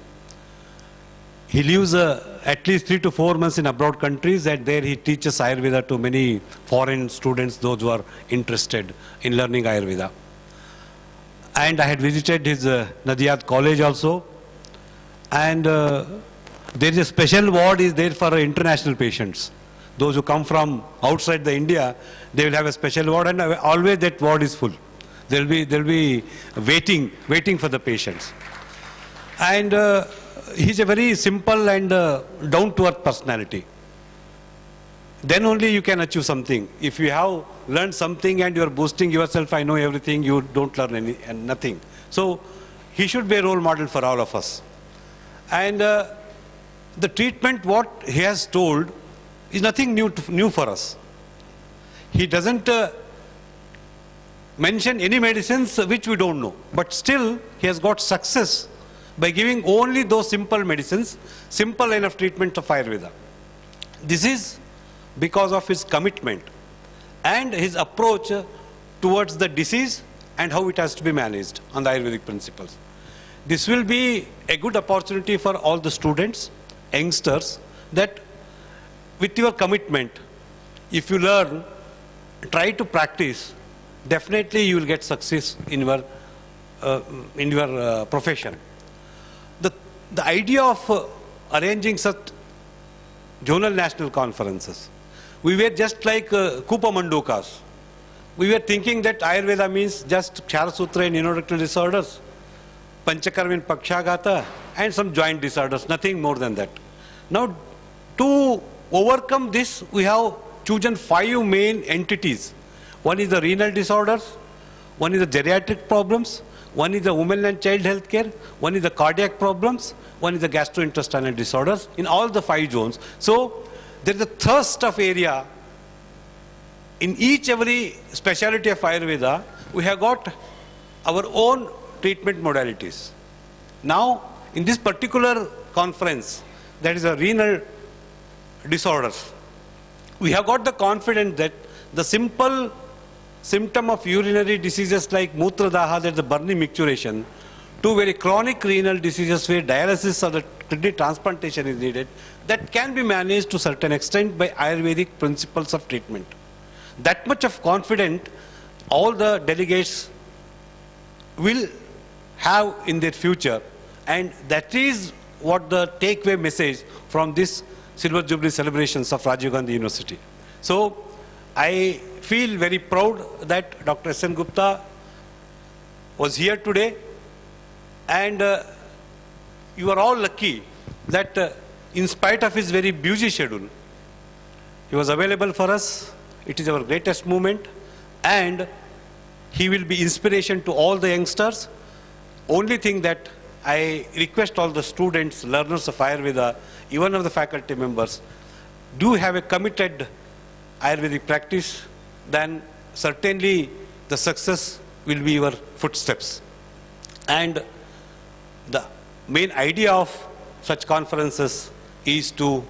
He lives at least 3 to 4 months in abroad countries, and there he teaches Ayurveda to many foreign students, those who are interested in learning Ayurveda. And I had visited his Nadiyat college also, and There is a special ward is there for international patients. Those who come from outside the India, they will have a special ward, and always that ward is full. They'll be waiting for the patients. And he's a very simple and down-to-earth personality. Then only you can achieve something. If you have learned something and you are boasting yourself, I know everything, you don't learn nothing. So he should be a role model for all of us. And the treatment, what he has told, is nothing new for us. He doesn't mention any medicines which we don't know. But still, he has got success by giving only those simple medicines, simple line of treatment of Ayurveda. This is because of his commitment and his approach towards the disease and how it has to be managed on the Ayurvedic principles. This will be a good opportunity for all the students, youngsters, that with your commitment, if you learn, try to practice, definitely you will get success in your profession. The idea of arranging such zonal national conferences, we were just like Kupa Mandokas. We were thinking that Ayurveda means just Kshara Sutra and introductory disorders, Panchakarma and Pakshagata, and some joint disorders, nothing more than that. Now, to overcome this, we have chosen 5 main entities. One is the renal disorders, one is the geriatric problems, one is the women and child health care, one is the cardiac problems, one is the gastrointestinal disorders, in all the 5 zones. So, there is a thirst of area. In every specialty of Ayurveda, we have got our own treatment modalities. Now, in this particular conference, that is a renal disorders, we have got the confidence that the simple symptom of urinary diseases like Mutradaha, that is the burning micturition, to very chronic renal diseases where dialysis or the kidney transplantation is needed, that can be managed to a certain extent by Ayurvedic principles of treatment. That much of confidence all the delegates will have in their future, and that is what the takeaway message from this Silver Jubilee celebrations of Rajiv Gandhi University. So I feel very proud that Dr. S.N. Gupta was here today, and you are all lucky that in spite of his very busy schedule, he was available for us. It is our greatest moment, and he will be inspiration to all the youngsters. Only thing that I request all the students, learners of Ayurveda, even of the faculty members, do have a committed Ayurvedic practice, then certainly the success will be your footsteps. And the main idea of such conferences is to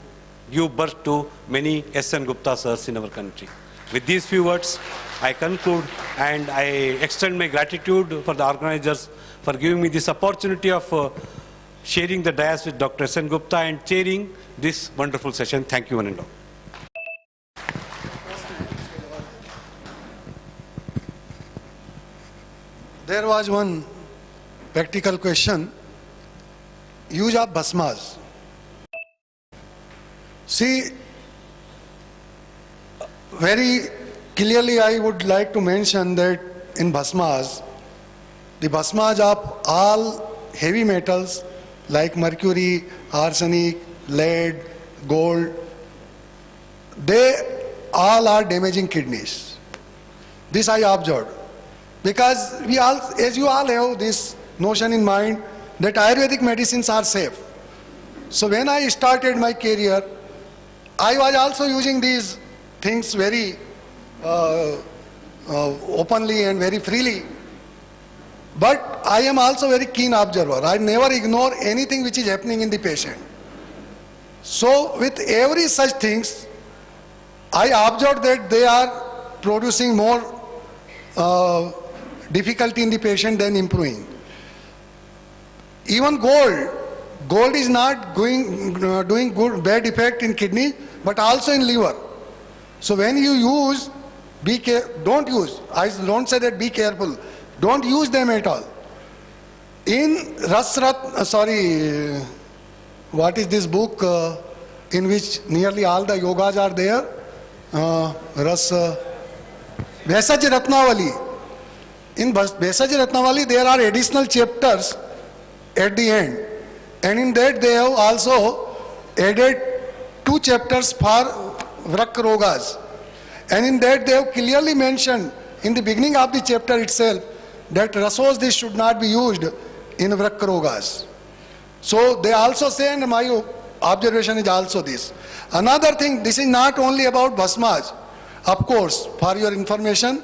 give birth to many S.N. Gupta sirs in our country. With these few words, I conclude, and I extend my gratitude for the organizers for giving me this opportunity of sharing the dais with Dr. S.N. Gupta and chairing this wonderful session. Thank you, one and all. There was one practical question. Use of bhasmas. See, very clearly I would like to mention that in bhasmas, the bhasmas of all heavy metals like mercury, arsenic, lead, gold, they all are damaging kidneys. This I observed. Because we all, as you all have this notion in mind that Ayurvedic medicines are safe. So when I started my career, I was also using these things very openly and very freely. But I am also very keen observer. I never ignore anything which is happening in the patient. So with every such things, I observed that they are producing more difficulty in the patient than improving. Even gold is not doing good, bad effect in kidney, but also in liver. So when you use, don't use. I don't say that be careful. Don't use them at all. In what is this book in which nearly all the yogas are there? Bhesaj Ratnavali. In Bhesaj Ratnavali, there are additional chapters at the end. And in that they have also added 2 chapters for Vrukka Rogas. And in that they have clearly mentioned in the beginning of the chapter itself that Rasos this should not be used in Vrukka Rogas. So they also say, and my observation is also this. Another thing, this is not only about Bhasmas. Of course, for your information,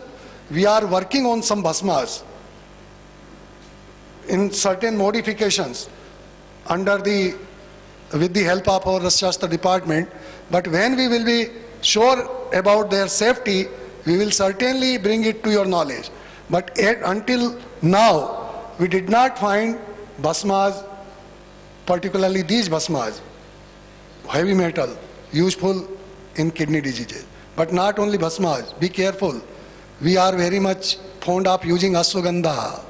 we are working on some Bhasmas in certain modifications with the help of our Rasashastra department. But when we will be sure about their safety, we will certainly bring it to your knowledge. But until now, we did not find Bhasmas, particularly these Bhasmas, heavy metal, useful in kidney diseases. But not only Bhasmas, be careful. We are very much fond of using Ashwagandha.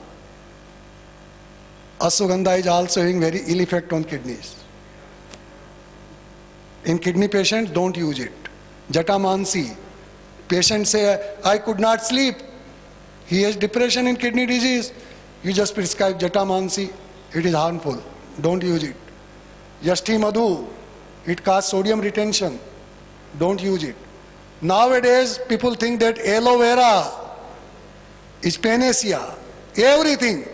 Ashwagandha is also having very ill effect on kidneys. In kidney patients, don't use it. Jatamansi. Patients say, I could not sleep. He has depression in kidney disease. You just prescribe Jatamansi. It is harmful. Don't use it. Yashti Madhu. It causes sodium retention. Don't use it. Nowadays, people think that aloe vera is panacea. Everything.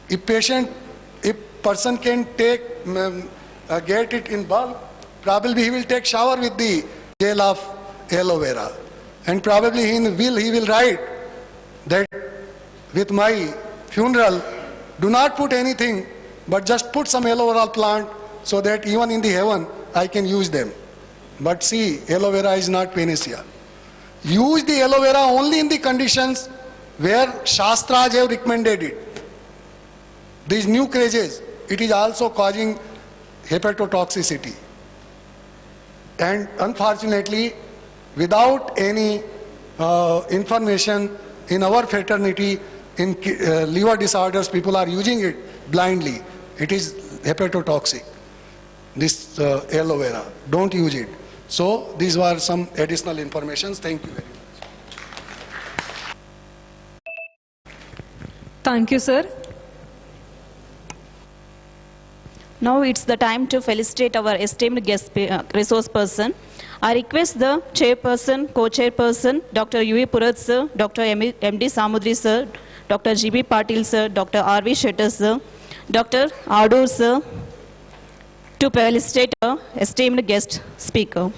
If person can get it in bulk, probably he will take shower with the gel of aloe vera. And probably he will write that with my funeral, do not put anything, but just put some aloe vera plant so that even in the heaven I can use them. But see, aloe vera is not panacea. Use the aloe vera only in the conditions where Shastras have recommended it. These new crazes, it is also causing hepatotoxicity. And unfortunately, without any information in our fraternity, in liver disorders, people are using it blindly. It is hepatotoxic, this aloe vera. Don't use it. So these were some additional informations. Thank you very much. Thank you, sir. Now it's the time to felicitate our esteemed guest resource person. I request the chairperson, co-chairperson, Dr. U.E. Purath sir, Dr. M.D. Samudri sir, Dr. G.B. Patil sir, Dr. R.V. Shettar sir, Dr. Adur sir, to felicitate our esteemed guest speaker.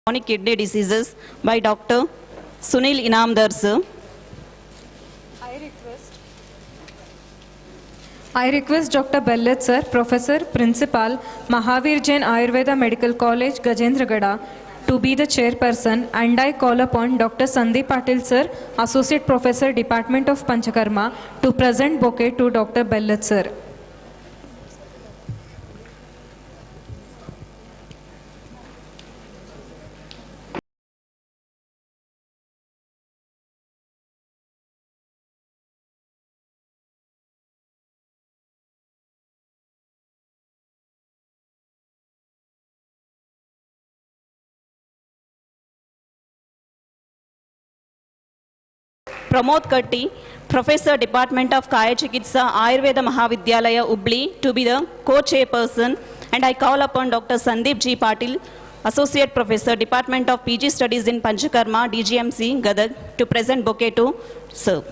chronic kidney diseases by Dr. Sunil Inamdar, sir. I request Dr. Bellet, sir, Professor, Principal, Mahavir Jain Ayurveda Medical College, Gajendragada, to be the chairperson, and I call upon Dr. Sandeep Patil, sir, Associate Professor, Department of Panchakarma, to present bouquet to Dr. Bellet, sir. Pramod Katti, Professor, Department of Kaya Chikitsa, Ayurveda Mahavidyalaya, Ubli, to be the co-chairperson, and I call upon Dr. Sandeep G. Patil, Associate Professor, Department of PG Studies in Panchakarma, DGMAMC Gadag, to present bouquet to sir.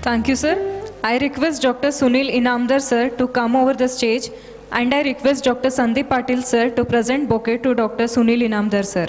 Thank you, sir. I request Dr. Sunil Inamdar, sir, to come over the stage, and I request Dr. Sandeep Patil, sir, to present bouquet to Dr. Sunil Inamdar, sir.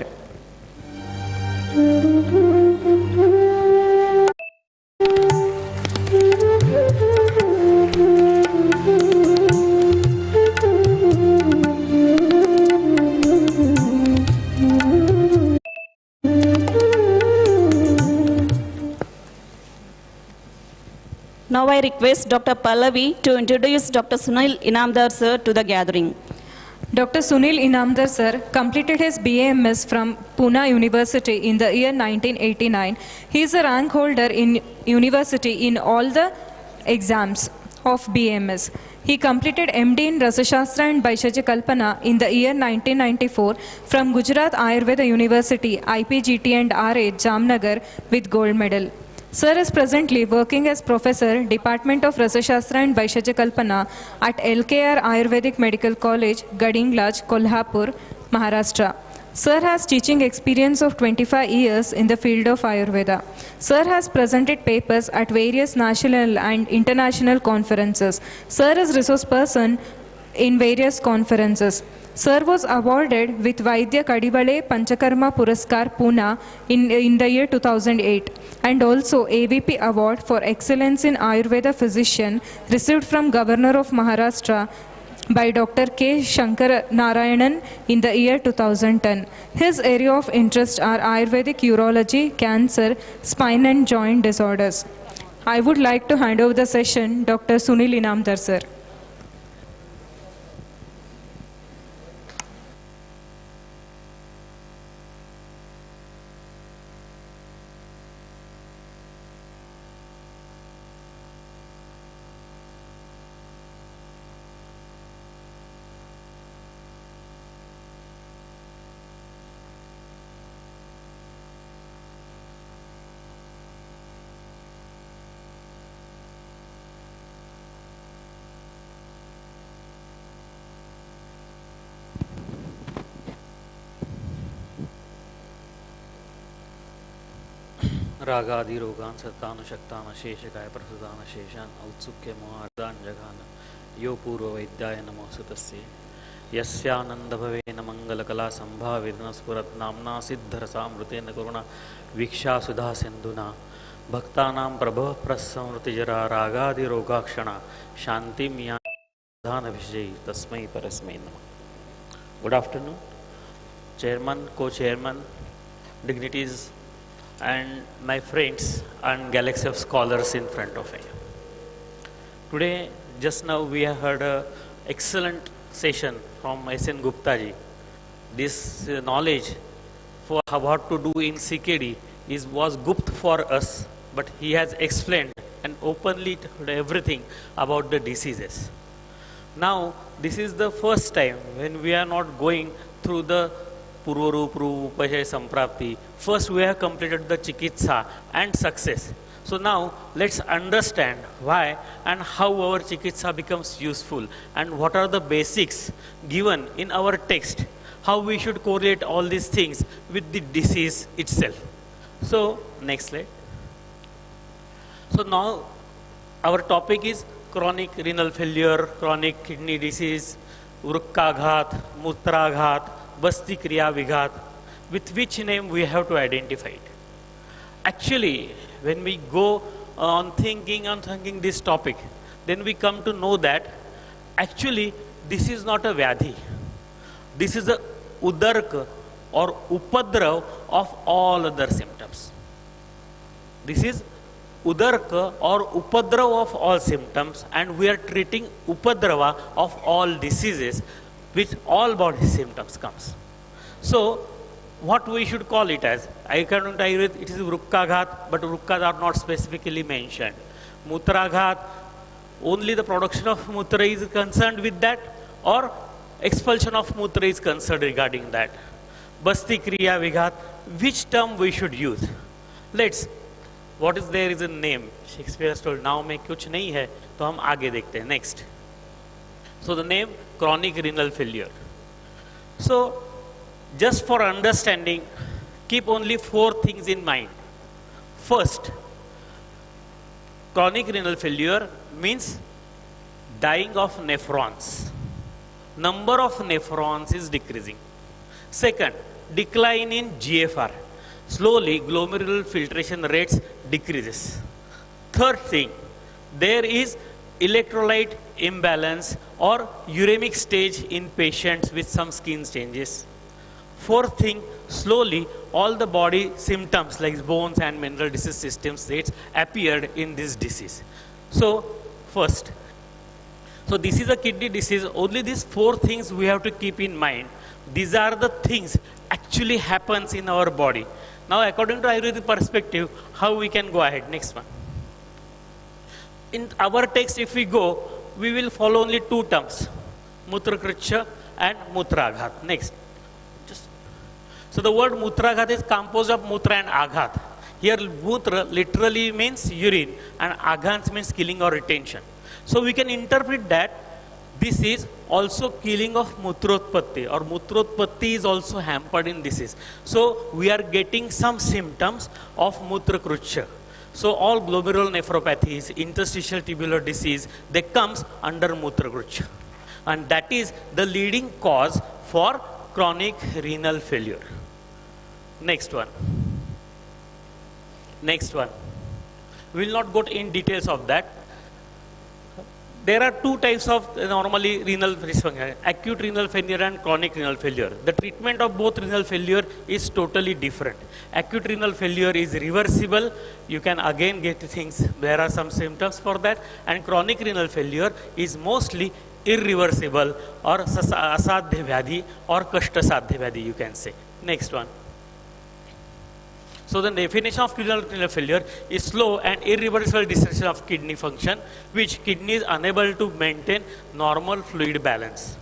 Now I request Dr. Pallavi to introduce Dr. Sunil Inamdar, sir, to the gathering. Dr. Sunil Inamdar, sir, completed his BAMS from Pune University in the year 1989. He is a rank holder in university in all the exams of BAMS. He completed MD in Rasashastra and Baishajya Kalpana in the year 1994 from Gujarat Ayurveda University, IPGT and RA, Jamnagar, with gold medal. Sir is presently working as Professor, Department of Rasashastra and Baishajya Kalpana at LKR Ayurvedic Medical College, Gadinglaj, Kolhapur, Maharashtra. Sir has teaching experience of 25 years in the field of Ayurveda. Sir has presented papers at various national and international conferences. Sir is resource person in various conferences. Sir was awarded with Vaidya Kadivale Panchakarma Puraskar Pune in the year 2008, and also AVP Award for Excellence in Ayurveda Physician received from Governor of Maharashtra by Dr. K. Shankar Narayanan in the year 2010. His area of interest are Ayurvedic urology, cancer, spine and joint disorders. I would like to hand over the session Dr. Sunil Inamdar, sir. रागादि रोगान सत्तान शक्तान शेषकाय प्रसुतान शेषान औत्सुक्य मोहार्दान जघान यो पूर्व वैद्याय नमोस्तुतस्य यस्यानंद भवेन मंगल कला संभावेन स्फुरत् नाम्ना सिद्धरसामृतेन करुणा वीक्षा सुधा सिंधुना भक्तानां प्रभव प्रसंवृतिजरा रागादि रोगाक्षणा शांतिं यान विजयी तस्मै परस्मै नमः. Good afternoon, Chairman, Co-Chairman, dignitaries, and my friends and galaxy of scholars in front of me. Today, just now we have heard an excellent session from S.N. Gupta ji. This knowledge for what to do in CKD was Gupta for us, but he has explained and openly told everything about the diseases. Now, this is the first time when we are not going through the Purvarup, Upashay, Samprapti. First, we have completed the Chikitsa and success. So now, let's understand why and how our Chikitsa becomes useful and what are the basics given in our text, how we should correlate all these things with the disease itself. So, next slide. So now our topic is chronic renal failure, chronic kidney disease, VrukkaAyu-2021, Mutraghat, Basti Kriya Vighat. With which name we have to identify it. Actually, when we go on thinking this topic, then we come to know that actually this is not a vyadhi. This is a udarka or upadrav of all other symptoms. This is udarka or upadrav of all symptoms, and we are treating upadrava of all diseases which all body symptoms comes. So what we should call it as? According to Ayurveda, it is VrukkaAyu-2021, but Vrukkas are not specifically mentioned. Mutraghat, only the production of mutra is concerned with that, or expulsion of mutra is concerned regarding that. Basti Kriya Vighat, which term we should use? What is there is a name. Shakespeare has told, now mein kuch nahi hai, to hum aage dekhte hain. Next. So the name, chronic renal failure. So, just for understanding, keep only 4 things in mind. First, chronic renal failure means dying of nephrons. Number of nephrons is decreasing. Second, decline in GFR. Slowly, glomerular filtration rates decreases. Third thing, there is electrolyte imbalance or uremic stage in patients with some skin changes. Fourth thing, slowly all the body symptoms like bones and mineral disease system states appeared in this disease. So first, so this is a kidney disease. Only these 4 things we have to keep in mind. These are the things actually happens in our body. Now according to Ayurvedic perspective, how we can go ahead? Next one. In our text, if we go, we will follow only 2 terms, Mutrakritsha and Mutraghat. Next. So the word Mutraghat is composed of Mutra and Aghat. Here Mutra literally means urine and Aghat means killing or retention. So we can interpret that this is also killing of Mutrotpatti, or Mutrotpatti is also hampered in disease. So we are getting some symptoms of Mutrakritsha. So all glomerular nephropathies, interstitial tubular disease, they comes under Mutrakritsha. And that is the leading cause for chronic renal failure. Next one. Next one. We will not go in details of that. There are 2 types of normally renal dysfunction, acute renal failure and chronic renal failure. The treatment of both renal failure is totally different. Acute renal failure is reversible. You can again get things. There are some symptoms for that. And chronic renal failure is mostly irreversible or asadhya vyadhi or kashta sadhya vyadhi, you can say. Next one. So the definition of renal failure is slow and irreversible destruction of kidney function, which kidney is unable to maintain normal fluid balance.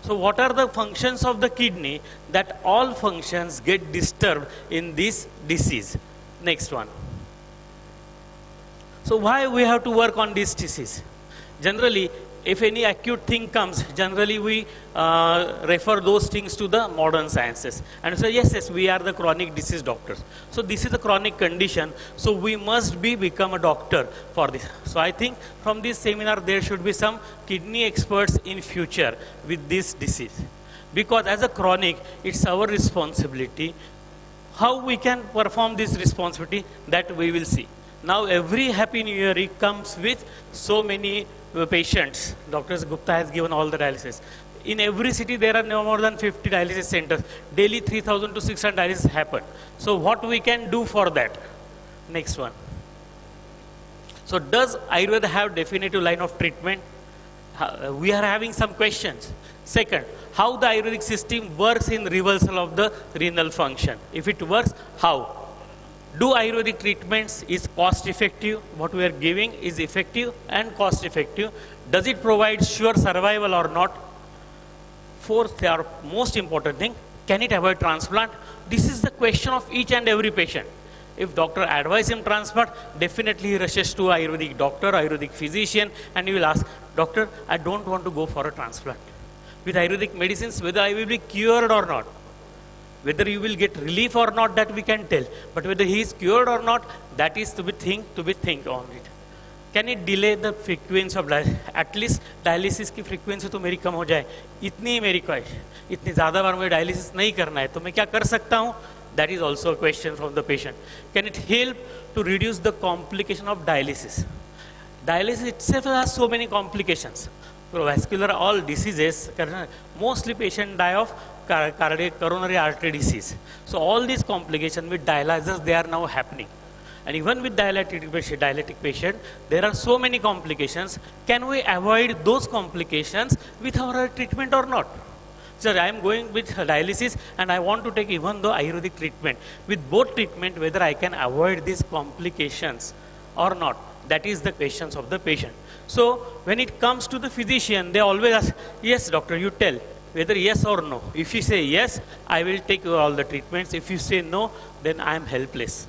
So what are the functions of the kidney? That all functions get disturbed in this disease. Next one. So why we have to work on this disease? Generally, if any acute thing comes, generally we refer those things to the modern sciences. And so yes, we are the chronic disease doctors. So this is a chronic condition, so we must become a doctor for this. So I think from this seminar there should be some kidney experts in future with this disease. Because as a chronic, it's our responsibility. How we can perform this responsibility, that we will see. Now every Happy New Year comes with so many patients. Dr. Gupta has given all the dialysis. In every city there are no more than 50 dialysis centers. Daily 3,000 to 600 dialysis happen. So what we can do for that? Next one. So does Ayurveda have definitive line of treatment? We are having some questions. Second, how the Ayurvedic system works in reversal of the renal function. If it works, how? Do Ayurvedic treatments is cost effective? What we are giving is effective and cost effective. Does it provide sure survival or not? Fourth, our most important thing, can it avoid transplant? This is the question of each and every patient. If doctor advises him transplant, definitely he rushes to Ayurvedic doctor, Ayurvedic physician, and he will ask, doctor, I don't want to go for a transplant. With Ayurvedic medicines, whether I will be cured or not. Whether you will get relief or not, that we can tell. But whether he is cured or not, that is to be think on it. Can it delay the frequency of dialysis, at least dialysis की frequency तो मेरी कम हो जाए, इतनी ही मेरी ख्वाहिश, इतनी ज़्यादा बार मुझे डायलिसिस नहीं करना है, तो मैं क्या कर सकता हूँ? That is also a question from the patient. Can it help to reduce the complication of dialysis? Dialysis itself has so many complications. Vascular, all diseases, mostly patient die of cardiac coronary artery disease. So all these complications with dialysis, they are now happening. And even with dialytic patient, there are so many complications. Can we avoid those complications with our treatment or not? Sir, I am going with dialysis and I want to take even though Ayurvedic treatment. With both treatment, whether I can avoid these complications or not. That is the questions of the patient. So when it comes to the physician, they always ask, yes doctor, you tell whether yes or no. If you say yes, I will take all the treatments. If you say no, then I am helpless.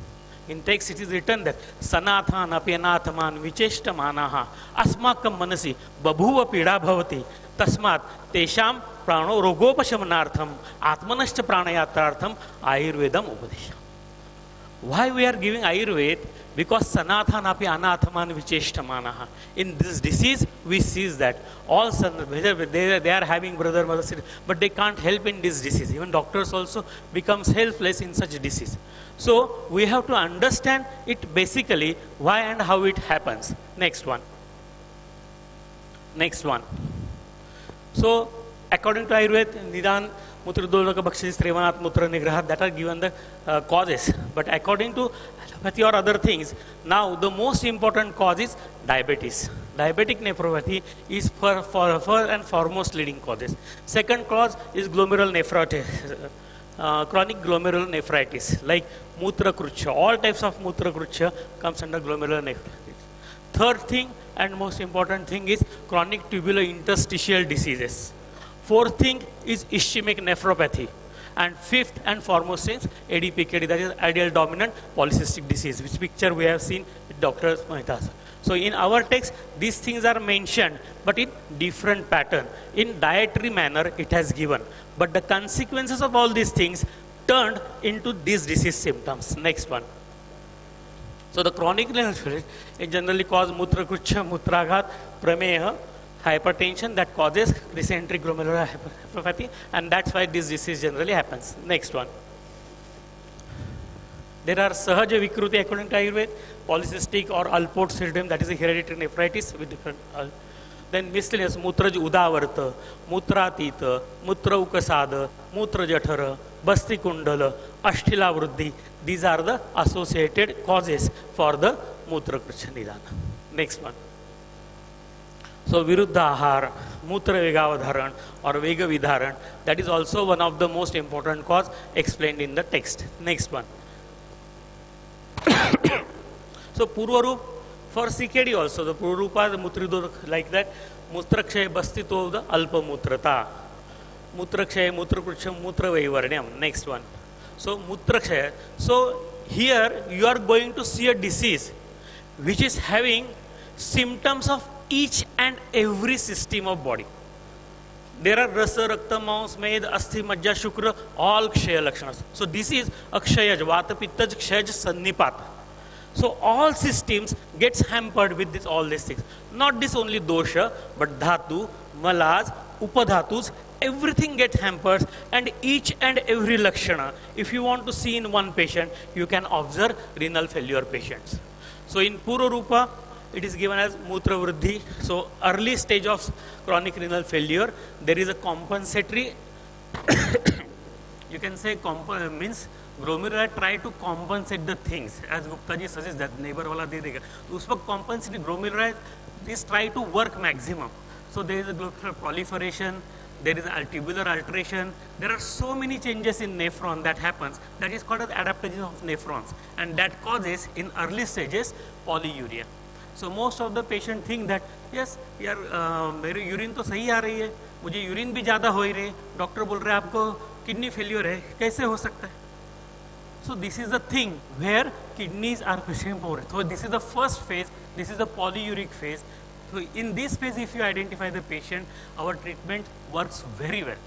In text it is written that sanathan apyanathaman vicheshtamanaha asmakam manasi babhuva pida bhavati tasmat tesham prano rogopashamanartham atmanashcha pranayatrartham ayurvedam upadesha. Why we are giving Ayurveda? Because sanathan api anathaman vicheshtamanaha. In this disease, we see that all they are having brother, mother, sister, but they can't help in this disease. Even doctors also becomes helpless in such disease. So we have to understand it basically why and how it happens. Next one. Next one. So according to Ayurveda, Nidan, Mutra Dolaka Bhakshis, Trevanat, Mutra Nigraha, that are given the causes. But according to allopathy or other things, now the most important cause is diabetes. Diabetic nephropathy is first and foremost leading causes. Second cause is glomerular nephritis, chronic glomerular nephritis, like Mutra Krucha. All types of Mutra Krucha comes under glomerular nephritis. Third thing and most important thing is chronic tubular interstitial diseases. Fourth thing is ischemic nephropathy. And fifth and foremost is ADPKD, that is ideal dominant polycystic disease, which picture we have seen with Dr. Mahitas. So in our text, these things are mentioned, but in different pattern. In dietary manner, it has given. But the consequences of all these things turned into these disease symptoms. Next one. So the chronic nephropathy is generally cause Mutra Krucha, Mutraghat, Prameha, hypertension that causes recentry glomerular nephropathy, and that's why this disease generally happens. Next one. There are Sahaja Vikruti according to Ayurveda, polycystic or Alport syndrome, that is a hereditary nephritis with different. Then miscellaneous Mutraj Udavarta, Mutratita, Mutra Ukasada, Mutra Jathara, Basti Kundala, Ashtila Vruddhi. These are the associated causes for the Mutra Krucha Nidana. Next one. So Viruddha Ahara, Mutra Vegavadharan or Vega Vidharan, that is also one of the most important cause explained in the text. Next one. So Purvarup for CKD also, the Purvarupa, the Mutrido like that, Mutrakshay Bastito, the Alpa Mutrata, Mutrakshay, Mutrakrucham, Mutra Vaivarnyam. Next one. So Mutrakshay. So here you are going to see a disease which is having symptoms of each and every system of body. There are Rasa, Rakta, Maus, Med, Asthi, Majja, Shukra, all Kshaya Lakshanas. So this is Akshayaj, Vata, Pittaj, Kshayaj, Sannipata. So all systems gets hampered with this, all these things. Not this only dosha, but dhatu, malas, upadhatus, everything gets hampered, and each and every lakshana, if you want to see in one patient, you can observe renal failure patients. So in Pura Rupa, it is given as Mutra Vruddhi. So early stage of chronic renal failure, there is a compensatory, you can say means glomeruli try to compensate the things, as Gupta ji suggests that neighbor wala de dega. Us पर compensate glomeruli, these try to work maximum. So there is a glomerular proliferation, there is a tubular alteration, there are so many changes in nephron that happens, that is called as adaptation of nephrons, and that causes in early stages polyuria. So most of the patient think that yes यार मेरी urine तो सही आ रही है, मुझे urine भी ज़्यादा हो ही रही है, डॉक्टर बोल रहे हैं आपको किडनी फेलियर है, कैसे हो सकता है? So this is the thing where kidneys are pushing forward. So this is the first phase, this is the polyuric phase. So in this phase, if you identify the patient, our treatment works very well.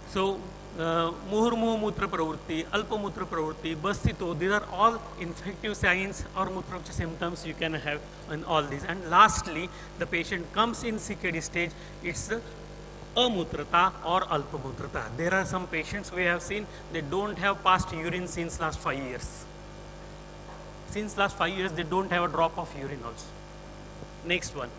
So मुहुर्मुह मूत्र प्रवृत्ति, अल्पमूत्र प्रवृत्ति, बस्थितो, these are all infective signs or mutraksha symptoms you can have in all these. And lastly, the patient comes in CKD stage, it's amutrata or alpamutrata. There are some patients we have seen, they don't have passed urine since last 5 years. Since last 5 years, they don't have a drop of urine also. Next one.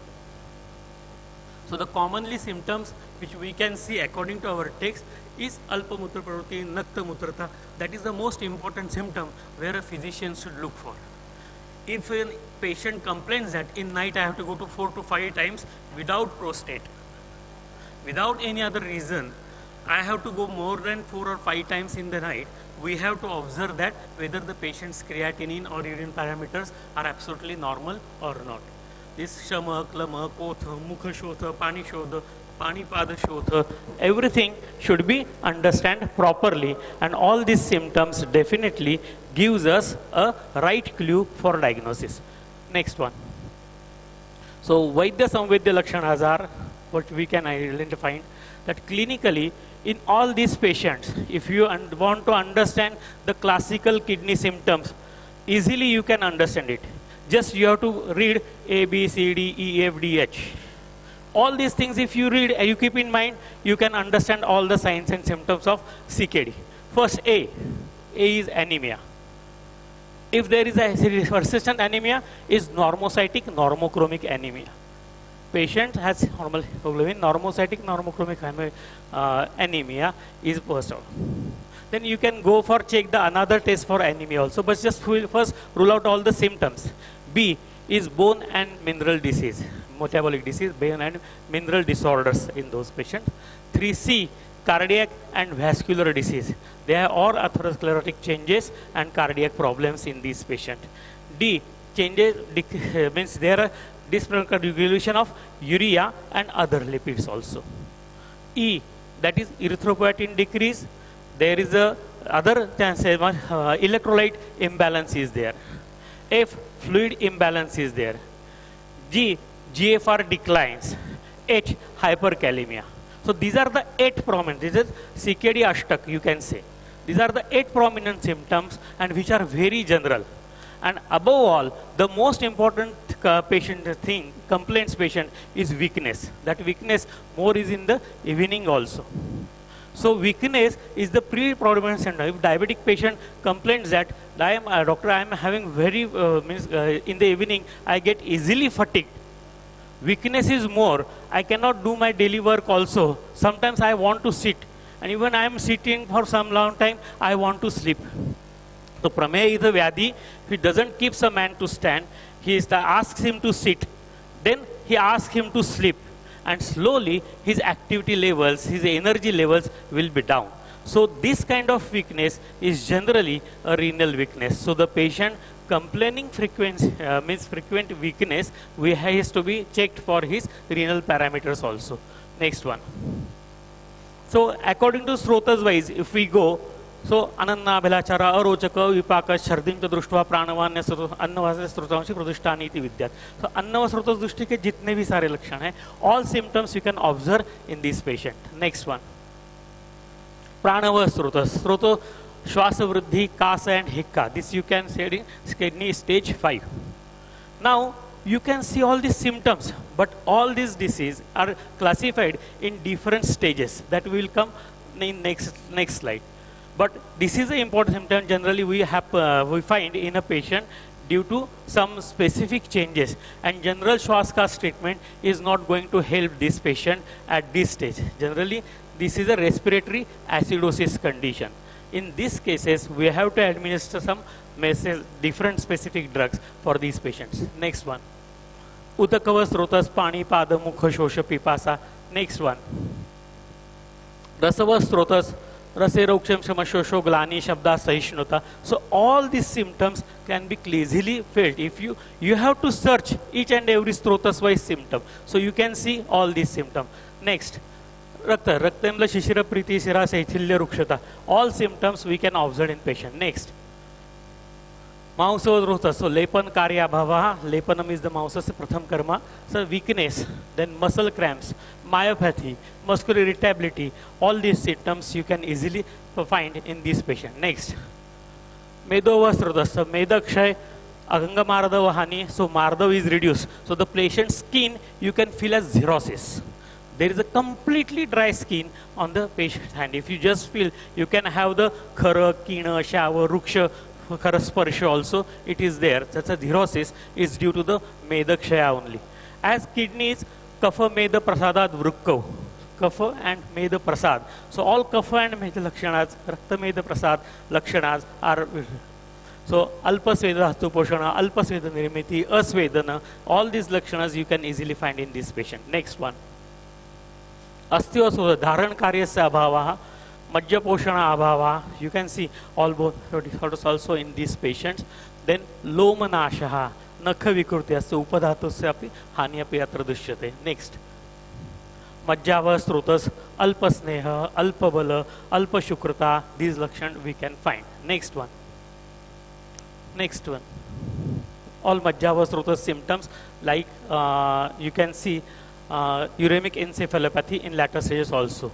So the commonly symptoms which we can see according to our text is alpamutra pravrutti, nakta mutrata. That is the most important symptom where a physician should look for. If a patient complains that in night I have to go to 4 to 5 times without prostate, without any other reason, I have to go more than 4 or 5 times in the night, we have to observe that whether the patient's creatinine or urine parameters are absolutely normal or not. This shama, klama, kotha, mukha shodha, pani shodha, pani pada shodha, everything should be understood properly, and all these symptoms definitely gives us a right clue for diagnosis. Next one. So Vaidya Samvedya Lakshanas are what we can identify that clinically in all these patients, if you want to understand the classical kidney symptoms, easily you can understand it. Just you have to read A, B, C, D, E, F, D, H. All these things if you read, you keep in mind, you can understand all the signs and symptoms of CKD. First A is anemia. If there is a persistent anemia, is normocytic normochromic anemia. Patient has normal hemoglobin, normocytic normochromic anemia is first out. Then you can go for check the another test for anemia also, but just first rule out all the symptoms. B is bone and mineral disease, metabolic disease, bone and mineral disorders in those patients. 3C, cardiac and vascular disease. There are all atherosclerotic changes and cardiac problems in these patients. D, changes means there are dysregulation of urea and other lipids also. E, that is erythropoietin decrease. There is a other electrolyte imbalance is there. F, fluid imbalance is there. G, GFR declines. H, hyperkalemia. So these are the 8 prominent. This is CKD Ashtak, you can say. These are the 8 prominent symptoms and which are very general. And above all, the most important complaints patient is weakness. That weakness more is in the evening also. So weakness is the pre-predominant symptom. If diabetic patient complains that doctor, I am having very in the evening I get easily fatigued. Weakness is more. I cannot do my daily work also. Sometimes I want to sit, and even I am sitting for some long time, I want to sleep. So prameya is a vyadhi. If he doesn't keep a man to stand, he asks him to sit. Then he asks him to sleep. And slowly his activity levels, his energy levels will be down. So this kind of weakness is generally a renal weakness. So the patient complaining means frequent weakness, has to be checked for his renal parameters also. Next one. So according to Srotas wise, if we go, so ananna bhelachara arochaka vipaka shardin cha drishtva pranavanya annavasya srutanshi pradishtani iti vidyat. So annava srutas drishti ke jitne bhi sare lakshan hai, all symptoms you can observe in this patient. Next one. Pranava srutas. Sruto shwasa vruddhi, kasa and hikka. This you can say in kidney stage 5. Now you can see all these symptoms, but all these diseases are classified in different stages that will come in next slide. But this is an important symptom generally we find in a patient due to some specific changes, and general Schwarzkopf treatment is not going to help this patient at this stage. Generally, this is a respiratory acidosis condition. In these cases, we have to administer some different specific drugs for these patients. Next one. Udakava srotas pani pada mukha shosha pipasa. Next one. Rasava srotas Raseroksham Shamashosho Glani Shabda Sahishnota. So all these symptoms can be easily felt. If you have to search each and every strotas wise symptom. So you can see all these symptoms. Next. Raktamla Shishira Priti Sira Saithilya Rukshata. All symptoms we can observe in patient. Next. Mausodruta, so lepan karya bhava, lepanam is the mausas pratham karma. So weakness, then muscle cramps, myopathy, muscular irritability, all these symptoms you can easily find in this patient. Next, Medovasruta, so Medakshay, Aganga Mardava Hani, so Mardav is reduced. So the patient's skin you can feel as xerosis. There is a completely dry skin on the patient's hand. If you just feel, you can have the khara, kina, shava, ruksha, Kharasparsha also, it is there. Such a xerosis is due to the Medakshaya only. As kidneys, Kapha Meda Prasadat VrukkaAyu. Kapha and Meda Prasad. So all Kapha and Meda Lakshanas, Rakta Meda Prasad Lakshanas are, so Alpasveda Hastuposhana, Alpasveda Nirmiti, Asvedana, all these Lakshanas you can easily find in this patient. Next one. Astiyosudha Dharan Karyasya Abhavaha. Majja Poshana Abhava, you can see all both disorders also in these patients. Then Lomanashaha, Nakha Vikrutya, Upadhatusya api Hani api atra dushyate. Next. Majjava Srutas, Alpa Sneha, Alpa Bala, Alpa Shukrata, these lakshan we can find. Next one. Next one. All Majjava Srutas symptoms like you can see uremic encephalopathy in later stages also.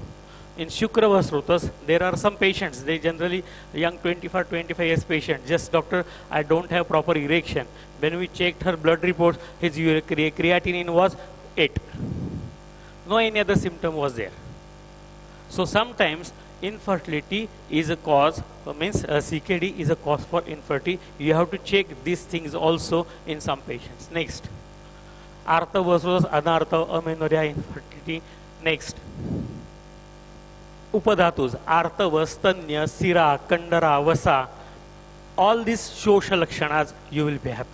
In Shukrava Srutas, there are some patients, they generally young 25 years patient, just doctor, I don't have proper erection. When we checked her blood reports, his creatinine was 8. No any other symptom was there. So sometimes infertility is a cause, means CKD is a cause for infertility. You have to check these things also in some patients. Next. Artha versus Anartha, amenorrhea, infertility. Next. Upadhatus, Artava, Stanya, Sira, Kandara, Vasa, all these social lakshanas you will be happen.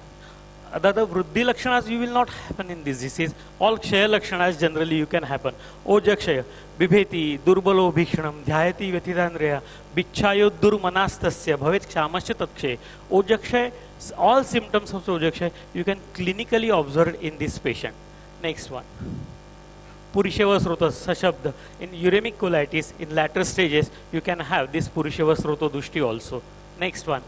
The Vruddhi lakshanas you will not happen in this disease. All Kshaya lakshanas generally you can happen. Ojakshaya, Bibheti, Durbalo Bhikshanam, Dhyayati Vyatidandreya, Bichchayo Durmanastasya, Bhavet Kshamasya Tatshe. Ojakshaya, all symptoms of Ojakshaya you can clinically observe in this patient. Next one. Purishava Sruta Sashabda. In uremic colitis, in later stages, you can have this Purishava Sruta Dushti also. Next one.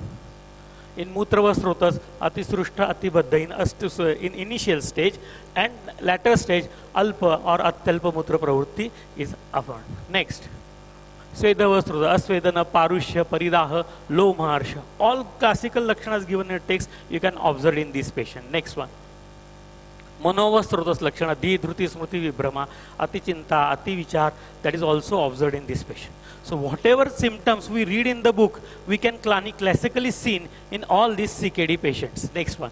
In Mutrava Srutas, Atisrushta Atibadda in initial stage and later stage, Alpa or Atyalpa Mutra Pravrutti is affirmed. Next. Svedava Sruta, Asvedana, Parushya, Paridaha, Low Maharsha. All classical lakshanas given in text, you can observe in this patient. Next one. Monovasrutas Lakshana, Di Dhruti Smriti Vibhrama, Ati Chinta, Ati Vichar, that is also observed in this patient. So whatever symptoms we read in the book, we can classically seen in all these CKD patients. Next one.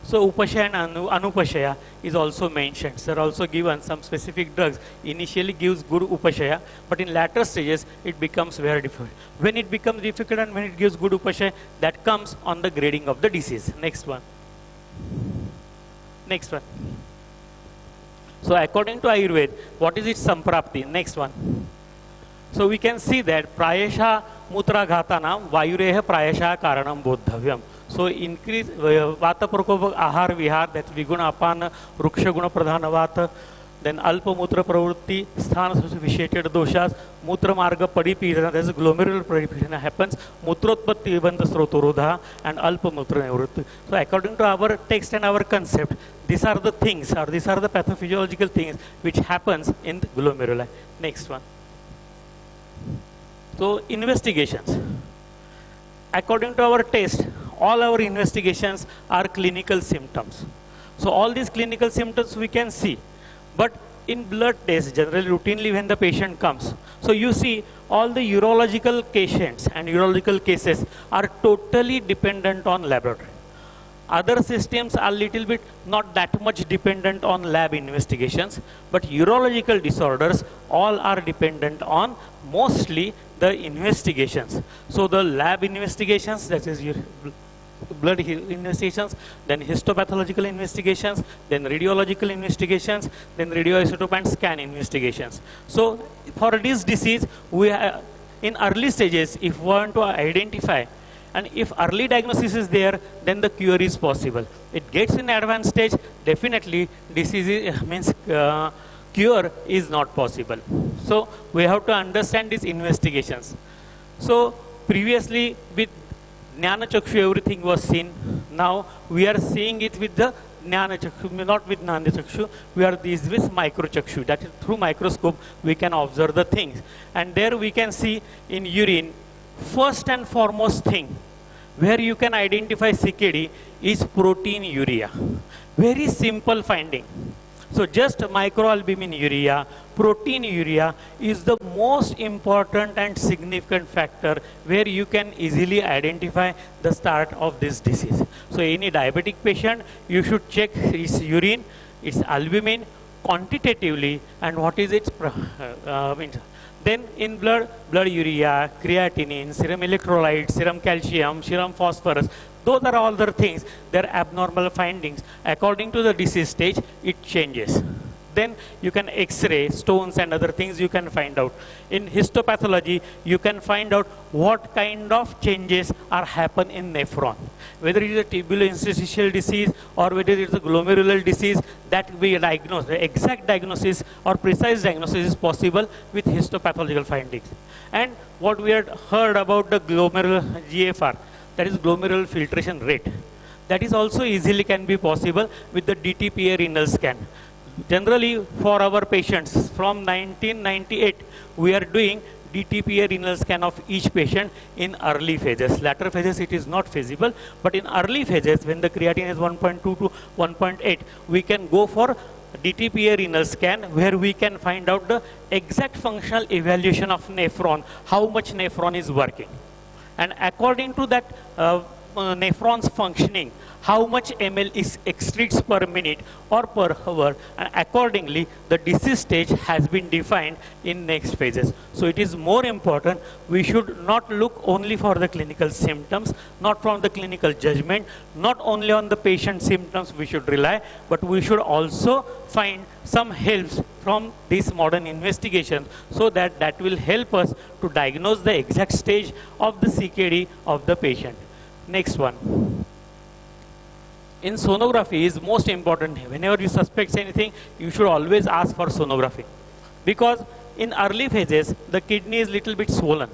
So Upashaya and Anupashaya is also mentioned. Sir also given some specific drugs. Initially gives good Upashaya, but in later stages it becomes very difficult. When it becomes difficult and when it gives good Upashaya, that comes on the grading of the disease. Next one. Next one. So according to Ayurveda, what is its samprapti? Next one. So we can see that prayasha mutra ghatanam vayureha prayasha karanam bodhavyam. So increase vata prakopa ahar vihar, that viguna apana ruksha guna pradhana vata, then alpa mutra pravrutti sthana associated doshas, mutra marga padipidana, there's a glomerular padipidana happens, mutrotpatti vibandha srotorodha and alpa mutra nivrutti. So according to our text and our concept, these are the things, or these are the pathophysiological things which happens in the glomeruli. Next one. So investigations. According to our test, all our investigations are clinical symptoms. So all these clinical symptoms we can see. But in blood tests, generally routinely when the patient comes, so you see all the urological patients and urological cases are totally dependent on laboratory. Other systems are little bit not that much dependent on lab investigations, but urological disorders all are dependent on mostly the investigations. So the lab investigations, that is your blood investigations, then histopathological investigations, then radiological investigations, then radioisotope and scan investigations. So for this disease, we in early stages, if we want to identify, and if early diagnosis is there, then the cure is possible. It gets in advanced stage, definitely disease means cure is not possible. So we have to understand these investigations. So previously with Jnanachakshu, everything was seen. Now we are seeing it with the Jnanachakshu, not with Jnanachakshu. We are these with microchakshu. That is, through microscope we can observe the things. And there we can see in urine, first and foremost thing where you can identify CKD is protein urea. Very simple finding. So just microalbumin urea, protein urea is the most important and significant factor where you can easily identify the start of this disease. So any diabetic patient, you should check its urine, its albumin quantitatively and what is its then in blood urea, creatinine, serum electrolytes, serum calcium, serum phosphorus. Those are all the things, they're abnormal findings. According to the disease stage, it changes. Then you can X-ray, stones and other things you can find out. In histopathology, you can find out what kind of changes are happen in nephron. Whether it is a tubulointerstitial disease or whether it is a glomerular disease, that we diagnose. The exact diagnosis or precise diagnosis is possible with histopathological findings. And what we had heard about the glomerular GFR, that is glomerular filtration rate. That is also easily can be possible with the DTPA renal scan. Generally, for our patients from 1998, we are doing DTPA renal scan of each patient in early phases. Later phases, it is not feasible, but in early phases, when the creatinine is 1.2 to 1.8, we can go for DTPA renal scan where we can find out the exact functional evaluation of nephron, how much nephron is working. And according to that nephron's functioning, how much ml is excretes per minute or per hour, and accordingly the disease stage has been defined in next phases. So it is more important, we should not look only for the clinical symptoms, not from the clinical judgment, not only on the patient symptoms we should rely, but we should also find some helps from these modern investigations so that that will help us to diagnose the exact stage of the CKD of the patient. Next one. In sonography is most important. Whenever you suspect anything, you should always ask for sonography. Because in early phases, the kidney is little bit swollen.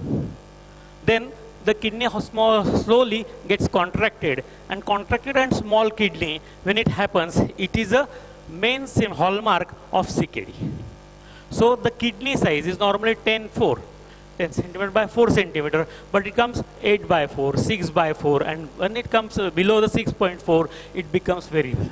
Then the kidney slowly gets contracted. And contracted and small kidney, when it happens, it is a main hallmark of CKD. So the kidney size is normally 10 centimeter by 4 centimeter, but it comes 8 by 4, 6 by 4, and when it comes below the 6.4, it becomes very well.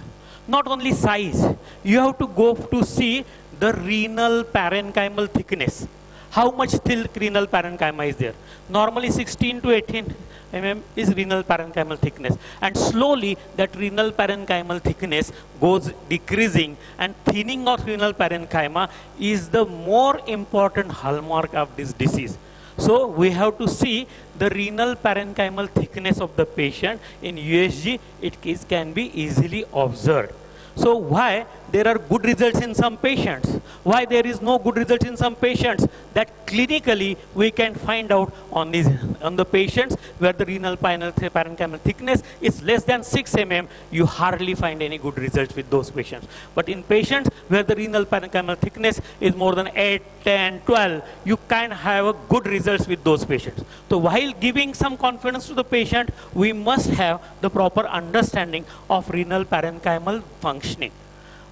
Not only size, you have to go to see the renal parenchymal thickness. How much thick renal parenchyma is there? Normally 16 to 18 mm is renal parenchymal thickness, and slowly that renal parenchymal thickness goes decreasing, and thinning of renal parenchyma is the more important hallmark of this disease. So we have to see the renal parenchymal thickness of the patient. In USG, it can be easily observed. So why there are good results in some patients? Why there is no good results in some patients? That clinically we can find out on the patients where the renal parenchymal thickness is less than 6 mm, you hardly find any good results with those patients. But in patients where the renal parenchymal thickness is more than 8, 10, 12, you can have a good results with those patients. So while giving some confidence to the patient, we must have the proper understanding of renal parenchymal functioning.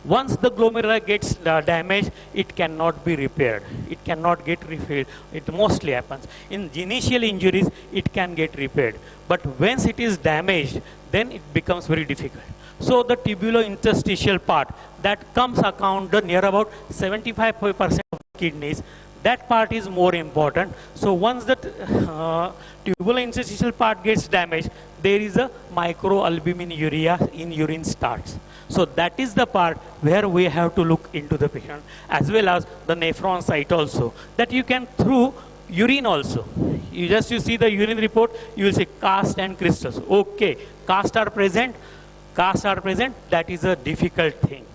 Once the glomeruli gets damaged, it cannot be repaired. It cannot get refilled. It mostly happens. In initial injuries, it can get repaired. But once it is damaged, then it becomes very difficult. So the tubulointerstitial part, that comes account near about 75% of kidneys, that part is more important. So once the tubulointerstitial part gets damaged, there is a microalbumin urea in urine starts. So that is the part where we have to look into the patient, as well as the nephron site also. That you can through urine also. You see the urine report, you will see cast and crystals. Okay, cast are present, that is a difficult thing.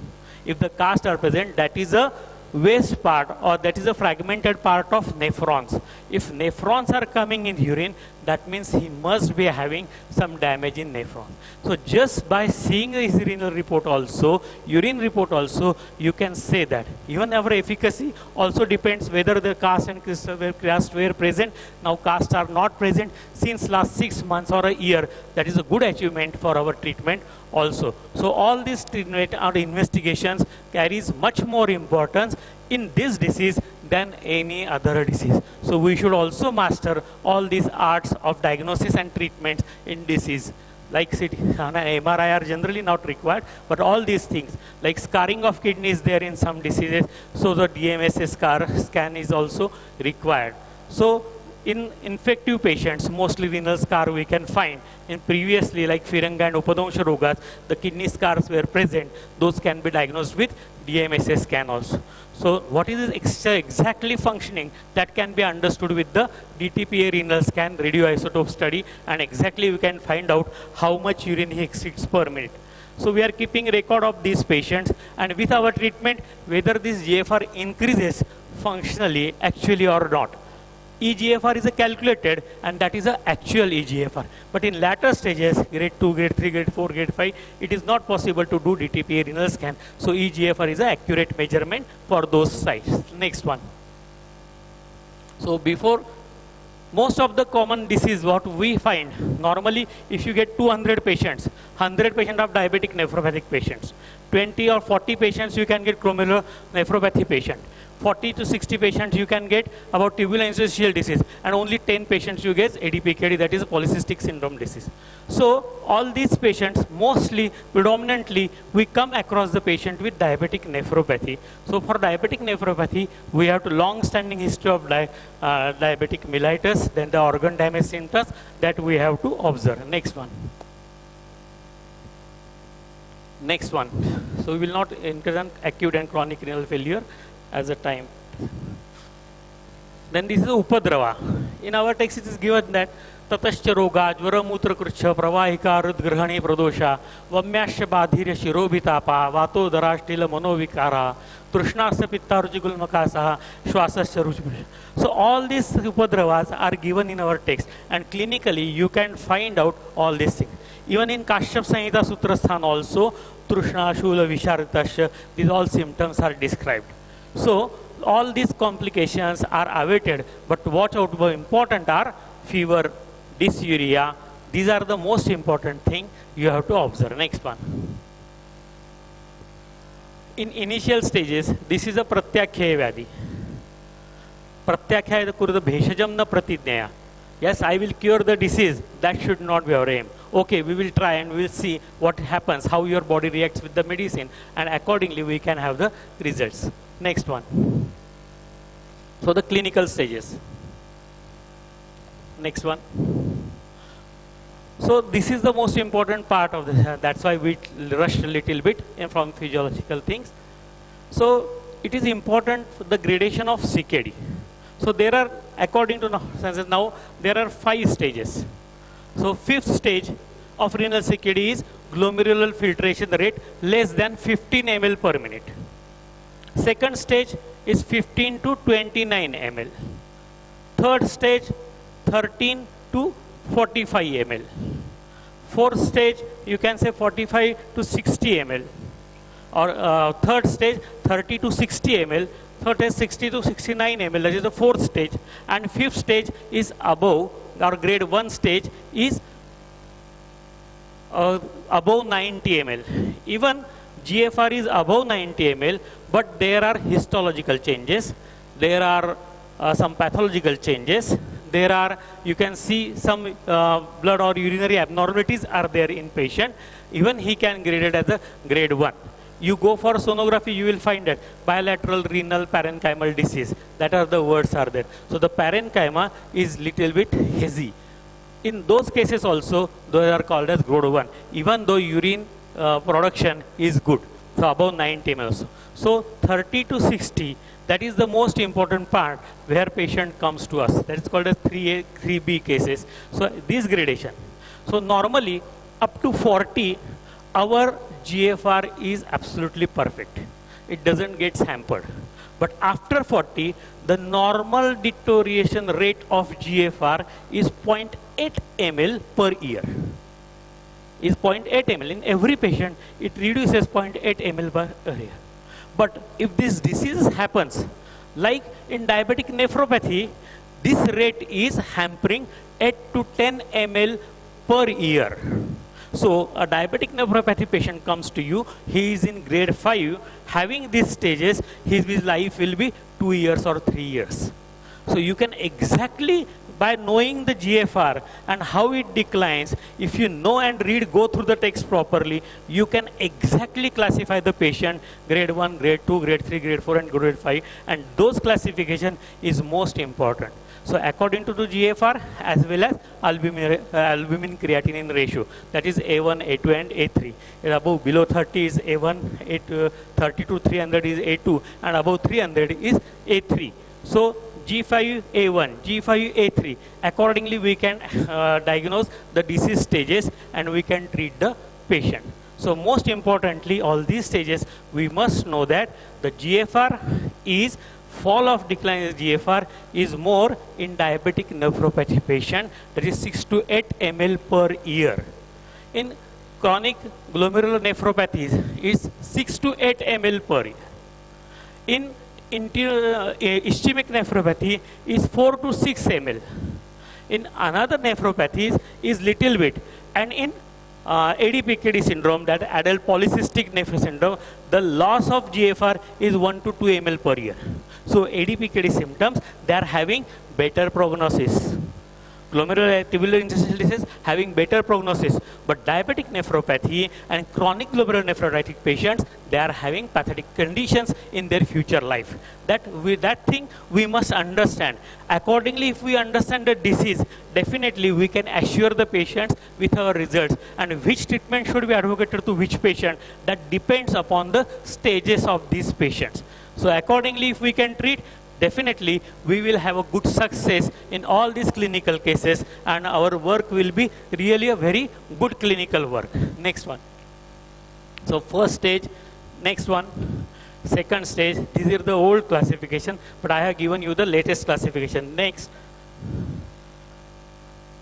If the cast are present, that is a waste part, or that is a fragmented part of nephrons. If nephrons are coming in urine, that means he must be having some damage in nephron. So just by seeing his renal report also, urine report also, you can say that. Even our efficacy also depends whether the cast and crystal were present. Now casts are not present since last 6 months or a year. That is a good achievement for our treatment also. So all these treatment or investigations carries much more importance in this disease than any other disease. So we should also master all these arts of diagnosis and treatment in disease. Like CT and MRI are generally not required, but all these things, like scarring of kidney is there in some diseases, so the DMSA scan is also required. So in infective patients, mostly renal scar we can find. In previously, like Firanga and Upadamsha rogas, the kidney scars were present. Those can be diagnosed with DMSA scan also. So what is exactly functioning, that can be understood with the DTPA renal scan radioisotope study, and exactly we can find out how much urine he exceeds per minute. So we are keeping record of these patients, and with our treatment, whether this GFR increases functionally actually or not. eGFR is a calculated, and that is an actual eGFR. But in later stages, grade 2, grade 3, grade 4, grade 5, it is not possible to do DTPA renal scan. So eGFR is an accurate measurement for those sites. Next one. So before, most of the common disease what we find, normally if you get 200 patients, 100 patients of diabetic nephropathic patients, 20 or 40 patients you can get glomerular nephropathy patient. 40 to 60 patients you can get about tubular insufficiency disease, and only 10 patients you get ADPKD, that is a polycystic syndrome disease. So all these patients, mostly, predominantly, we come across the patient with diabetic nephropathy. So for diabetic nephropathy, we have to long-standing history of diabetic mellitus, then the organ damage symptoms that we have to observe. Next one. Next one. So we will not include acute and chronic renal failure as a time. Then this is Upadrava. In our text it is given that Tatascha roga, jvara mutra krucha, pravahika, rudgrahani pradosha, vamyasya badhirya shirobhitapa, vato darashtila manovikara, trushnasya pittarujigulmakasaha, shwasasya ruchbhisha. So all these Upadravas are given in our text, and clinically you can find out all these things. Even in Kashyap Samhita Sutrasthan also, Trushna, Shula, Visharitasya, these all symptoms are described. So all these complications are awaited, but what are important are fever, dysuria. These are the most important thing you have to observe. Next one. In initial stages, this is a Pratyakhyaya Vyadhi. Pratyakhyaya kurda bheshajam na pratidnaya. Yes, I will cure the disease. That should not be our aim. Okay, we will try and we will see what happens, how your body reacts with the medicine, and accordingly we can have the results. Next one. So the clinical stages. Next one. So this is the most important part of this. That's why we rushed a little bit from physiological things. So it is important for the gradation of CKD. So there are, according to now, there are 5 stages. So 5th stage of renal CKD is glomerular filtration rate less than 15 ml per minute. 2nd stage is 15 to 29 ml. 3rd stage 13 to 45 ml. 4th stage you can say 45 to 60 ml. Or 3rd stage 30 to 60 ml. 3rd is 60 to 69 ml. That is the 4th stage. And 5th stage is above, or grade 1 stage is above 90 ml. Even GFR is above 90 ml, but there are histological changes. There are some pathological changes. There are, you can see some blood or urinary abnormalities are there in patient. Even he can grade it as a grade 1. You go for sonography, you will find that bilateral renal parenchymal disease. That are the words are there. So the parenchyma is little bit hazy. In those cases also, they are called as grade 1. Even though urine production is good, so above 90 ml also. So 30 to 60, that is the most important part where patient comes to us. That is called as 3A, 3B cases. So this gradation. So normally up to 40, our GFR is absolutely perfect. It doesn't get hampered. But after 40, the normal deterioration rate of GFR is 0.8 ml per year. Is 0.8 ml. In every patient, it reduces 0.8 ml per year. But if this disease happens, like in diabetic nephropathy, this rate is hampering 8 to 10 ml per year. So a diabetic nephropathy patient comes to you, he is in grade 5, having these stages, his life will be 2 years or 3 years. So you can exactly, by knowing the GFR and how it declines, if you know and read, go through the text properly, you can exactly classify the patient grade 1, grade 2, grade 3, grade 4 and grade 5, and those classification is most important. So according to the GFR as well as albumin creatinine ratio, that is A1, A2 and A3. Above below 30 is A1, 30 to 300 is A2 and above 300 is A3. So G5A1, G5A3, accordingly we can diagnose the disease stages and we can treat the patient. So most importantly, all these stages, we must know that the GFR is fall of decline in GFR is more in diabetic nephropathy patient, that is 6 to 8 ml per year. In chronic glomerular nephropathies, it's 6 to 8 ml per year. In ischemic nephropathy is 4 to 6 ml. In another nephropathies is little bit, and in ADPKD syndrome, that adult polycystic nephropathy syndrome, the loss of GFR is 1 to 2 ml per year. So ADPKD symptoms, they are having better prognosis. Glomerular tubular interstitial disease having better prognosis, but diabetic nephropathy and chronic glomerular nephritic patients, they are having pathologic conditions in their future life. That thing we must understand. Accordingly, if we understand the disease, definitely we can assure the patients with our results, and which treatment should be advocated to which patient, that depends upon the stages of these patients. So accordingly, if we can treat, definitely we will have a good success in all these clinical cases, and our work will be really a very good clinical work. Next one. So first stage, next one, second stage, these are the old classification, but I have given you the latest classification. Next.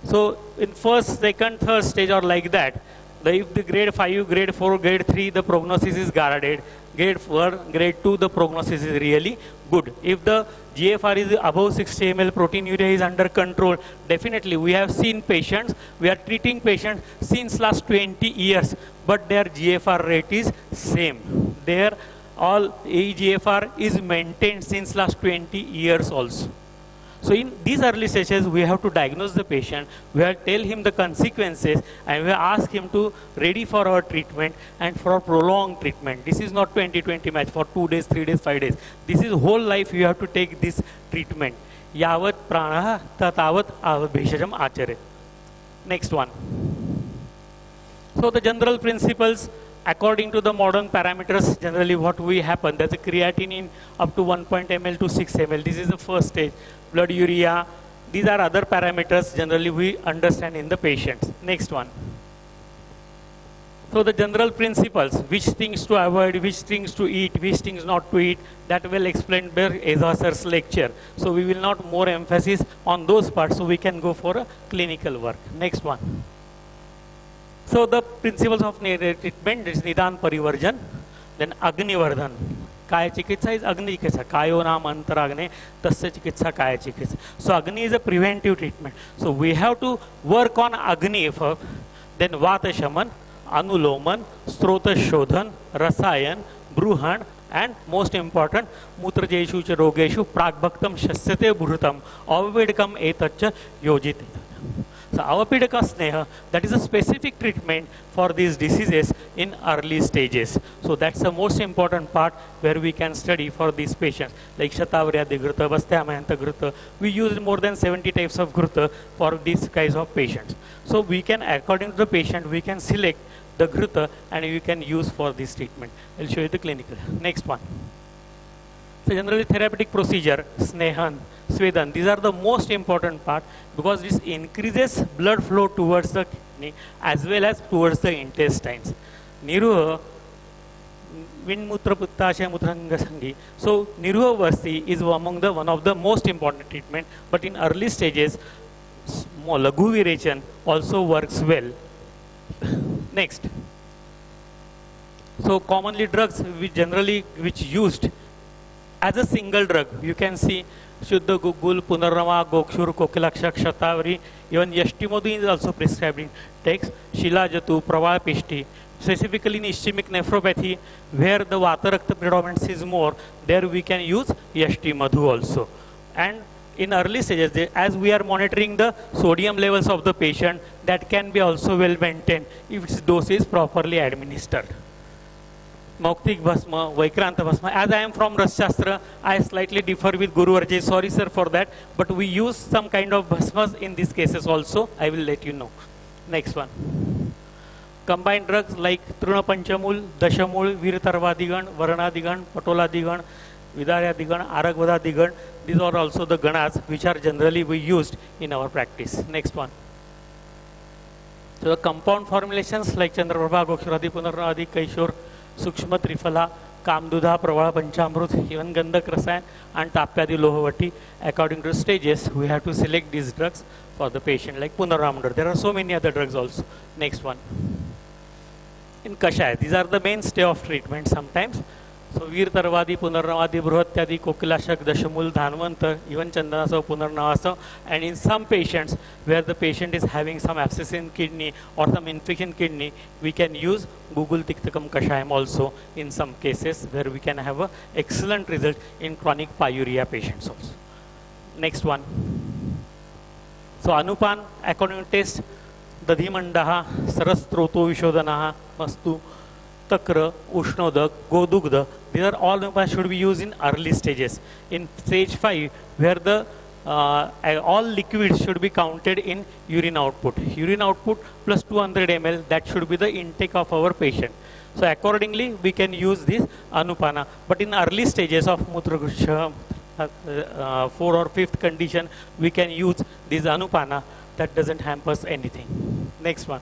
So in first, second, third stage or like that, if the grade 5, grade 4, grade 3, the prognosis is guarded. Grade 4, grade 2, the prognosis is really good. If the GFR is above 60 ml, proteinuria is under control, definitely we have seen patients, we are treating patients since last 20 years, but their GFR rate is same. Their all eGFR is maintained since last 20 years also. So in these early stages, we have to diagnose the patient, we have to tell him the consequences, and we ask him to ready for our treatment and for prolonged treatment. This is not 20-20 match for 2 days, 3 days, 5 days. This is whole life you have to take this treatment. Yavat pranaha tatavat bheshajam acharya. Next one. So the general principles, according to the modern parameters, generally what we happen, there's a creatinine up to 1 ml to 6 ml. This is the first stage. Blood urea, these are other parameters generally we understand in the patients. Next one. So the general principles, which things to avoid, which things to eat, which things not to eat, that will explain by Eza sir's lecture. So we will not more emphasis on those parts, so we can go for a clinical work. Next one. So the principles of treatment is Nidan Parivarjan, then Agni Vardhan. Kaya Chikitsa is Agni Chikitsa. Kayo Nam Antaragne, Tasya Chikitsa Kaya Chikitsa. So Agni is a preventive treatment. So we have to work on Agni first, then Vata Shaman, Anuloman, Strota Shodhan, Rasayan, Bruhan, and most important, Mutrajeshu Rogeshu, Pragbhaktam Shasyate Bhurutam, Avavedkam Etacha Yojit. So Avapidaka Sneha, that is a specific treatment for these diseases in early stages. So that's the most important part where we can study for these patients. Like Shatavriyadi Gruta, Vastyamahanta Gruta, we use more than 70 types of Gruta for these kinds of patients. So we can, according to the patient, we can select the Gruta and we can use for this treatment. I'll show you the clinical. Next one. So generally therapeutic procedure, Snehan, Swedan, these are the most important part because this increases blood flow towards the kidney as well as towards the intestines. Niruha, Vinmutra Puttasha Mutranga Sangi. So Niruha Vasti is among the one of the most important treatment, but in early stages, Laghu virechan also works well. Next. So commonly drugs which used as a single drug, you can see Shuddha Gugul, Punarrama, Gokshur, Kokilakshak, Shatavari, even Yashtimodin is also prescribed in text. Shilajatu, Praval Pishti, specifically in ischemic nephropathy, where the Vatarakta predominance is more, there we can use Yashtimadhu also. And in early stages, as we are monitoring the sodium levels of the patient, that can be also well maintained if its dose is properly administered. Mauktik Bhasma, Vaikranta Bhasma. As I am from Raschastra, I slightly differ with Guru Arjay. Sorry, sir, for that. But we use some kind of Bhasmas in these cases also. I will let you know. Next one. Combined drugs like Truna Panchamul, Dashamul, Virtarvadigan, Varanadigan, Patoladigan, Vidaryadigan, Aragvadadigan. These are also the ganas which are generally we used in our practice. Next one. So the compound formulations like Chandraprabha, Gokshuradi, Punarradi, Kaishur, Sukshma Trifala, Kamdudha, Pravala, Panchamrut, even Gandak Rasayan and Tapyadi Lohavati. According to stages, we have to select these drugs for the patient like Punarramdar. There are so many other drugs also. Next one. In Kashaya, these are the mainstay of treatment sometimes. So Veer Tarvadi, Punarnavadi, Bruhatyadi, Kokilashak, Dashamul, Dhanvanta, even Chandanasa, Punarnavasa, and in some patients where the patient is having some abscess in kidney or some infection kidney, we can use Google Tiktakam Kashayam also in some cases where we can have an excellent result in chronic pyuria patients also. Next one. So Anupan, according to test, Dadhimandaha, Sarastroto Vishodanaha, Mastu, Takra, Ushnodak, Godugda, these are all should be used in early stages. In stage 5, where the all liquids should be counted in urine output. Urine output plus 200 ml, that should be the intake of our patient. So accordingly, we can use this Anupana. But in early stages of Mutragushya, 4th or 5th condition, we can use this Anupana. That doesn't hamper us anything. Next one.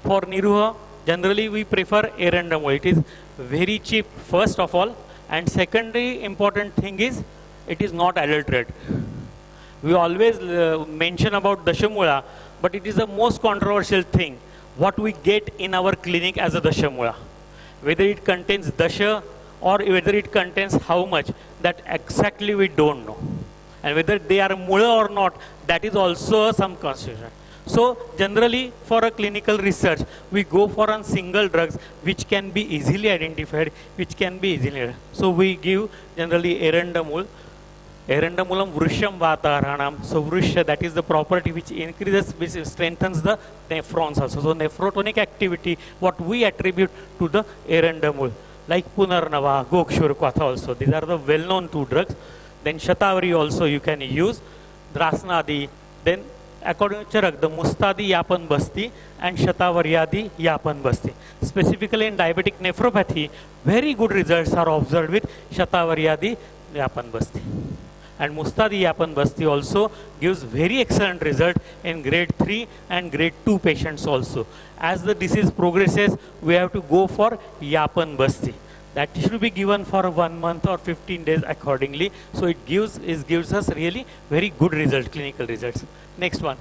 For Niruha, generally we prefer Erandamol. It is very cheap, first of all, and secondary important thing is it is not adulterated. We always mention about Dashamula, but it is the most controversial thing. What we get in our clinic as a Dashamula, whether it contains Dasha or whether it contains how much, that exactly we don't know. And whether they are Mula or not, that is also some consideration. So generally for a clinical research, we go for on single drugs which can be easily identified, which can be easily. So we give generally Erandamul, Erandamulam Vrusham Vataranam. So Vrusha, that is the property which increases, which strengthens the nephrons also. So nephrotonic activity, what we attribute to the Erandamul, like Punarnava, Gokshur, Kwatha also. These are the well-known 2 drugs. Then Shatavari also you can use, Drasnadi, then according to Charak, the Mustadi Yapan Basti and Shatavaryadi Yapan Basti. Specifically in diabetic nephropathy, very good results are observed with Shatavaryadi Yapan Basti. And Mustadi Yapan Basti also gives very excellent result in grade 3 and grade 2 patients also. As the disease progresses, we have to go for Yapan Basti. That should be given for 1 month or 15 days accordingly. So it gives us really very good result, clinical results. Next one.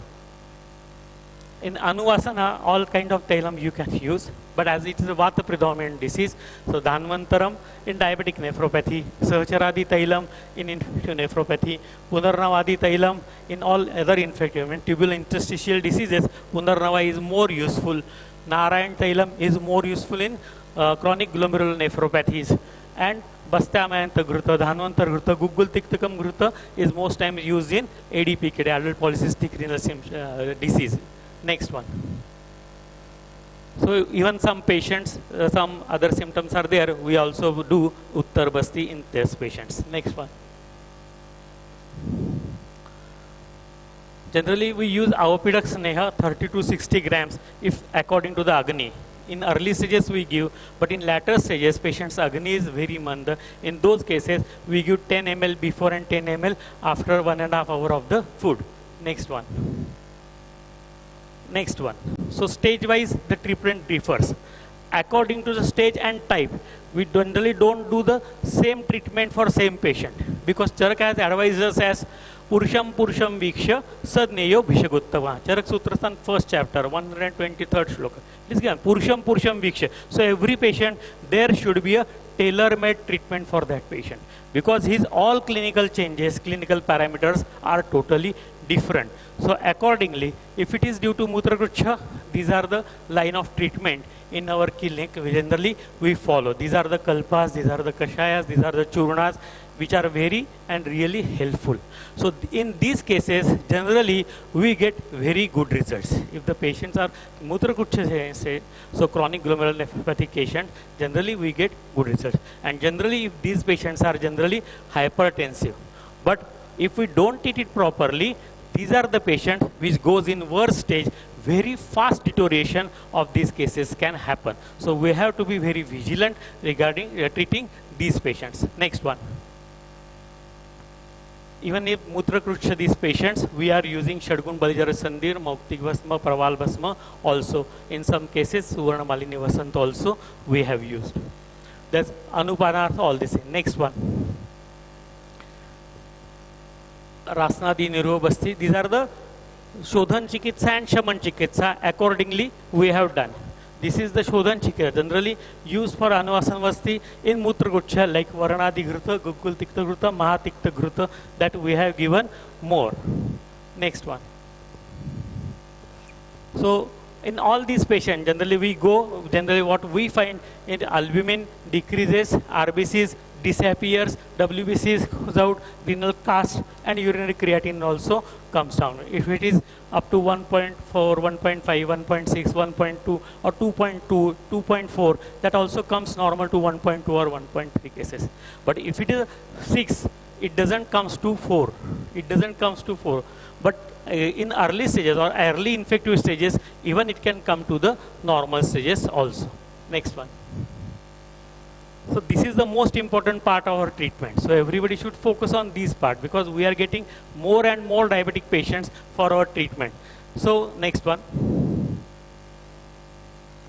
In Anuvasana, all kind of Tailam you can use, but as it is a Vata predominant disease, so Dhanvantaram in diabetic nephropathy, Sahacharadi Tailam in infective nephropathy, Punarnavadi Tailam in all other infective, tubular interstitial diseases, Punarnava is more useful. Narayan Tailam is more useful in chronic glomerular nephropathies. And Bastamayanta Gruta, Dhanvantar Gruta, Google Tiktakam Gruta is most times used in ADPKD, adult polycystic renal disease. Next one. So even some patients, some other symptoms are there, we also do Uttar Basti in these patients. Next one. Generally we use Avopidax Neha 30 to 60 grams if according to the Agni. In early stages we give, but in later stages patient's Agni is very manda. In those cases we give 10 ml before and 10 ml after 1.5 hours of the food. Next one. Next one. So stage wise the treatment differs. According to the stage and type, we generally don't do the same treatment for same patient, because Charak has advised us as Purusham Purusham Viksha Sadneyo Bhishaguttava. Charak Sutrastan, first chapter, 123rd shloka. It is given Purusham Purusham Viksha. So every patient, there should be a tailor-made treatment for that patient, because his all clinical changes, clinical parameters are totally different. So accordingly, if it is due to Mutrakucha, these are the line of treatment in our clinic. Generally, we follow. These are the kalpas, these are the kashayas, these are the churnas, which are very and really helpful. So in these cases, generally, we get very good results. If the patients are Mutrakucha, so chronic glomerular nephropathy patient, generally we get good results. And generally, if these patients are generally hypertensive, but if we don't treat it properly, these are the patients which goes in worst stage. Very fast deterioration of these cases can happen. So we have to be very vigilant regarding treating these patients. Next one. Even if Mutrakucha these patients, we are using Shadgun Balijar Sandir, Mauktik Vasma, Praval Vasma also. In some cases, Suvarna Malini Vasant also we have used. That's Anupanartha, all this. Next one. Rasnadi Nirobasti, these are the Shodhan Chikitsa and Shaman Chikitsa. Accordingly, we have done. This is the Shodhan Chikitsa, generally used for Anuvasan Vasti in Mutrakucha, like Varanadi Gruta, Gukul Tikta Gruta, Mahatikta Gruta, that we have given more. Next one. So, in all these patients, generally we go, generally what we find in albumin decreases, RBCs disappears, WBCs goes out, renal cast and urinary creatinine also comes down. If it is up to 1.4, 1.5, 1.6, 1.2 or 2.2, 2.4, that also comes normal to 1.2 or 1.3 cases. But if it is 6, it doesn't comes to 4. It doesn't comes to 4. But in early stages or early infective stages, even it can come to the normal stages also. Next one. So this is the most important part of our treatment. So everybody should focus on this part, because we are getting more and more diabetic patients for our treatment. So next one.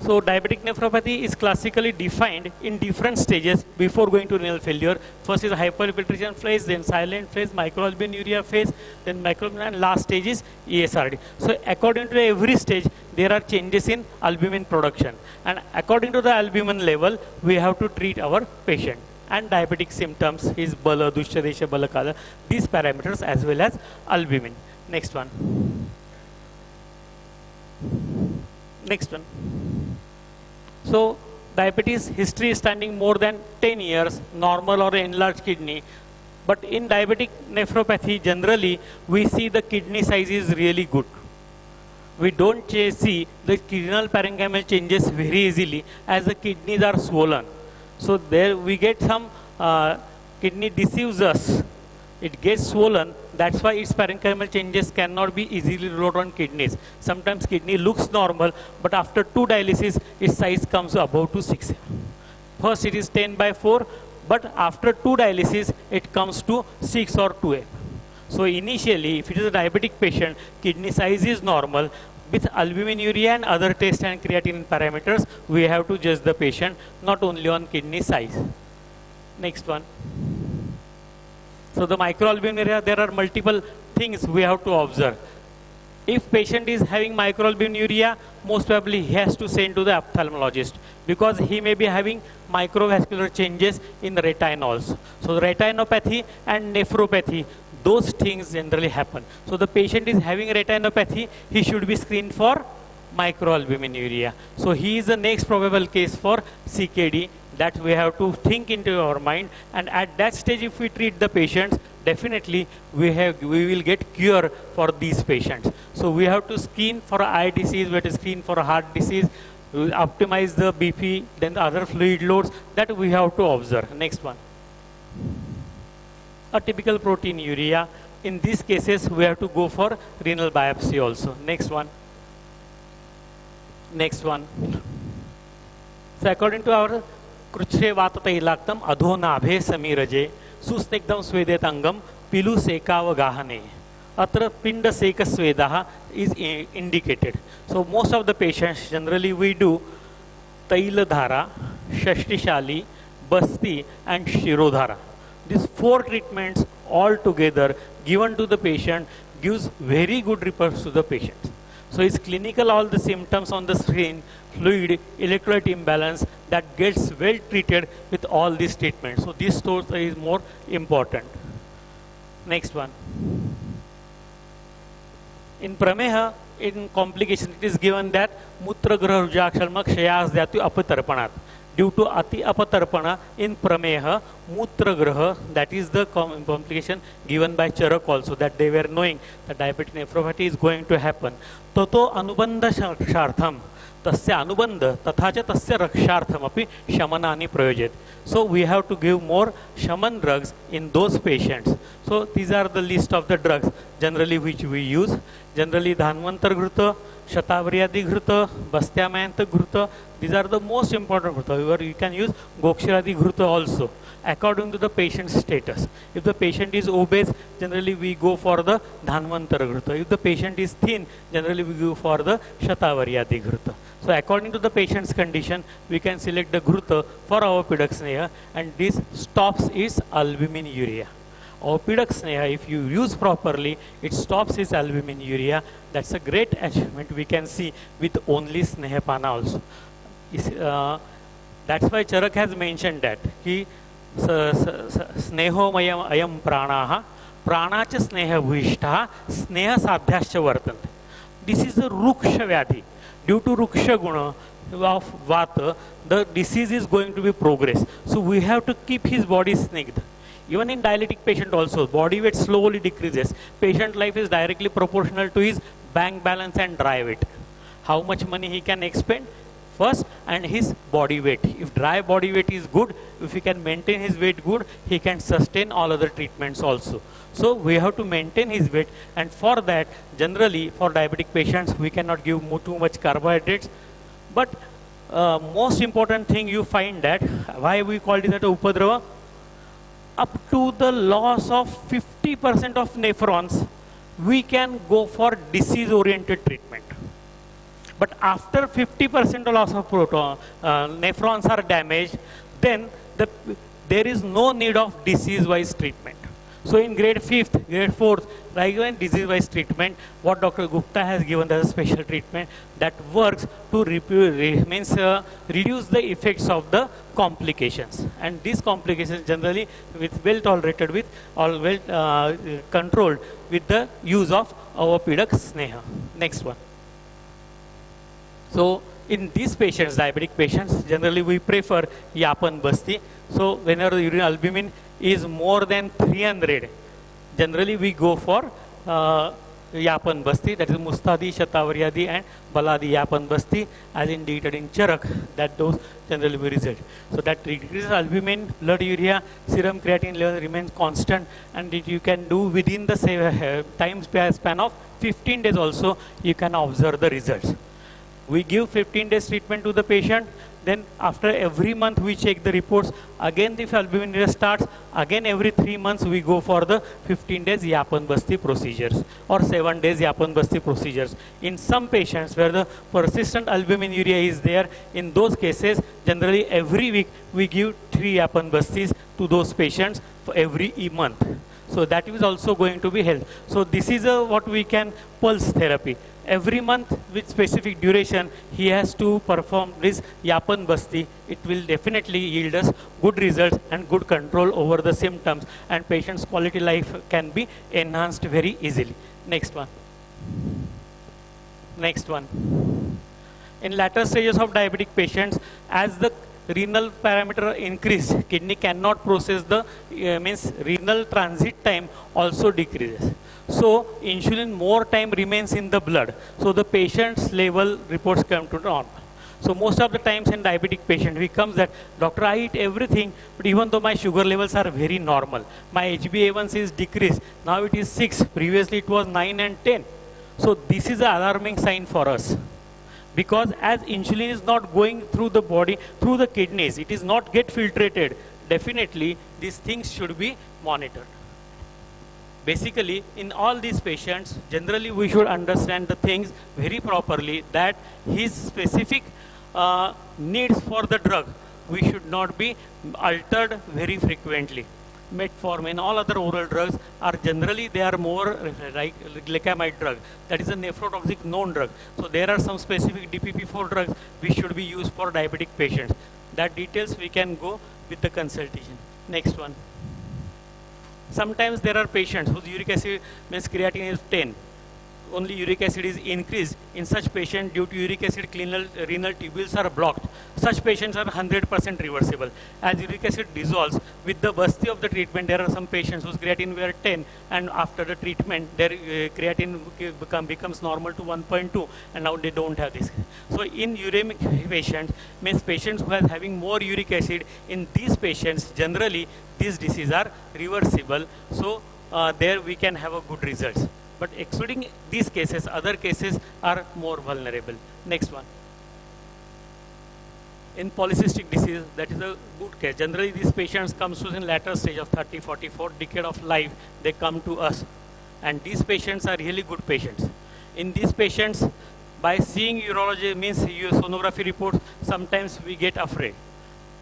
So diabetic nephropathy is classically defined in different stages before going to renal failure. First is hyperfiltration phase, then silent phase, microalbuminuria phase, then microalbumin, and last stage is ESRD. So according to every stage, there are changes in albumin production. And according to the albumin level, we have to treat our patient. And diabetic symptoms is Bala, Dushadesha, Balakala, these parameters as well as albumin. Next one. Next one. So diabetes history is standing more than 10 years, normal or enlarged kidney. But in diabetic nephropathy, generally, we see the kidney size is really good. We don't see the renal parenchymal changes very easily as the kidneys are swollen. So there we get some kidney diffusers. It gets swollen. That's why its parenchymal changes cannot be easily rolled on kidneys. Sometimes kidney looks normal, but after 2 dialysis, its size comes above to 6. First it is 10/4, but after 2 dialysis, it comes to 6 or 2. So initially, if it is a diabetic patient, kidney size is normal. With albuminuria and other test and creatinine parameters, we have to judge the patient not only on kidney size. Next one. So the microalbuminuria, there are multiple things we have to observe. If patient is having microalbuminuria, most probably he has to send to the ophthalmologist, because he may be having microvascular changes in the retina also. So retinopathy and nephropathy, those things generally happen. So the patient is having retinopathy, he should be screened for microalbuminuria. So he is the next probable case for CKD that we have to think into our mind. And at that stage, if we treat the patients, definitely we will get cure for these patients. So we have to screen for eye disease, we have to screen for heart disease, we will optimize the BP, then the other fluid loads that we have to observe. Next one. A typical proteinuria. In these cases, we have to go for renal biopsy also. Next one. Next one. So according to our Kruchre Vatata Ilaktam Adhonabhe Samiraje Susnigdam Svedetangam Pilu Sekava Gahane. Atra Pinda Seka Svedaha is indicated. So most of the patients, generally we do Tailadhara, Shashtishali, Basti and Shirodhara. These 4 treatments all together given to the patient gives very good reports to the patient. So it's clinical, all the symptoms on the screen, fluid, electrolyte imbalance, that gets well treated with all these treatments. So this source is more important. Next one. In Prameha, in complication, it is given that Mutra Graha Rujaksharma Kshayas Dhyatu Apatarpanat. Due to Ati Apatarpana in Prameha, Mutra Graha, that is the complication given by Charak also, that they were knowing that diabetic nephropathy is going to happen. Toto Anubandha Shartham, Tasya Anubandha, Tathacha Tasya Rakshartham Api Shamanani Prayojit. So we have to give more shaman drugs in those patients. So these are the list of the drugs generally which we use. Generally Dhanvantar Ghruta, Shatavriyadi Ghruta, Bastyamayanta Ghruta, these are the most important Ghruta. However, you can use Gokshiradi Ghruta also according to the patient's status. If the patient is obese, generally we go for the Dhanvantar Ghruta. If the patient is thin, generally we go for the Shatavriyadi Ghruta. So according to the patient's condition, we can select the Ghruta for our Pidaxneha, and this stops its albuminuria. Our Pidaxneha, if you use properly, it stops its albuminuria. That's a great achievement we can see with only Snehapana also. That's why Charak has mentioned that ki Snehomayam ayam pranaha pranacha sneha bhuishtaha sneha sadhyascha vartante. This is a ruksha vyadhi. Due to ruksha guna of vata, the disease is going to be progress. So we have to keep his body snigdha. Even in dialytic patient also, body weight slowly decreases. Patient life is directly proportional to his bank balance and dry weight. How much money he can expend first, and his body weight. If dry body weight is good, if he can maintain his weight good, he can sustain all other treatments also. So we have to maintain his weight, and for that, generally for diabetic patients, we cannot give too much carbohydrates. But most important thing you find that, why we call it as a upadrava? Up to the loss of 50% of nephrons, we can go for disease-oriented treatment. But after 50% loss of nephrons are damaged, then there is no need of disease-wise treatment. So in grade 5th, grade 4th, like in disease-wise treatment, what Dr. Gupta has given as a special treatment that works to reduce the effects of the complications. And these complications generally well tolerated with or well controlled with the use of our Pidaxneha. Next one. So in these patients, diabetic patients, generally we prefer Yapan Basti. So whenever the urine albumin is more than 300, generally we go for Yapan Basti, that is Mustadi, Shatavriyadi and Baladi Yapan Basti, as indicated in Charak, that those generally we result. So that decreases albumin, blood urea, serum creatinine level remains constant, and it you can do within the time span of 15 days also, you can observe the results. We give 15 days treatment to the patient, then after every month we check the reports. Again if albuminuria starts, again every 3 months we go for the 15 days Yapan Basti procedures or 7 days Yapan Basti procedures. In some patients where the persistent albuminuria is there, in those cases generally every week we give 3 Yapan Bastis to those patients for every month. So that is also going to be help. So this is what we can pulse therapy. Every month with specific duration, he has to perform this Yapan Basti. It will definitely yield us good results and good control over the symptoms, and patient's quality life can be enhanced very easily. Next one. Next one. In later stages of diabetic patients, as the renal parameter increase, kidney cannot process the renal transit time also decreases. So insulin more time remains in the blood. So the patient's level reports come to normal. So most of the times in diabetic patient, we comes that, doctor, I eat everything, but even though my sugar levels are very normal, my HbA1c is decreased. Now it is 6. Previously it was 9 and 10. So this is an alarming sign for us. Because as insulin is not going through the body, through the kidneys, it is not get filtrated. Definitely these things should be monitored. Basically, in all these patients, generally we should understand the things very properly, that his specific needs for the drug, we should not be altered very frequently. metformin, all other oral drugs are generally, they are more like glycamide drug. That is a nephrotoxic known drug. So there are some specific DPP-4 drugs which should be used for diabetic patients. That details we can go with the consultation. Next one. Sometimes there are patients whose uric acid means creatinine is 10. Only uric acid is increased. In such patient, due to uric acid, renal tubules are blocked. Such patients are 100% reversible. As uric acid dissolves, with the Basti of the treatment, there are some patients whose creatinine were 10, and after the treatment, their creatinine becomes normal to 1.2, and now they don't have this. So in uremic patients, means patients who are having more uric acid, in these patients, generally, these diseases are reversible. So there we can have a good results. But excluding these cases, other cases are more vulnerable. Next one. In polycystic disease, that is a good case. Generally, these patients come to in later stage of 30, 44 decade of life, they come to us. And these patients are really good patients. In these patients, by seeing urology, means sonography reports, sometimes we get afraid.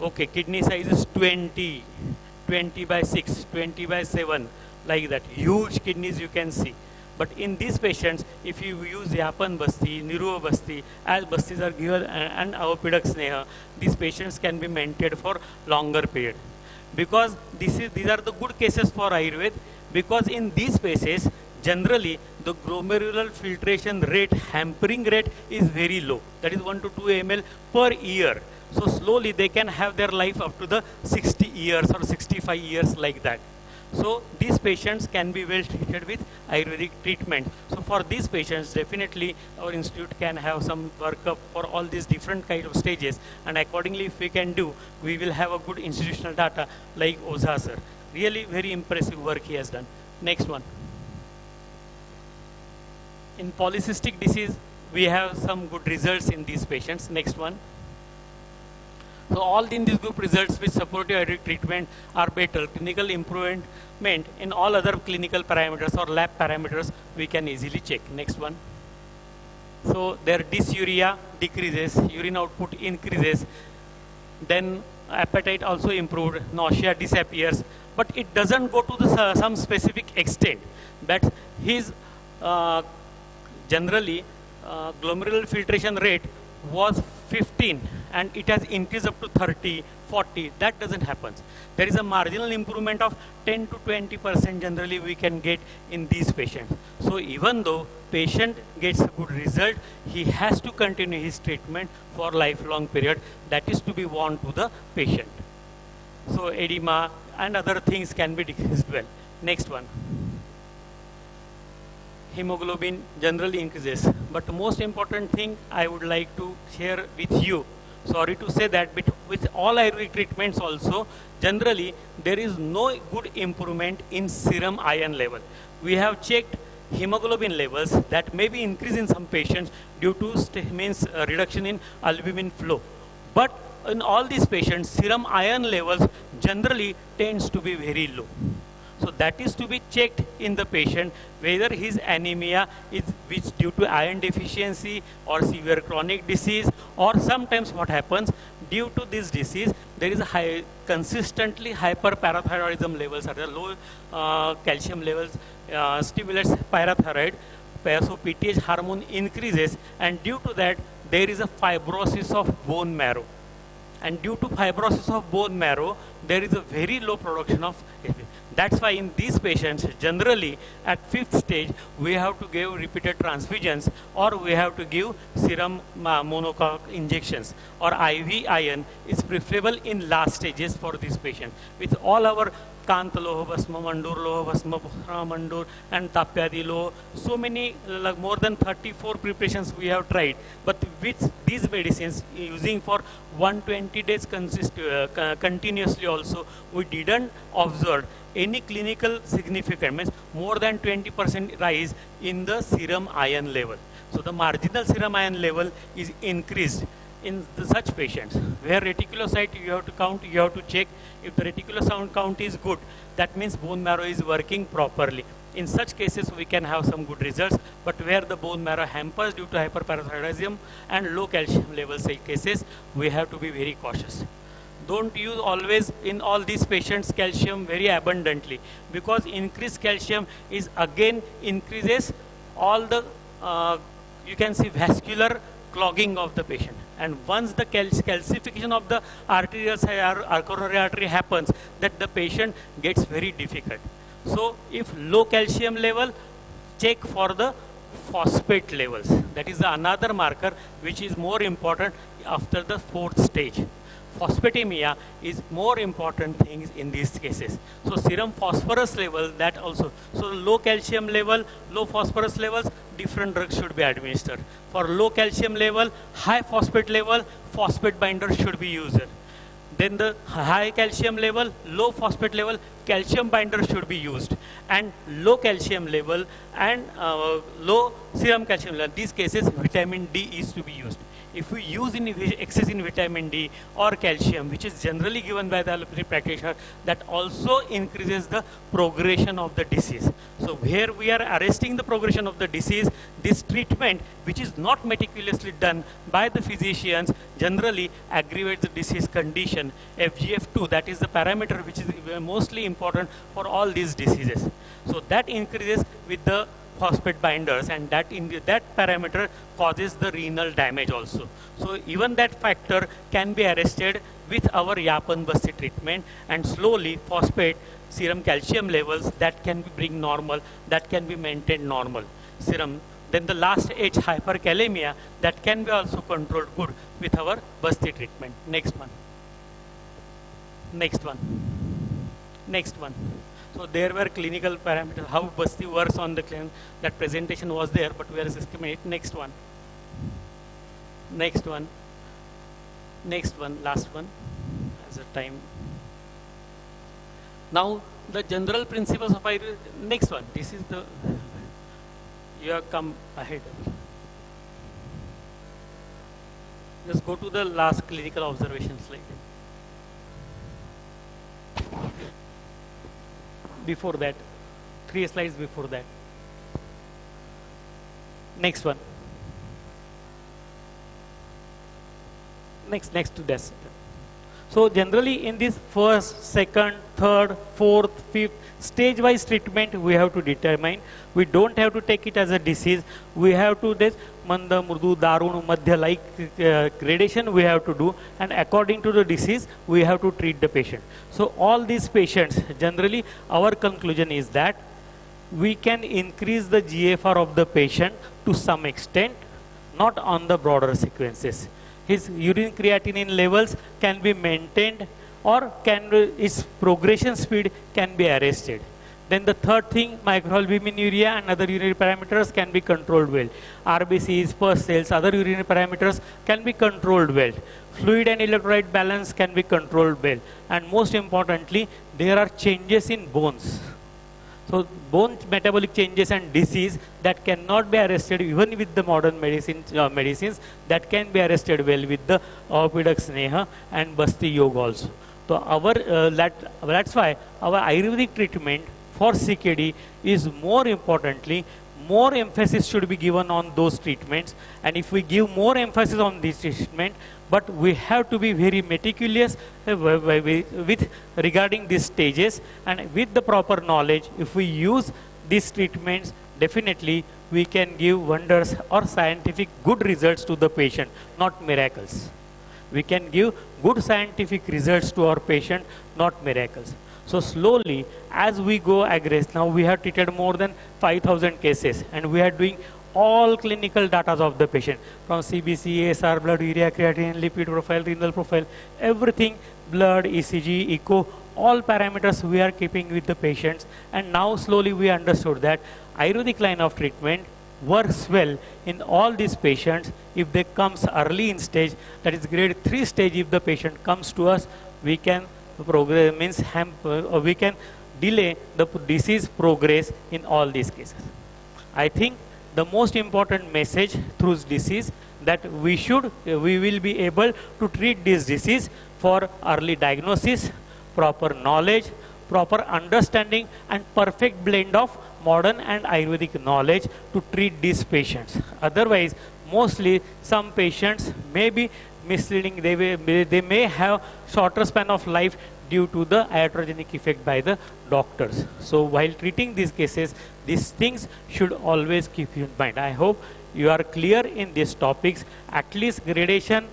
Okay, kidney size is 20, 20 by 6, 20 by 7, like that. Huge kidneys you can see. But in these patients, if you use Yapan Basti, Niruva Basti, as Bastis are given and Avapidak Sneha, these patients can be maintained for longer period. Because these are the good cases for Ayurveda, because in these cases, generally the glomerular filtration rate, hampering rate is very low. That is 1 to 2 ml per year. So slowly they can have their life up to the 60 years or 65 years like that. So these patients can be well treated with Ayurvedic treatment. So for these patients, definitely our institute can have some workup for all these different kind of stages. And accordingly, if we can do, we will have a good institutional data like Oza sir. Really very impressive work he has done. Next one. In polycystic disease, we have some good results in these patients. Next one. So all in these group results with supportive Ayurvedic treatment are better. Clinical improvement in all other clinical parameters or lab parameters we can easily check. Next one. So their dysuria decreases, urine output increases, then appetite also improved, nausea disappears, but it doesn't go to the, some specific extent. But his generally glomerular filtration rate was 15 and it has increased up to 30, 40. That doesn't happen. There is a marginal improvement of 10 to 20% generally we can get in these patients. So even though patient gets a good result, he has to continue his treatment for lifelong period. That is to be warned to the patient. So edema and other things can be decreased well. Next one. Hemoglobin generally increases. But the most important thing I would like to share with you, sorry to say that, but with all Ayurvedic treatments also, generally there is no good improvement in serum iron level. We have checked hemoglobin levels that may be increased in some patients due to reduction in albumin flow. But in all these patients, serum iron levels generally tends to be very low. So that is to be checked in the patient whether his anemia is due to iron deficiency or severe chronic disease, or sometimes what happens due to this disease there is a consistently hyperparathyroidism levels are the low calcium levels stimulates parathyroid, so PTH hormone increases, and due to that there is a fibrosis of bone marrow. And due to fibrosis of bone marrow, there is a very low production of AP. That's why in these patients, generally at 5th stage, we have to give repeated transfusions, or we have to give serum monocoque injections, or IV iron is preferable in last stages for these patients. With all our Kanta Loha Bhasma, Mandur Loha Bhasma, Mandur, and Tapyadi Loha, so many, like more than 34 preparations we have tried. But with these medicines, using for 120 days continuously also, we didn't observe any clinical significance, means more than 20% rise in the serum iron level. So the marginal serum iron level is increased in such patients where reticulocyte you have to count, you have to check. If the reticulocyte count is good, that means bone marrow is working properly. In such cases, we can have some good results, but where the bone marrow hampers due to hyperparathyroidism and low calcium levels cases, we have to be very cautious. don't use always in all these patients calcium very abundantly, because increased calcium is again increases all the you can see vascular clogging of the patient, and once the calcification of the arterials or coronary artery happens, that the patient gets very difficult. So if low calcium level, check for the phosphate levels. That is another marker which is more important after the 4th stage. Phosphatemia is more important thing in these cases. So serum phosphorus level, that also. So low calcium level, low phosphorus levels, different drugs should be administered. For low calcium level, high phosphate level, phosphate binder should be used. Then the high calcium level, low phosphate level, calcium binder should be used. And low calcium level and low serum calcium level, these cases vitamin D is to be used. If we use in excess in vitamin D or calcium, which is generally given by the allopathic practitioner, that also increases the progression of the disease. So here we are arresting the progression of the disease. This treatment, which is not meticulously done by the physicians, generally aggravates the disease condition. FGF2, that is the parameter which is mostly important for all these diseases. So that increases with the phosphate binders, and that parameter causes the renal damage also. So even that factor can be arrested with our Yapan Basti treatment, and slowly phosphate serum calcium levels that can be bring normal, that can be maintained normal serum. Then the last H, hyperkalemia, that can be also controlled good with our Basti treatment. Next one. Next one. Next one. So there were clinical parameters, how Basti works on the clinic. That presentation was there, but we are systematic. Next one. Next one. Next one, last one, as a time. Now, the general principles of Ayurveda. Next one. This is the, you have come ahead. Just go to the last clinical observation slide. Before that, 3 slides before that. Next one. Next to this. So generally in this first, second, third, fourth, fifth, stage-wise treatment we have to determine. We don't have to take it as a disease. We have to this Manda, Murdu, Darun, Madhya like gradation we have to do, and according to the disease we have to treat the patient. So all these patients, generally our conclusion is that we can increase the GFR of the patient to some extent, not on the broader sequences. His urine creatinine levels can be maintained, or his progression speed can be arrested. Then the third thing, microalbuminuria and other urinary parameters can be controlled well. RBCs, pus cells, other urinary parameters can be controlled well. Fluid and electrolyte balance can be controlled well. And most importantly, there are changes in bones. So bone metabolic changes and disease that cannot be arrested even with the modern medicines, that can be arrested well with the Avapidak Sneha and Basti Yoga also. So that's why our Ayurvedic treatment for CKD is more importantly, more emphasis should be given on those treatments. And if we give more emphasis on this treatment, but we have to be very meticulous with regarding these stages, and with the proper knowledge, if we use these treatments, definitely we can give wonders or scientific good results to the patient, not miracles. We can give good scientific results to our patient, not miracles. So slowly, as we go aggressive, now we have treated more than 5,000 cases, and we are doing all clinical data of the patient, from CBC, ASR, blood urea, creatinine, lipid profile, renal profile, everything, blood, ECG, echo, all parameters we are keeping with the patients. And now slowly we understood that Ayurvedic line of treatment works well in all these patients if they comes early in stage, that is grade 3 stage. If the patient comes to us, we can progress, means we can delay the disease progress in all these cases. I think the most important message through this disease that we will be able to treat this disease for early diagnosis, proper knowledge, proper understanding, and perfect blend of modern and Ayurvedic knowledge to treat these patients. Otherwise, mostly some patients maybe misleading. They may have shorter span of life due to the iatrogenic effect by the doctors. So while treating these cases, these things should always keep you in mind. I hope you are clear in these topics, at least gradation,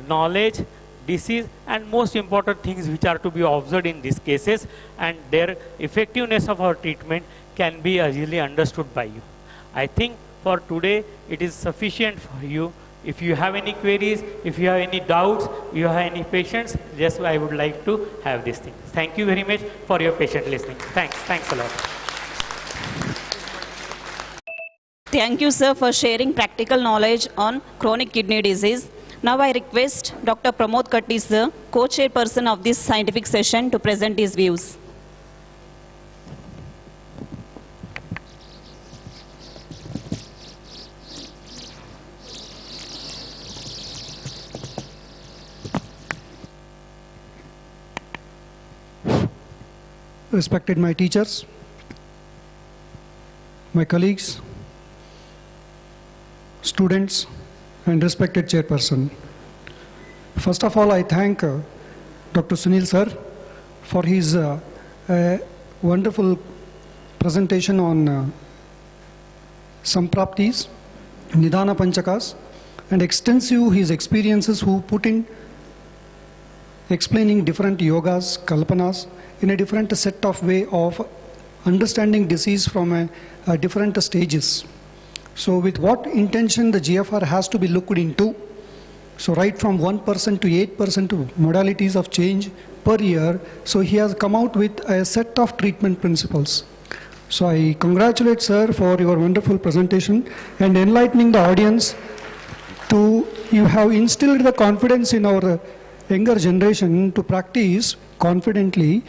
knowledge, disease, and most important things which are to be observed in these cases, and their effectiveness of our treatment can be easily understood by you. I think for today it is sufficient for you. If you have any queries, if you have any doubts, you have any patients, just I would like to have this thing. Thank you very much for your patient listening. Thanks a lot. Thank you, sir, for sharing practical knowledge on chronic kidney disease. Now I request Dr. Pramod Katti, sir, co-chairperson of this scientific session, to present his views. Respected my teachers, my colleagues, students, and respected chairperson. First of all, I thank Dr. Sunil sir for his wonderful presentation on Sampraptis, Nidana Panchakas, and extensive his experiences who put in explaining different yogas, kalpanas, in a different set of way of understanding disease from a different stages. So with what intention the GFR has to be looked into, so right from 1% to 8% modalities of change per year, so he has come out with a set of treatment principles. So I congratulate sir for your wonderful presentation and enlightening the audience to, you have instilled the confidence in our younger generation to practice confidently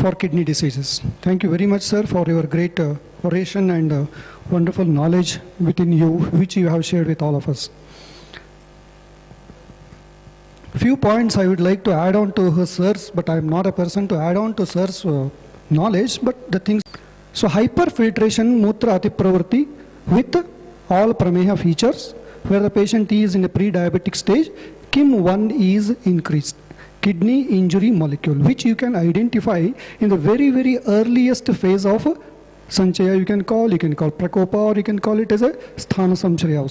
for kidney diseases. Thank you very much, sir, for your great oration and wonderful knowledge within you, which you have shared with all of us. Few points I would like to add on to sir's, but I am not a person to add on to sir's knowledge, but the things. So hyperfiltration mutra atipravarti with all prameha features, where the patient is in a pre-diabetic stage, KIM1 is increased. Kidney injury molecule, which you can identify in the very, very earliest phase of Sanchaya, you can call Prakopa, or you can call it as a Sthana Samshraya.